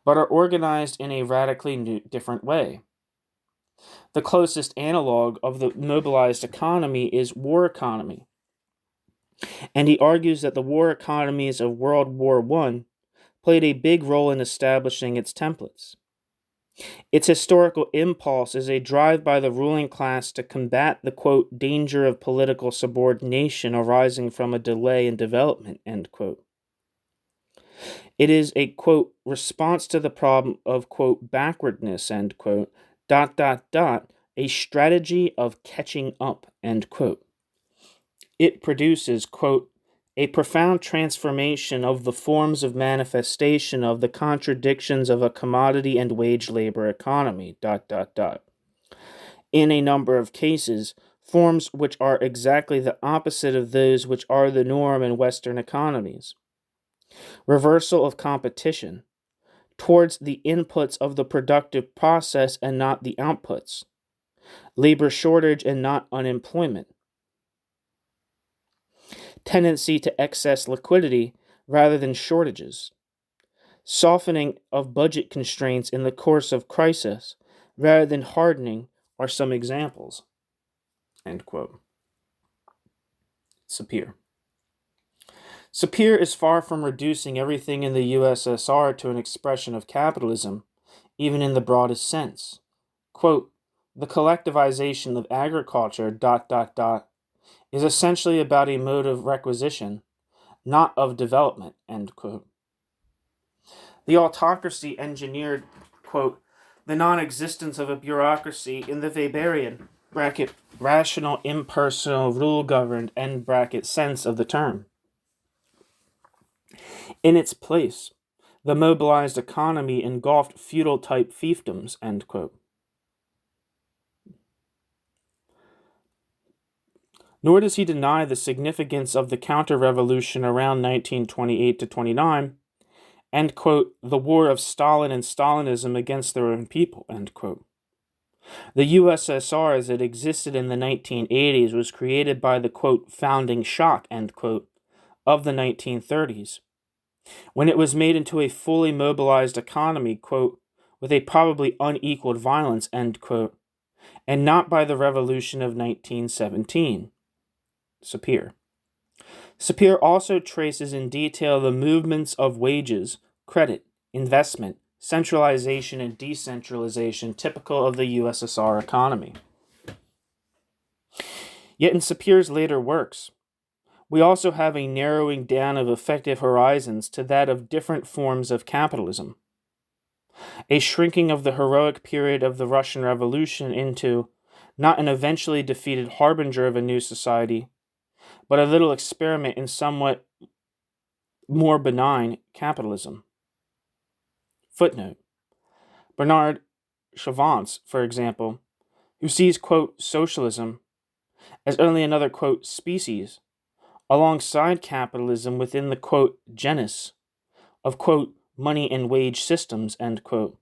but are organized in a radically different way. The closest analog of the mobilized economy is war economy, and he argues that the war economies of World War I played a big role in establishing its templates. Its historical impulse is a drive by the ruling class to combat the, quote, danger of political subordination arising from a delay in development, end quote. It is a, quote, response to the problem of, quote, backwardness, end quote, a strategy of catching up, end quote. It produces, quote, a profound transformation of the forms of manifestation of the contradictions of a commodity and wage labor economy, In a number of cases, forms which are exactly the opposite of those which are the norm in Western economies. Reversal of competition towards the inputs of the productive process and not the outputs. Labor shortage and not unemployment. Tendency to excess liquidity rather than shortages. Softening of budget constraints in the course of crisis rather than hardening are some examples. End quote. Sapir. Sapir is far from reducing everything in the USSR to an expression of capitalism, even in the broadest sense. Quote, the collectivization of agriculture, is essentially about a mode of requisition, not of development, end quote. The autocracy engineered, quote, the non-existence of a bureaucracy in the Weberian bracket, rational, impersonal, rule-governed, end bracket, sense of the term. In its place, the mobilized economy engulfed feudal-type fiefdoms, end quote. Nor does he deny the significance of the counter-revolution around 1928 to 29, and, quote, the war of Stalin and Stalinism against their own people, end quote. The USSR as it existed in the 1980s was created by the, quote, founding shock, end quote, of the 1930s, when it was made into a fully mobilized economy, quote, with a probably unequaled violence, end quote, and not by the revolution of 1917. Sapir. Sapir also traces in detail the movements of wages, credit, investment, centralization, and decentralization typical of the USSR economy. Yet in Sapir's later works, we also have a narrowing down of effective horizons to that of different forms of capitalism, a shrinking of the heroic period of the Russian Revolution into not an eventually defeated harbinger of a new society, but a little experiment in somewhat more benign capitalism. Footnote. Bernard Chavance, for example, who sees, quote, socialism as only another, quote, species, alongside capitalism within the, quote, genus of, quote, money and wage systems, end quote,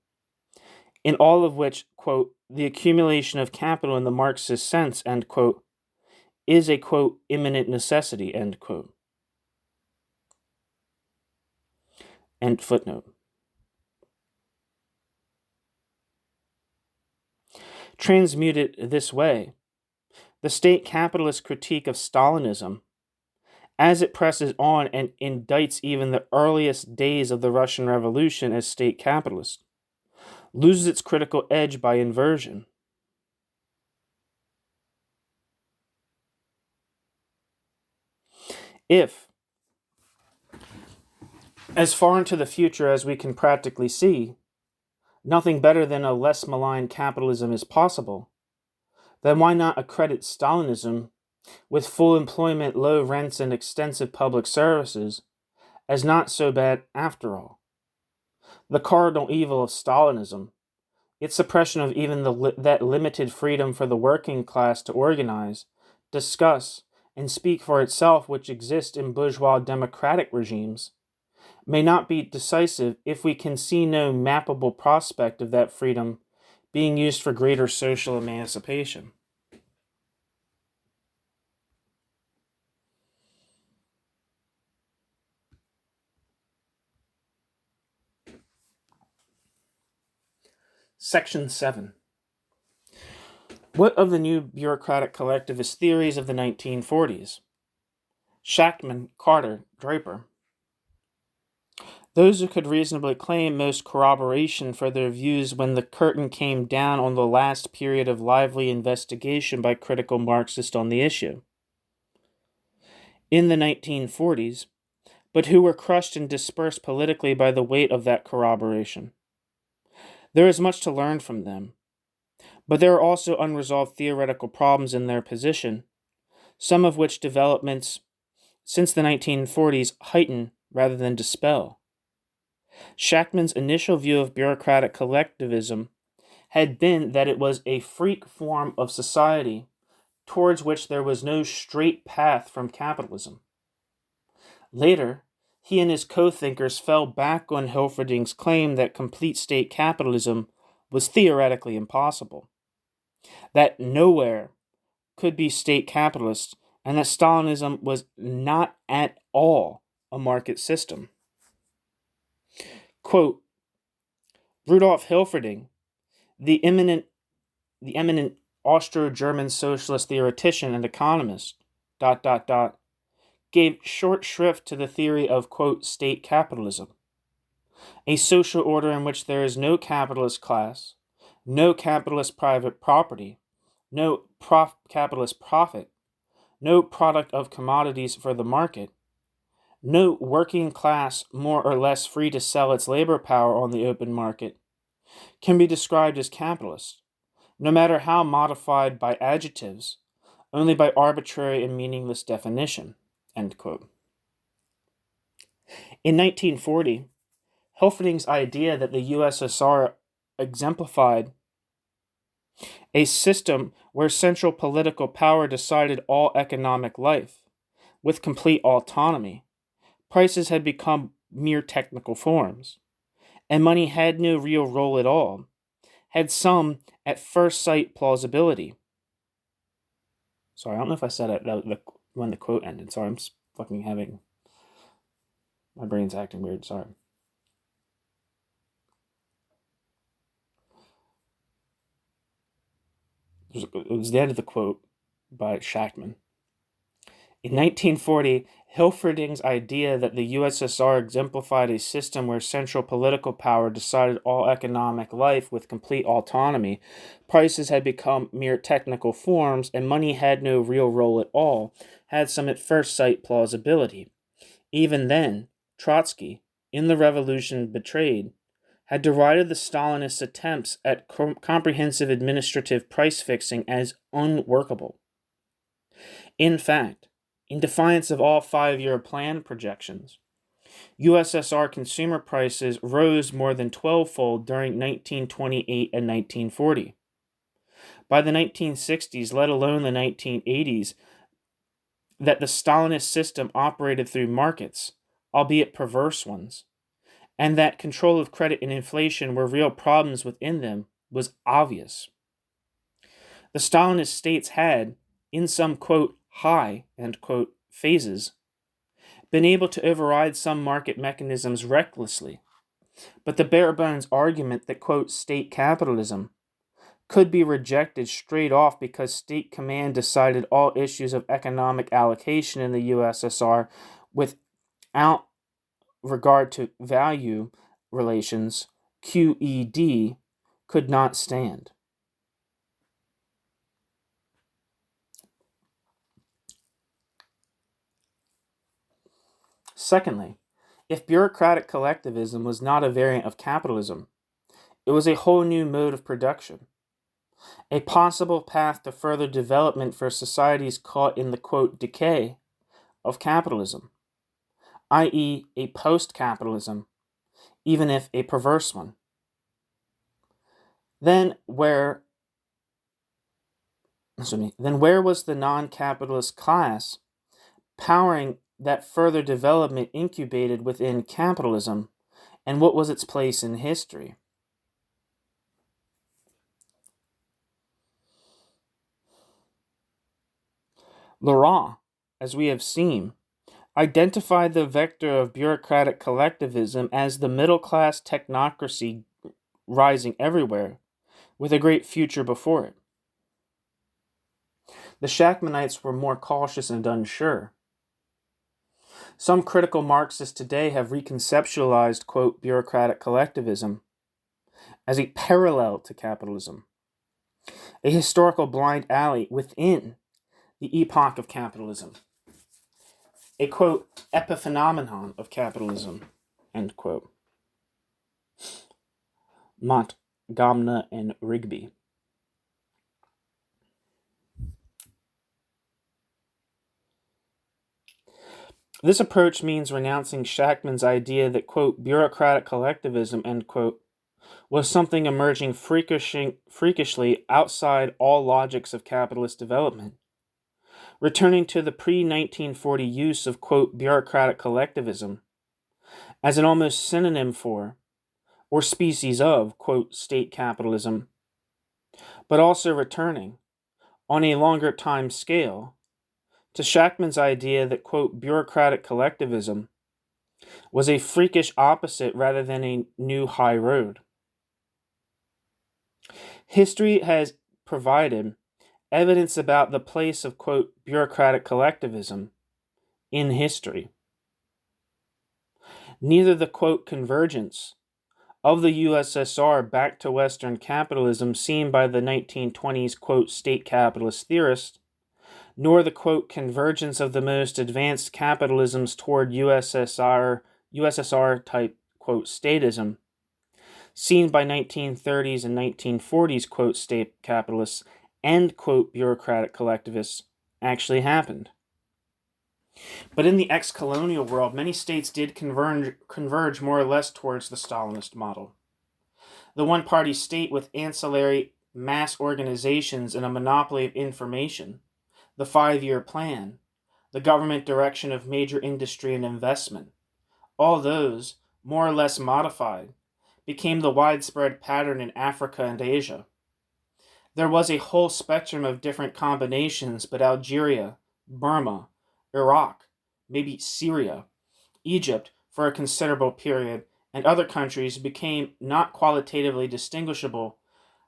in all of which, quote, the accumulation of capital in the Marxist sense, end quote, is a, quote, imminent necessity, end quote. End footnote. Transmuted this way, the state capitalist critique of Stalinism, as it presses on and indicts even the earliest days of the Russian Revolution as state capitalist, loses its critical edge by inversion. If, as far into the future as we can practically see, nothing better than a less malign capitalism is possible, then why not accredit Stalinism with full employment, low rents, and extensive public services as not so bad after all? The cardinal evil of Stalinism, its suppression of even that limited freedom for the working class to organize, discuss, and speak for itself which exists in bourgeois democratic regimes, may not be decisive if we can see no mappable prospect of that freedom being used for greater social emancipation. Section 7. What of the new bureaucratic collectivist theories of the 1940s? Shachtman, Carter, Draper. Those who could reasonably claim most corroboration for their views when the curtain came down on the last period of lively investigation by critical Marxists on the issue. In the 1940s, but who were crushed and dispersed politically by the weight of that corroboration. There is much to learn from them, but there are also unresolved theoretical problems in their position, some of which developments since the 1940s heighten rather than dispel. Shachtman's initial view of bureaucratic collectivism had been that it was a freak form of society towards which there was no straight path from capitalism. Later, he and his co-thinkers fell back on Hilferding's claim that complete state capitalism was theoretically impossible, that nowhere could be state capitalist, and that Stalinism was not at all a market system. Quote, Rudolf Hilferding, the eminent Austro-German socialist theoretician and economist, ... gave short shrift to the theory of, quote, state capitalism, a social order in which there is no capitalist class, no capitalist private property, no capitalist profit, no product of commodities for the market, no working class more or less free to sell its labor power on the open market, can be described as capitalist, no matter how modified by adjectives, only by arbitrary and meaningless definition, end quote. In 1940, Hilferding's idea that the USSR exemplified a system where central political power decided all economic life, with complete autonomy, prices had become mere technical forms, and money had no real role at all, had some, at first sight, plausibility. Sorry, I don't know if I said it when the quote ended. Sorry, I'm just fucking having... My brain's acting weird, sorry. It was the end of the quote by Shachtman. In 1940, Hilferding's idea that the USSR exemplified a system where central political power decided all economic life with complete autonomy, prices had become mere technical forms, and money had no real role at all, had some at first sight plausibility. Even then, Trotsky, in The Revolution Betrayed, had derided the Stalinist attempts at comprehensive administrative price fixing as unworkable. In fact, in defiance of all 5-year plan projections, USSR consumer prices rose more than 12-fold during 1928 and 1940. By the 1960s, let alone the 1980s, that the Stalinist system operated through markets, albeit perverse ones, and that control of credit and inflation were real problems within them was obvious. The Stalinist states had, in some, quote, high, end quote, phases, been able to override some market mechanisms recklessly, but the bare-bones argument that, quote, state-capitalism could be rejected straight off because state command decided all issues of economic allocation in the USSR without regard to value relations, QED, could not stand. Secondly, if bureaucratic collectivism was not a variant of capitalism, it was a whole new mode of production, a possible path to further development for societies caught in the, quote, decay of capitalism, i.e., a post-capitalism, even if a perverse one. Then where was the non-capitalist class powering that further development incubated within capitalism, and what was its place in history? Laurent, as we have seen, identified the vector of bureaucratic collectivism as the middle-class technocracy rising everywhere, with a great future before it. The Shachtmanites were more cautious and unsure. Some critical Marxists today have reconceptualized, quote, bureaucratic collectivism as a parallel to capitalism, a historical blind alley within the epoch of capitalism, a, quote, epiphenomenon of capitalism, end quote. Mott, Gomna, and Rigby. This approach means renouncing Shachtman's idea that, quote, bureaucratic collectivism, end quote, was something emerging freakishly outside all logics of capitalist development, returning to the pre-1940 use of, quote, bureaucratic collectivism as an almost synonym for, or species of, quote, state capitalism, but also returning, on a longer time scale, to Shachtman's idea that, quote, bureaucratic collectivism was a freakish opposite rather than a new high road. History has provided evidence about the place of, quote, bureaucratic collectivism in history. Neither the, quote, convergence of the USSR back to Western capitalism seen by the 1920s, quote, state capitalist theorists, nor the, quote, convergence of the most advanced capitalisms toward USSR type, quote, statism, seen by 1930s and 1940s, quote, state capitalists and, quote, bureaucratic collectivists, actually happened. But in the ex-colonial world, many states did converge more or less towards the Stalinist model. The one-party state with ancillary mass organizations and a monopoly of information, the 5-year plan, the government direction of major industry and investment, all those, more or less modified, became the widespread pattern in Africa and Asia. There was a whole spectrum of different combinations, but Algeria, Burma, Iraq, maybe Syria, Egypt for a considerable period, and other countries became not qualitatively distinguishable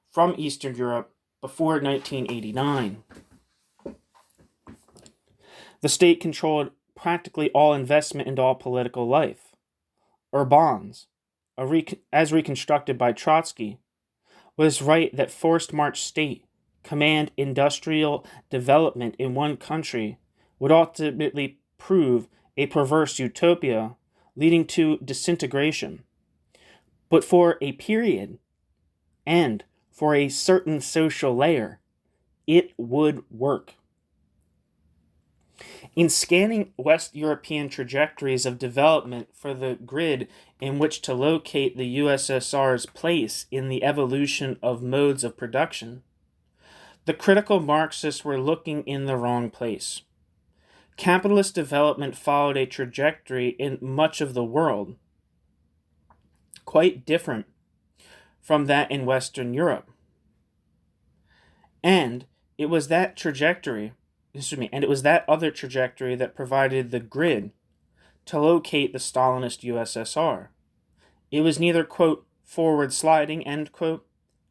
from Eastern Europe before 1989. The state controlled practically all investment and all political life. Urbans, as reconstructed by Trotsky, was right that forced march state command industrial development in one country would ultimately prove a perverse utopia leading to disintegration. But for a period, and for a certain social layer, it would work. In scanning West European trajectories of development for the grid in which to locate the USSR's place in the evolution of modes of production, the critical Marxists were looking in the wrong place. Capitalist development followed a trajectory in much of the world quite different from that in Western Europe. And it was that other trajectory that provided the grid to locate the Stalinist USSR. It was neither, quote, forward sliding, end quote,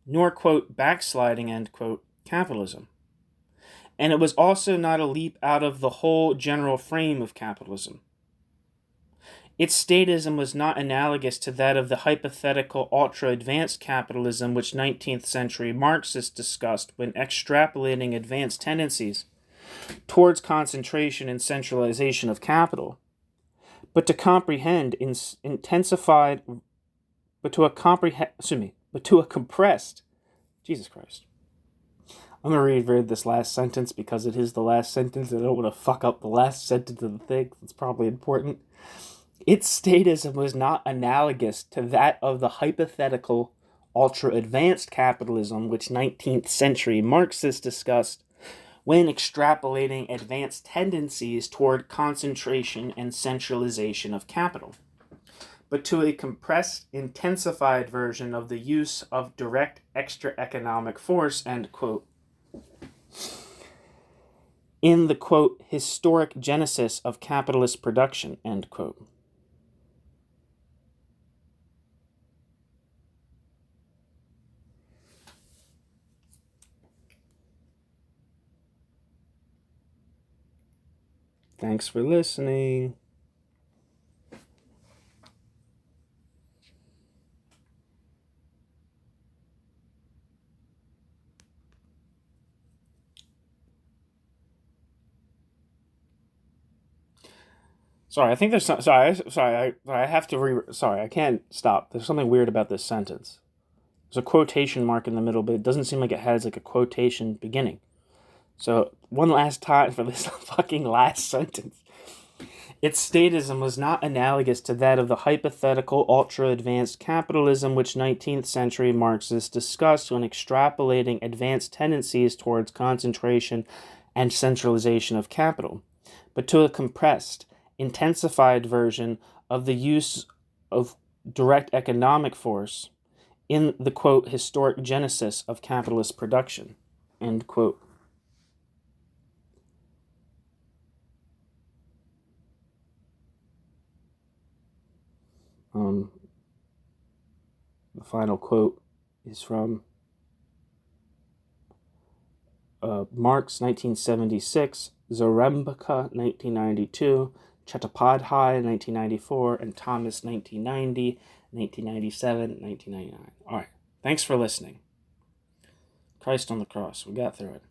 nor, quote, backsliding, end quote, capitalism. And it was also not a leap out of the whole general frame of capitalism. Its statism was not analogous to that of the hypothetical ultra-advanced capitalism which 19th century Marxists discussed when extrapolating advanced tendencies towards concentration and centralization of capital, but to a compressed, Jesus Christ. I'm going to read this last sentence because it is the last sentence and I don't want to fuck up the last sentence of the thing. It's probably important. Its statism was not analogous to that of the hypothetical ultra-advanced capitalism which 19th century Marxists discussed when extrapolating advanced tendencies toward concentration and centralization of capital, but to a compressed, intensified version of the use of direct extra-economic force, end quote, in the, quote, historic genesis of capitalist production, end quote. Thanks for listening. Sorry, I think there's some. I have to I can't stop. There's something weird about this sentence. There's a quotation mark in the middle, but it doesn't seem like it has like a quotation beginning. So, one last time for this fucking last sentence. Its statism was not analogous to that of the hypothetical ultra-advanced capitalism which 19th century Marxists discussed when extrapolating advanced tendencies towards concentration and centralization of capital, but to a compressed, intensified version of the use of direct economic force in the, quote, historic genesis of capitalist production, end quote. The final quote is from Marx, 1976, Zarembka, 1992, Chattopadhyay, 1994, and Thomas, 1990, 1997, 1999. All right. Thanks for listening. Christ on the cross. We got through it.